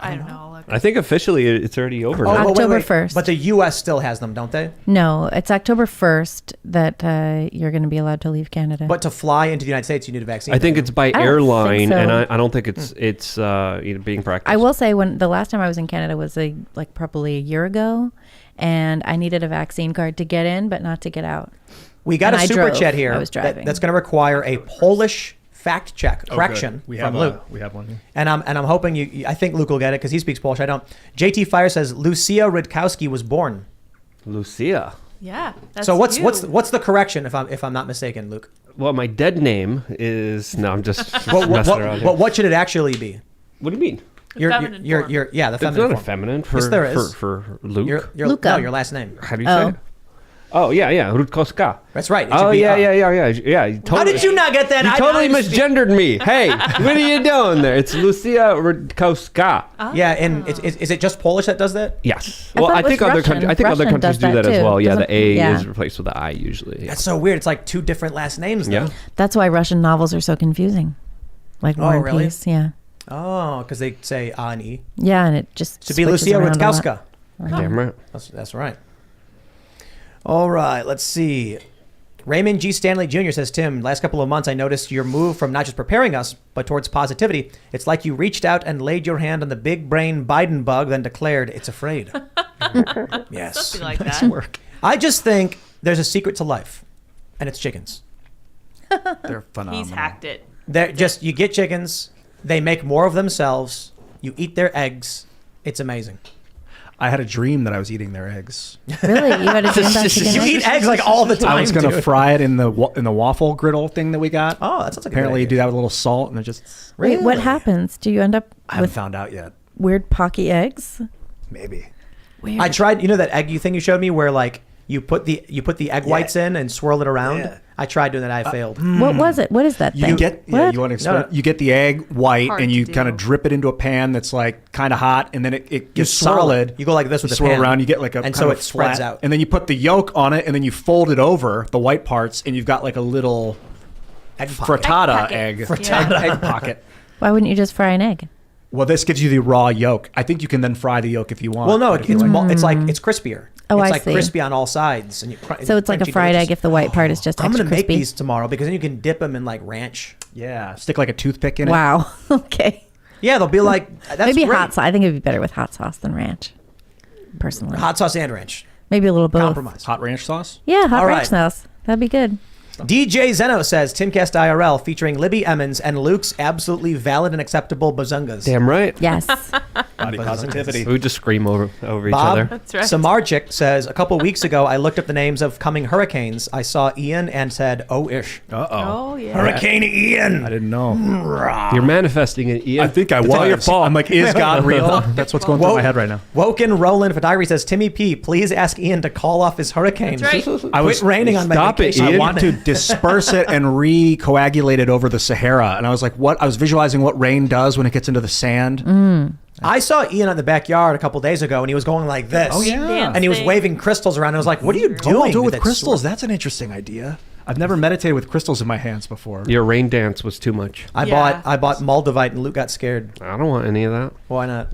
I don't know. Look. I think officially it's already over. Oh, now. wait, October wait. 1st. But the U.S. still has them, don't they? No, it's October 1st that you're going to be allowed to leave Canada. But to fly into the United States, you need a vaccine. I think don't it's you? by don't airline, think so. and I don't think it's being practiced. I will say when the last time I was in Canada was probably a year ago, and I needed a vaccine card to get in, but not to get out. We got And a I super drove. chat here I was driving. that's going to require a Polish fact check Oh, correction good. from Luke. We have one here. And I'm hoping you. I think Luke will get it because he speaks Polish. I don't. JT Fire says Lucia Rudkowski was born. Lucia. Yeah. That's So what's you. what's the correction if I'm not mistaken, Luke? Well, my dead name is I'm just What messing around here. what should it actually be? What do you mean? Your feminine form. the It's not feminine a form. feminine for Yes, there is. for Luke. Your Luca. no, your last name. How do you Oh. say it? Oh yeah, Rudkowska. That's right. It Oh should be, yeah. You totally, How did you not get that? You totally misgendered me. Hey, what are you doing there? It's Lucia Rudkowska. Yeah, and is it just Polish that does that? Yes. I Well, thought I it was think other Russian. countries. I think other Russian countries does do that that as too. well. Yeah, Doesn't- the A yeah. is replaced with the I usually. That's so weird. It's like two different last names. Though. Yeah. That's why Russian novels are so confusing. Like War and really? Peace, yeah. Oh, because they say A and E. Yeah, and it just To be switches Lucia around a lot. Rudkowska. Damn right. That's right. All right, let's see. Raymond G. Stanley Jr. says, Tim, last couple of months I noticed your move from not just preparing us, but towards positivity. It's like you reached out and laid your hand on the big brain Biden bug, then declared it's afraid. Yes. Something like Nice that. work. I just think there's a secret to life, and it's chickens. They're phenomenal. He's hacked it. They're just, you get chickens, they make more of themselves, you eat their eggs. It's amazing. I had a dream that I was eating their eggs. Really? You had a dream about chicken You eggs? eat eggs like all the time. I was going to dude. fry it in the waffle griddle thing that we got. Oh, that sounds like Apparently, a you good do idea. that with a little salt, and it just Wait, what Really? happens? Do you end up I haven't with found out yet. weird pocky eggs? Maybe. Weird. I tried, that egg thing you showed me where like you put the egg whites in and swirl it around. Yeah. I tried doing that. I failed. What was it? What is that You thing? get What? you want to explain? No. You get the egg white Hard and to you do. kind of drip it into a pan that's like kind of hot, and then it You gets swirl solid. it. You go like this with You the swirl pan. around. You get like a and kind so of it spreads flat- out. and then you put the yolk on it, and then you fold it over the white parts, and you've got like a little Egg pocket. frittata Egg egg pocket. Yeah. egg pocket. Why wouldn't you just fry an egg? Well, this gives you the raw yolk. I think you can then fry the yolk if you want. Well, no, but if you it's like- it's like it's crispier. Oh, it's I like see. crispy on all sides, and you So it's like a fried egg if the white part is just I'm extra gonna make crispy. these tomorrow because then you can dip them in like ranch. yeah, stick like a toothpick in it. Wow. Okay. Yeah, they'll be like that's Maybe great. hot sauce. I think it'd be better with hot sauce than ranch. Personally. Hot sauce and ranch. Maybe a little both. Compromise. Hot ranch sauce. Yeah, hot All ranch right. sauce. That'd be good. DJ Zeno says Timcast IRL featuring Libby Emmons and Luke's absolutely valid and acceptable bazungas. Damn right. Yes. Body positivity. We would just scream over each Bob other. That's right. Samarchik says a couple weeks ago I looked up the names of coming hurricanes. I saw Ian and said, "Oh ish, Oh, yeah. Hurricane Ian." I didn't know. You're manifesting it, Ian. I think I It's was. all your fault. I'm like, is God real? That's what's going through my head right now. Woken Roland Photography says Timmy P, please ask Ian to call off his hurricane. That's right. I was Quit raining on my Stop it, vacation. Ian. I wanted to disperse it and recoagulate it over the Sahara, and I was like, "What?" I was visualizing what rain does when it gets into the sand. I saw Ian in the backyard a couple days ago, and he was going like this. Oh, yeah. Dancing. And he was waving crystals around. I was like, "What are you doing?" Oh, I'll do it with that crystals. sword? That's an interesting idea. I've never meditated with crystals in my hands before. Your rain dance was too much. I Yeah. bought Moldavite, and Luke got scared. I don't want any of that. Why not?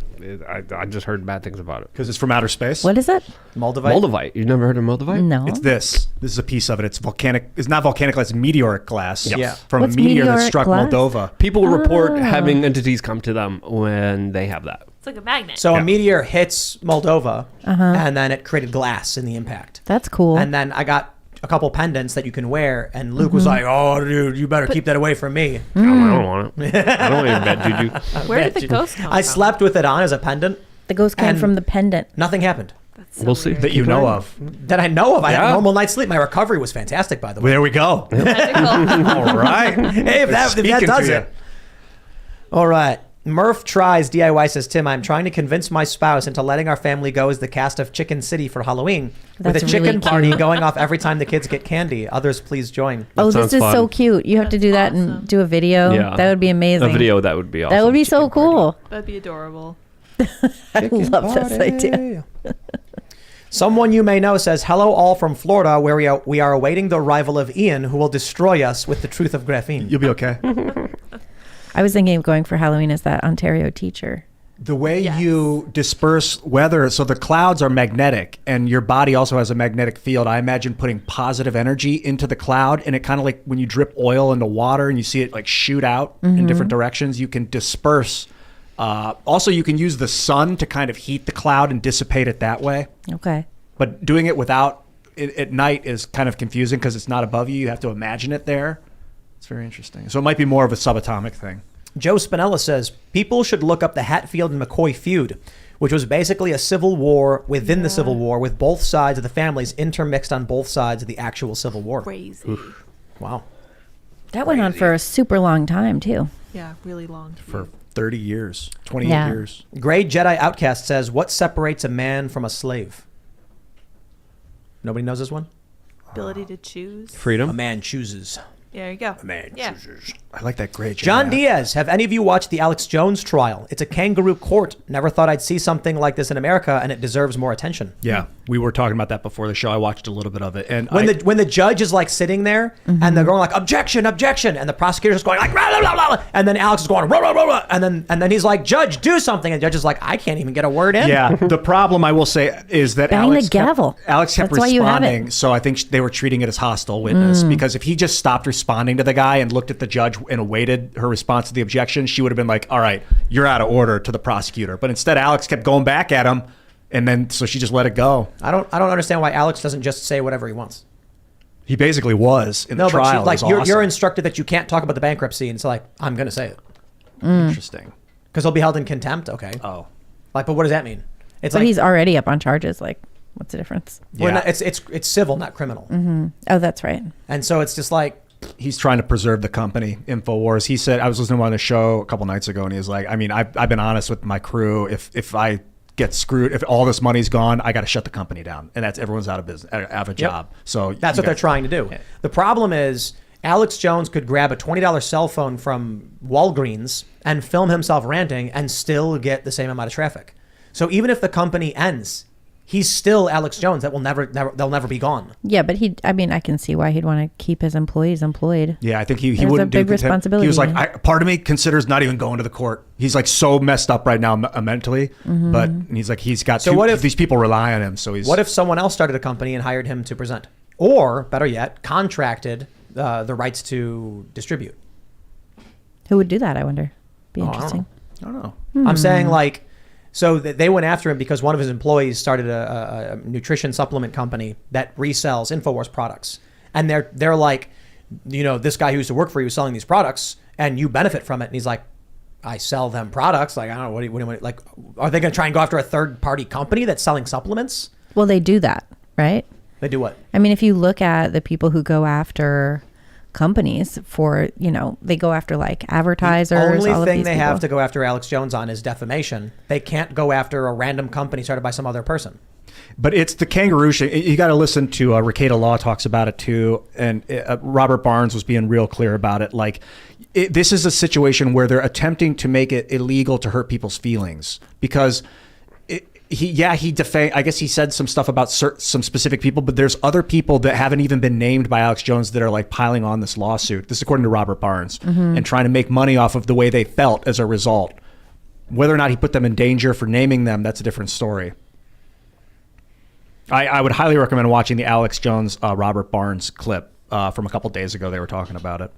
I just heard bad things about it. Because it's from outer space. What is it? Moldavite. Moldavite. You've never heard of Moldavite? No. It's this. This is a piece of it. It's volcanic. It's not volcanic glass. It's meteoric glass. Yeah. From What's a meteor that meteoric struck glass? Moldova. People report Oh. having entities come to them when they have that. It's like a magnet. So Yeah. a meteor hits Moldova, and then it created glass in the impact. That's cool. And then I got a couple pendants that you can wear, and Luke was like, "Oh, dude, you better keep that away from me." I don't want it. I don't want your bad juju. Where did the ghost come I from? slept with it on as a pendant. the ghost came and- from the pendant. Nothing happened That's so We'll see. weird. That you know of. that I know of. I had a Yeah. normal night's sleep. My recovery was fantastic, by the way. There we go. Magical. All right. Hey, if that Speaking does to it. All right. Murph Tries DIY says, Tim, I'm trying to convince my spouse into letting our family go as the cast of Chicken City for Halloween with That's a chicken really party cute. going off every time the kids get candy. Others, please join. Oh, sounds this is so fun. cute. You have to do that That's awesome. and do a video. Yeah. That would be amazing. A video that would be awesome. That would be so cool. That'd be adorable. I love this idea. Someone you may know says, hello all from Florida, where we are awaiting the arrival of Ian, who will destroy us with the truth of graphene. You'll be okay. I was thinking of going for Halloween as that Ontario teacher The way Yes. you disperse weather, so the clouds are magnetic and your body also has a magnetic field. I imagine putting positive energy into the cloud, and it kind of like when you drip oil into water and you see it like shoot out in different directions, you can disperse. Also, you can use the sun to kind of heat the cloud and dissipate it that way. Okay. But doing it without at night is kind of confusing because it's not above you. You have to imagine it there. It's very interesting. So it might be more of a subatomic thing. Joe Spinella says people should look up the Hatfield and McCoy feud, which was basically a civil war within the Civil War with both sides of the families intermixed on both sides of the actual Civil War. Crazy. Oof. Wow. That went on for a super long time, too. Yeah, really long. For 30 years, 28 Yeah. years. Grey Jedi Outcast says, what separates a man from a slave? Nobody knows this one? Ability to choose. A Freedom. man chooses. There you go. A man Yeah. chooses. I like that great. John Diaz, have any of you watched the Alex Jones trial? It's a kangaroo court. Never thought I'd see something like this in America, and it deserves more attention. Yeah, we were talking about that before the show. I watched a little bit of it, and When the judge is like sitting there and they're going like objection, objection, and the prosecutor's just going like blah, blah, blah, blah, and then Alex is going blah, blah, blah, blah, and then he's like, judge, do something, and the judge is like, I can't even get a word in. yeah, the problem I will say is that Bang Alex the gavel. Alex kept That's why you have it. responding, so I think they were treating it as hostile witness because if he just stopped responding to the guy and looked at the judge and awaited her response to the objection, she would have been like, all right, you're out of order to the prosecutor. But instead, Alex kept going back at him, and then so she just let it go. I don't understand why Alex doesn't just say whatever he wants. He basically was in the No, but trial. she, like It was you're awesome. instructed that you can't talk about the bankruptcy, and it's like I'm gonna say it Interesting. because he'll be held in contempt. Okay, Oh, like, but what does that mean? It's But like he's already up on charges. Like, what's the difference? we're yeah. not, it's civil, not criminal, Oh, that's right. and so it's just like He's trying to preserve the company, InfoWars. He said, I was listening to him on the show a couple nights ago, and he was like, I mean, I've been honest with my crew. If I get screwed, if all this money's gone, I got to shut the company down, and that's everyone's out of business, out of a job. So that's what they're trying to do. The problem is Alex Jones could grab a $20 cell phone from Walgreens and film himself ranting and still get the same amount of traffic. So even if the company ends, he's still Alex Jones. That will they'll never be gone. Yeah, but I can see why he'd want to keep his employees employed. Yeah, I think he There's a wouldn't do big contempt. responsibility. He was like, part of me considers not even going to the court. He's like so messed up right now mentally, but he's like he's got. So two, what if these people rely on him? So he's What if someone else started a company and hired him to present, or better yet, contracted the rights to distribute? Who would do that? I wonder. Be I don't interesting. I don't know. I'm saying like, so they went after him because one of his employees started a nutrition supplement company that resells InfoWars products, and they're like, you know, this guy who used to work for you is selling these products, and you benefit from it. And he's like, I sell them products. Like I don't know what do you like. Are they going to try and go after a third party company that's selling supplements? Well, they do that, right? They do what? I mean, if you look at the people who go after companies for, they go after like advertisers. Only all of thing these they people. have to go after Alex Jones on is defamation. They can't go after a random company started by some other person. But it's the kangaroo shit. You got to listen to Ricada Law talks about it too, and Robert Barnes was being real clear about it. Like, this is a situation where they're attempting to make it illegal to hurt people's feelings because he defamed. I guess he said some stuff about some specific people, but there's other people that haven't even been named by Alex Jones that are like piling on this lawsuit. This is according to Robert Barnes, and trying to make money off of the way they felt as a result. Whether or not he put them in danger for naming them, that's a different story. I would highly recommend watching the Alex Jones, Robert Barnes clip from a couple days ago. They were talking about it.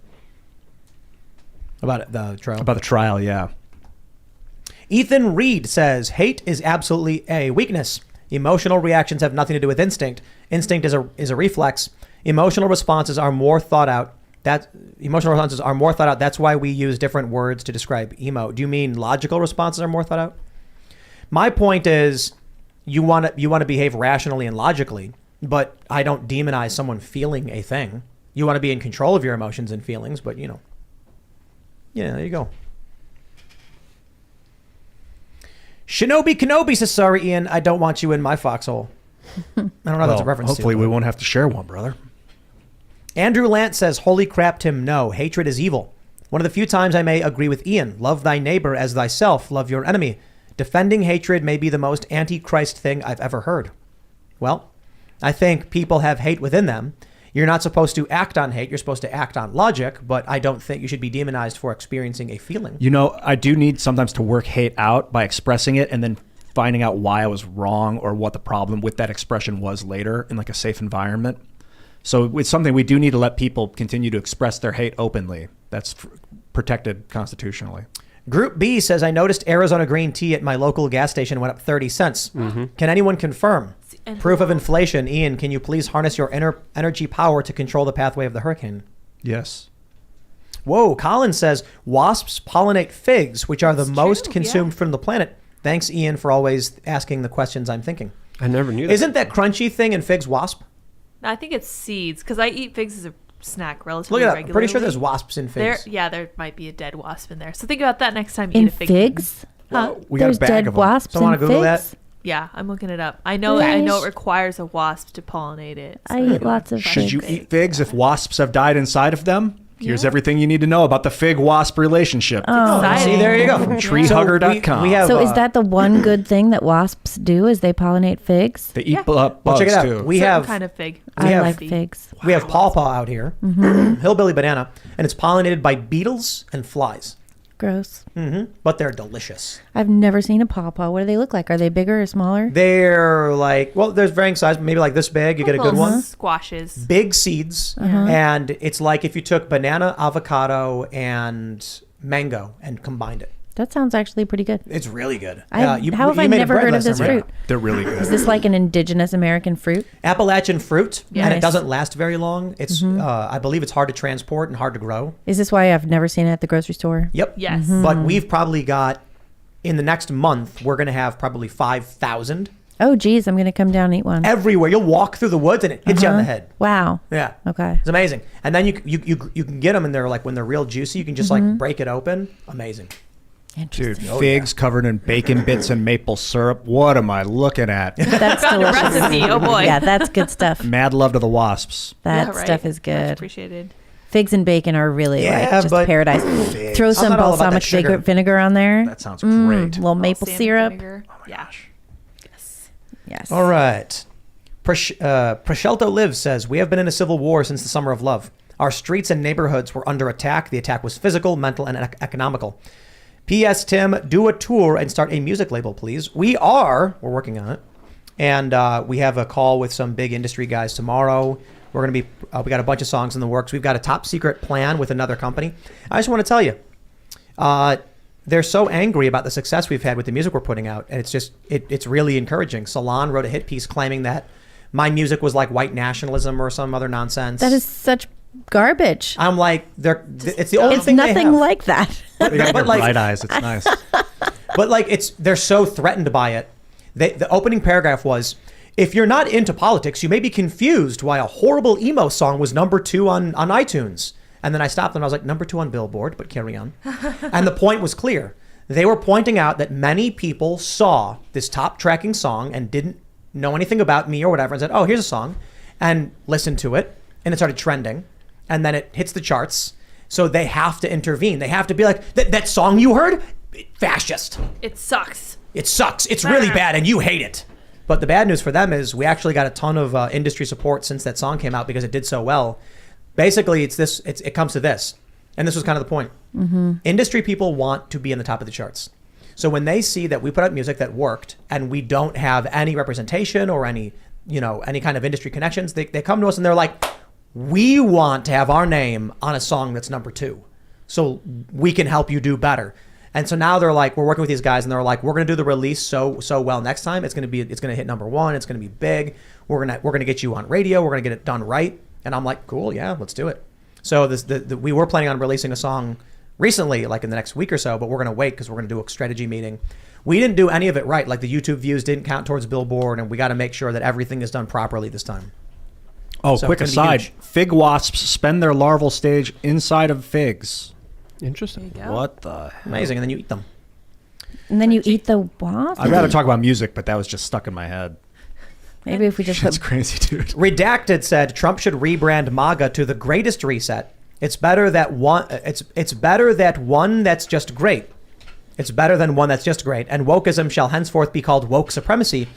About the trial? About the trial, yeah. Ethan Reed says, hate is absolutely a weakness. Emotional reactions have nothing to do with instinct. Instinct is a reflex. Emotional responses are more thought out. That's why we use different words to describe emo. Do you mean logical responses are more thought out? My point is, you want to behave rationally and logically, but I don't demonize someone feeling a thing. You want to be in control of your emotions and feelings, but yeah, there you go. Shinobi Kenobi says, sorry, Ian, I don't want you in my foxhole. I don't know what that's a reference hopefully to. we won't have to share one, brother. Andrew Lant says, holy crap, Tim, no. Hatred is evil. One of the few times I may agree with Ian. Love thy neighbor as thyself. Love your enemy. Defending hatred may be the most anti-Christ thing I've ever heard. Well, I think people have hate within them. You're not supposed to act on hate. You're supposed to act on logic, but I don't think you should be demonized for experiencing a feeling. You know, I do need sometimes to work hate out by expressing it and then finding out why I was wrong or what the problem with that expression was later in like a safe environment. So it's something we do need to let people continue to express their hate openly. That's protected constitutionally. Group B says, I noticed Arizona green tea at my local gas station went up 30 cents. Mm-hmm. Can anyone confirm? Proof of inflation. Ian, can you please harness your energy power to control the pathway of the hurricane? Yes. Whoa, Colin says, wasps pollinate figs, which are the most consumed from the planet. Thanks, Ian, for always asking the questions I'm thinking. I never knew that. Isn't that crunchy thing in figs wasp? I think it's seeds because I eat figs as a snack relatively Look at that. regularly. I'm pretty sure there's wasps in figs. There might be a dead wasp in there. So think about that next time you In eat a fig. figs? Huh? We got There's a bag dead of them. wasps Someone in wanna Google figs? that? Yeah, I'm looking it up. I know it requires a wasp to pollinate it. I eat lots of Should you figs. eat figs if wasps have died inside of them? Here's Yeah. everything you need to know about the fig-wasp relationship. Oh. See, there you go. From treehugger.com. we have, So is that the one good thing that wasps do is they pollinate figs? They eat Yeah. bugs well, check it out. too. We Certain have kind of fig. we I have- like figs. we have pawpaw out here, hillbilly banana, and it's pollinated by beetles and flies. Gross. But they're delicious. I've never seen a pawpaw. What do they look like? Are they bigger or smaller? They're like, well, there's varying size, maybe like this big. You get a good Little one. Squashes. Big seeds, and it's like if you took banana, avocado, and mango and combined it. That sounds actually pretty good. It's really good. How have I made a never bread heard of last this time, right? fruit? They're really good. Is this like an indigenous American fruit? Appalachian fruit, and it Nice. doesn't last very long. It's, I believe it's hard to transport and hard to grow. Is this why I've never seen it at the grocery store? Yep. Yes. But we've probably got, in the next month, we're going to have probably 5,000 Oh, geez, I'm going to come down and eat one. everywhere. You'll walk through the woods and it hits you on the head. Wow. Yeah. Okay. It's amazing. And then you can get them and they're like, when they're real juicy, you can just like break it open. Amazing. Interesting. Dude, figs covered in bacon bits and maple syrup. What am I looking at? That's Found a delicious. recipe. Oh boy. Yeah, that's good stuff. Mad love to the wasps. That Yeah, right. stuff is Much good. appreciated. Figs and bacon are really Yeah, like just but- paradise. Throw I'm some not all about that balsamic sugar. vinegar on there. That sounds great. Little maple Balsamic syrup. vinegar. Oh my gosh. Yes. Yes. All right. Preshelto Lives says, we have been in a civil war since the summer of love. Our streets and neighborhoods were under attack. The attack was physical, mental, and economical. P.S. Tim, do a tour and start a music label, please. We're working on it. And we have a call with some big industry guys tomorrow. We're going to be, we got a bunch of songs in the works. We've got a top secret plan with another company. I just want to tell you, they're so angry about the success we've had with the music we're putting out. And it's just, it's really encouraging. Salon wrote a hit piece claiming that my music was like white nationalism or some other nonsense. That is such garbage. I'm like, it's the only It's thing they nothing have. like that. They got But your like- bright eyes. It's nice. But like they're so threatened by it. The opening paragraph was, if you're not into politics, you may be confused why a horrible emo song was #2 on iTunes. And then I stopped and I was like, #2 on Billboard, but carry on. And the point was clear. They were pointing out that many people saw this top tracking song and didn't know anything about me or whatever and said, oh, here's a song, and listened to it, and it started trending, and then it hits the charts. So they have to intervene. They have to be like, that song you heard? Fascist. It sucks. It sucks. It's really bad, and you hate it. But the bad news for them is we actually got a ton of industry support since that song came out because it did so well. Basically, it comes to this, and this was kind of the point. Industry people want to be in the top of the charts. So when they see that we put out music that worked and we don't have any representation or any kind of industry connections, they come to us and they're like, we want to have our name on a song that's #2, so we can help you do better. And so now they're like, we're working with these guys, and they're like, we're going to do the release so well next time. It's going to hit #1. It's going to be big. We're going to get you on radio. We're going to get it done right. And I'm like, cool, yeah, let's do it. So we were planning on releasing a song recently, like in the next week or so, but we're going to wait because we're going to do a strategy meeting. We didn't do any of it right. Like the YouTube views didn't count towards Billboard, and we got to make sure that everything is done properly this time. Oh, So quick it's gonna be aside. huge. Fig wasps spend their larval stage inside of figs. Interesting. There you go. What the hell? Amazing. And then you eat them. And then you eat the wasp? I'd rather talk about music, but that was just stuck in my head. Maybe if we just It's put crazy, dude. Redacted said Trump should rebrand MAGA to the greatest reset. It's better that one. It's better that one that's just great. It's better than one that's just great. And wokeism shall henceforth be called woke supremacy,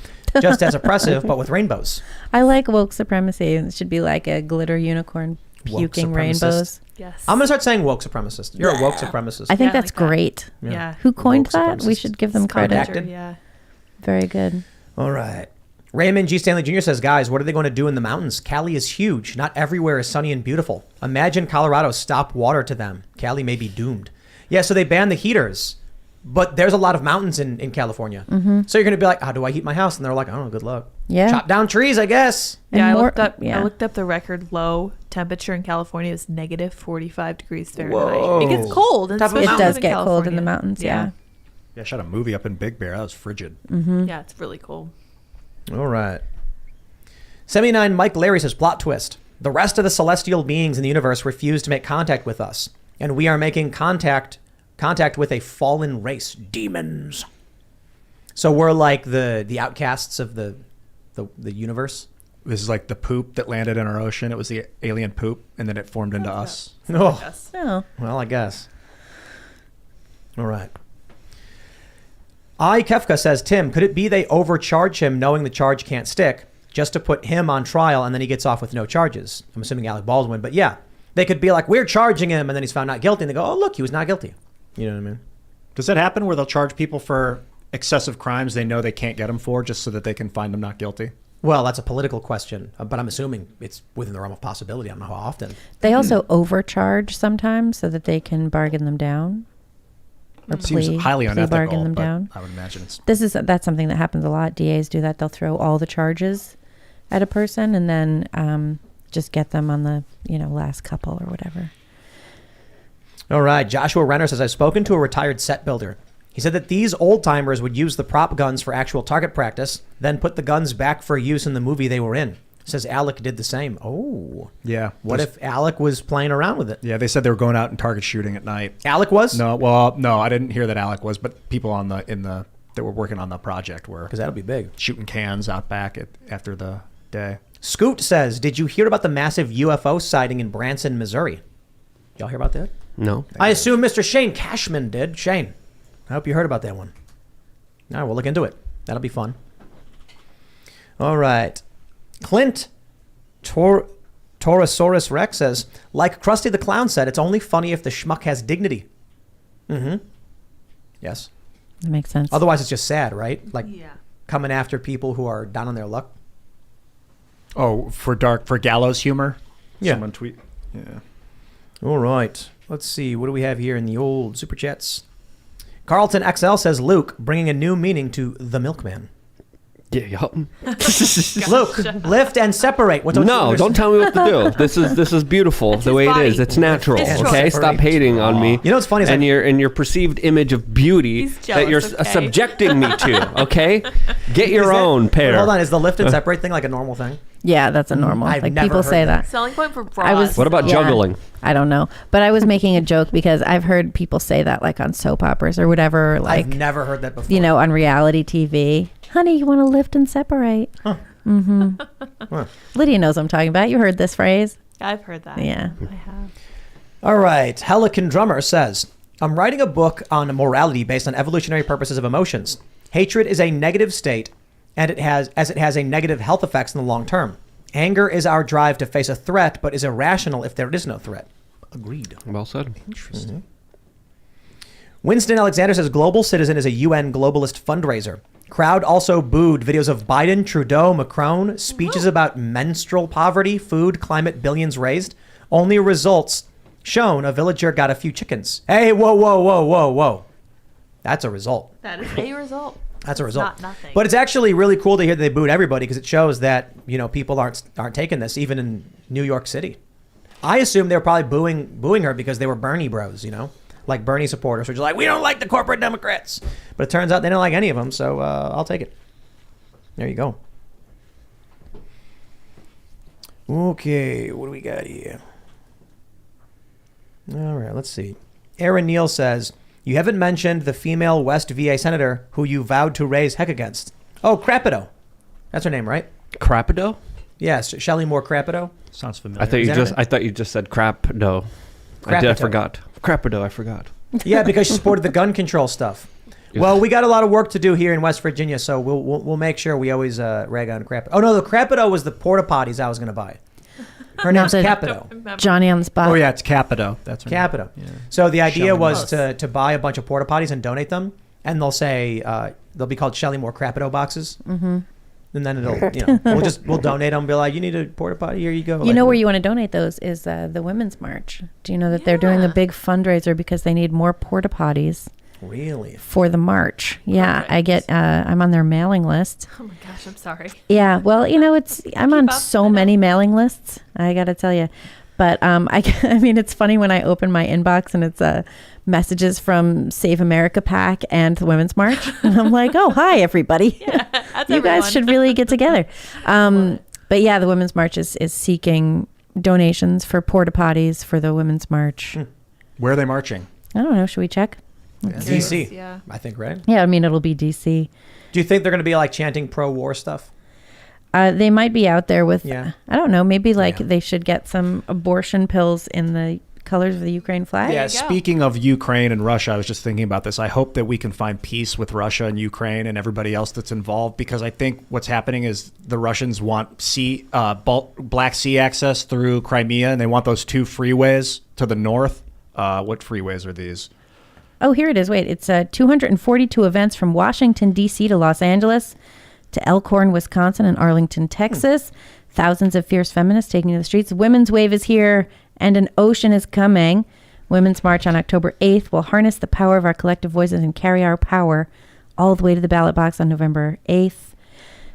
just as oppressive, but with rainbows. I like woke supremacy. It should be like a glitter unicorn Woke puking supremacist. rainbows. Yes. I'm gonna start saying woke supremacist. You're a woke supremacist. I think Yeah, that's like that. great. Yeah. Who coined Woke that? We supremacist. should give them credit. Redacted. Yeah. Very good. All right. Raymond G. Stanley Jr. says, guys, what are they going to do in the mountains? Cali is huge. Not everywhere is sunny and beautiful. Imagine Colorado stop water to them. Cali may be doomed. Yeah, so they banned the heaters, but there's a lot of mountains in California. So you're going to be like, how do I heat my house? And they're like, oh, good luck. Yeah. Chop down trees, I guess. Yeah, And I looked up. yeah. I looked up the record low temperature in California is negative 45 degrees Fahrenheit. Whoa. It gets cold. Top of especially It does in get cold in the California. mountains. Yeah. Yeah, I shot a movie up in Big Bear. That was frigid. Yeah, it's really cold. All right. 79 Mike Larry says, plot twist. The rest of the celestial beings in the universe refuse to make contact with us, and we are making contact with a fallen race, demons. So we're like the outcasts of the universe. This is like the poop that landed in our ocean. It was the alien poop, and then it formed into us. Oh, Yes. Oh. well, I guess. All right. Kefka says, Tim, could it be they overcharge him knowing the charge can't stick just to put him on trial and then he gets off with no charges? I'm assuming Alec Baldwin, but yeah. They could be like, we're charging him, and then he's found not guilty, and they go, oh, look, he was not guilty. You know what I mean? Does that happen where they'll charge people for excessive crimes they know they can't get them for just so that they can find them not guilty? Well, that's a political question, but I'm assuming it's within the realm of possibility. I don't know how often. They also overcharge sometimes so that they can bargain them down. Or It seems highly plea unethical, bargain them but down. I would imagine it's... That's something that happens a lot. DAs do that. They'll throw all the charges at a person and then just get them on the last couple or whatever. All right. Joshua Renner says, I've spoken to a retired set builder. He said that these old timers would use the prop guns for actual target practice, then put the guns back for use in the movie they were in. Says Alec did the same. Oh. Yeah. What if Alec was playing around with it? Yeah, they said they were going out and target shooting at night. Alec was? No, I didn't hear that Alec was, but people that were working on the project were Because that'll be big. shooting cans out back after the day. Scoot says, did you hear about the massive UFO sighting in Branson, Missouri? Y'all hear about that? No. I assume Mr. Shane Cashman did. Shane, I hope you heard about that one. All right, we'll look into it. That'll be fun. All right. Clint Torosaurus Rex says, like Krusty the Clown said, it's only funny if the schmuck has dignity. Mm-hmm. Yes. That makes sense. Otherwise, it's just sad, right? Like Yeah. coming after people who are down on their luck. Oh, for gallows humor? Yeah. Someone tweet. Yeah. All right. Let's see. What do we have here in the old Super Chats? Carlton XL says, Luke, bringing a new meaning to the milkman. Yeah, yup. Luke, lift and separate. What No, don't tell me what to do. This is beautiful It's the his way body. it is. It's natural. It's Okay, choice. stop hating on me. You know what's funny is and your perceived image of beauty He's that you're jealous, okay? subjecting me to. Okay, get your own pair. Hold on. Is the lift and separate thing like a normal thing? Yeah, that's a normal. I've like never people heard say that. that. Selling point for I was- bras. What about Yeah. juggling? I don't know, but I was making a joke because I've heard people say that like on soap operas or whatever, like I've never heard that before. on reality TV. Honey, you want to lift and separate? Huh. Mm-hmm. Lydia knows what I'm talking about. You heard this phrase? I've heard that. Yeah. I have. All right. Helican Drummer says, I'm writing a book on morality based on evolutionary purposes of emotions. Hatred is a negative state, and it has a negative health effects in the long term. Anger is our drive to face a threat, but is irrational if there is no threat. Agreed. Well said. Interesting. Winston Alexander says, Global Citizen is a UN globalist fundraiser. Crowd also booed videos of Biden, Trudeau, Macron, speeches about menstrual poverty, food, climate, billions raised. Only results shown, a villager got a few chickens. Hey, whoa, whoa, whoa, whoa, whoa. That's a result. That is a result. That's a result. Not nothing. But it's actually really cool to hear that they booed everybody because it shows that, people aren't taking this, even in New York City. I assume they were probably booing her because they were Bernie bros, like Bernie supporters, which are like, we don't like the corporate Democrats. But it turns out they don't like any of them, so I'll take it. There you go. Okay, what do we got here? All right, let's see. Aaron Neal says, you haven't mentioned the female West VA senator who you vowed to raise heck against. Oh, Crapido. That's her name, right? Crapido? Yes, Shelley Moore Crapido. Sounds familiar. I thought you just said crap dough. I Crapito. forgot. Crapido, I forgot. Yeah, because she supported the gun control stuff. Well, we got a lot of work to do here in West Virginia, so we'll make sure we always rag on Crapito. Oh no, the Crapito was the porta potties I was going to buy. Her name's Capito. Johnny on the spot. Oh yeah, it's Capito. That's her name. Capito. Yeah. So the idea Shelly was Moore. to buy a bunch of porta potties and donate them, and they'll say they'll be called Shelly Moore Crapito boxes. Mm-hmm. And then we'll donate them. Be like, you need a porta potty, here you go. You know where you want to donate those is the Women's March. Do you know that they're doing a big fundraiser because they need more porta potties? Really? For the march. Yeah, I get I'm on their mailing list. Oh my gosh, I'm sorry. Yeah, well, I'm on so many mailing lists, I got to tell you. But I mean, it's funny when I open my inbox and it's messages from Save America PAC and the Women's March. And I'm like, oh, hi, everybody. Yeah, that's you guys should really get together. But yeah, the Women's March is seeking donations for porta potties for the Women's March. Where are they marching? I don't know. Should we check? DC. Yeah. I think, right? Yeah, I mean, it'll be DC. Do you think they're going to be like chanting pro-war stuff? They might be out there with, Yeah. I don't know, maybe they should get some abortion pills in the colors of the Ukraine flag. Yeah, you go. speaking of Ukraine and Russia, I was just thinking about this. I hope that we can find peace with Russia and Ukraine and everybody else that's involved, because I think what's happening is the Russians want Black Sea access through Crimea, and they want those two freeways to the north. What freeways are these? Oh, here it is. Wait, it's 242 events from Washington, D.C. to Los Angeles to Elkhorn, Wisconsin, and Arlington, Texas. Thousands of fierce feminists taking to the streets. Women's Wave is here, and an ocean is coming. Women's March on October 8th will harness the power of our collective voices and carry our power all the way to the ballot box on November 8th.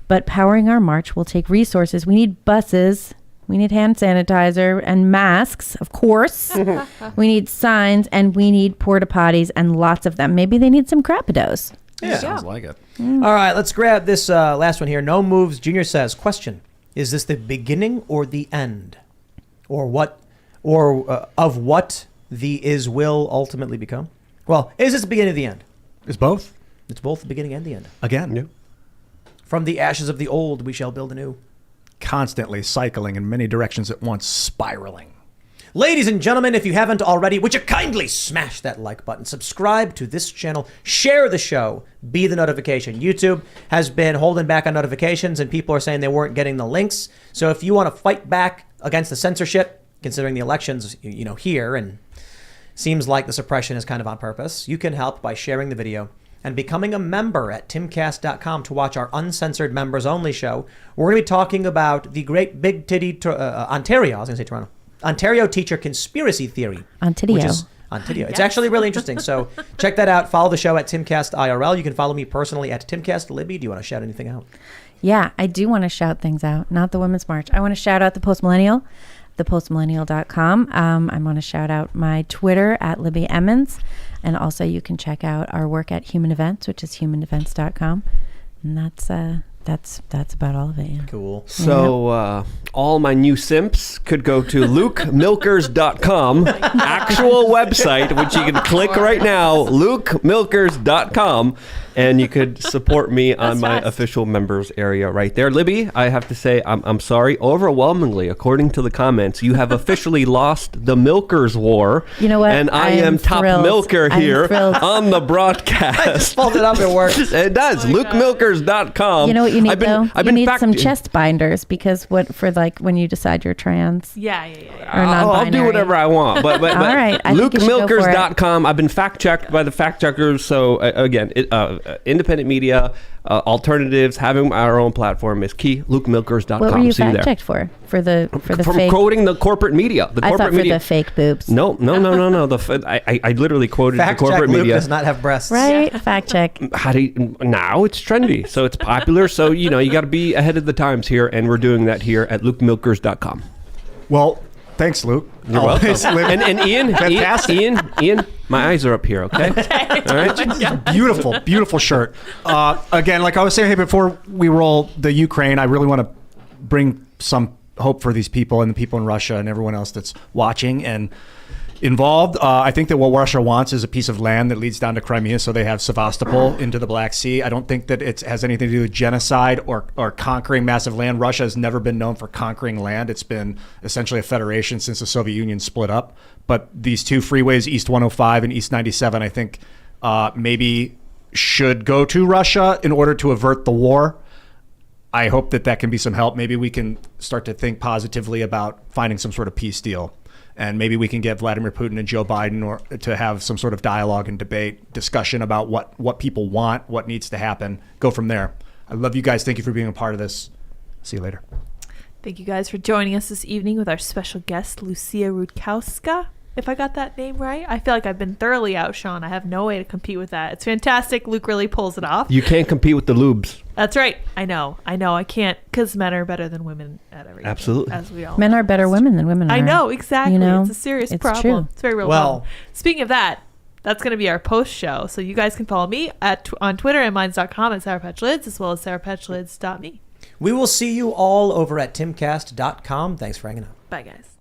But powering our march will take resources. We need buses. We need hand sanitizer and masks, of course. We need signs, and we need porta potties, and lots of them. Maybe they need some Crapitos. Yeah. Sounds like it. All right, let's grab this last one here. No Moves Jr. says, question, is this the beginning or the end? Or what, of what the is will ultimately become? Well, is this the beginning of the end? Is both? It's both the beginning and the end. Again. Yeah. From the ashes of the old, we shall build anew. Constantly cycling in many directions at once, spiraling. Ladies and gentlemen, if you haven't already, would you kindly smash that like button, subscribe to this channel, share the show, be the notification. YouTube has been holding back on notifications, and people are saying they weren't getting the links. So if you want to fight back against the censorship, considering the elections, here, and seems like the suppression is kind of on purpose, you can help by sharing the video and becoming a member at timcast.com to watch our uncensored members only show. We're going to be talking about the great big titty Ontario. I was going to say Toronto. Ontario teacher conspiracy theory. Ontario. Which is Ontario. It's actually really interesting. So check that out. Follow the show at Timcast IRL. You can follow me personally at Timcast. Libby, do you want to shout anything out? Yeah, I do want to shout things out. Not the Women's March. I want to shout out the Post Millennial, thepostmillennial.com. I want to shout out my Twitter at Libby Emmons. And also you can check out our work at Human Events, which is humanevents.com. And that's about all of it. Yeah. Cool. So all my new simps could go to lukemilkers.com, actual website, which you can click right now, lukemilkers.com, and you could support me on my official members area right there. Libby, I have to say, I'm sorry. Overwhelmingly, according to the comments, you have officially lost the Milkers War. You know what? And I am top thrilled. milker I'm here thrilled. on the broadcast. I just pulled it up. It works. It does. lukemilkers.com. You know what you need, though? I've You been need some chest binders, because when you decide you're trans Yeah. or I'll non-binary. do whatever I want. But All right. I think you should go for it. LukeMilkers.com. I've been fact checked by the fact checkers. So again, independent media, alternatives, having our own platform is key. LukeMilkers.com. What were you See fact there. checked for? For the From fake? quoting the corporate media. The I corporate thought for media. the fake boobs. No. I literally quoted Fact the check, corporate Luke media. does not have breasts. Right? Fact check. How do you, now it's trendy, so it's popular. So you got to be ahead of the times here, and we're doing that here at LukeMilkers.com. Well, thanks, Luke. You're welcome. Always live- And Ian, Fantastic. Ian, my eyes are up here, okay? All right. Beautiful shirt. Again, like I was saying, hey, before we roll the Ukraine, I really want to bring some hope for these people and the people in Russia and everyone else that's watching and involved. I think that what Russia wants is a piece of land that leads down to Crimea, so they have Sevastopol into the Black Sea. I don't think that it has anything to do with genocide or conquering massive land. Russia has never been known for conquering land. It's been essentially a federation since the Soviet Union split up. But these two freeways, East 105 and East 97, I think maybe should go to Russia in order to avert the war. I hope that can be some help. Maybe we can start to think positively about finding some sort of peace deal. And maybe we can get Vladimir Putin and Joe Biden or to have some sort of dialogue and debate, discussion about what people want, what needs to happen. Go from there. I love you guys. Thank you for being a part of this. See you later. Thank you guys for joining us this evening with our special guest, Lucia Rudkowska. If I got that name right, I feel like I've been thoroughly outshone. I have no way to compete with that. It's fantastic. Luke really pulls it off. You can't compete with the lubes. That's right. I know. I can't, because men are better than women at everything. Absolutely. As we all Men know. are better women than women are. I know, exactly. You know, it's a serious it's problem. true. It's a very real problem. Speaking of that, that's going to be our post show. So you guys can follow me on Twitter and mines.com at sourpatchlids, as well as sourpatchlids.me. We will see you all over at timcast.com. Thanks for hanging out. Bye, guys.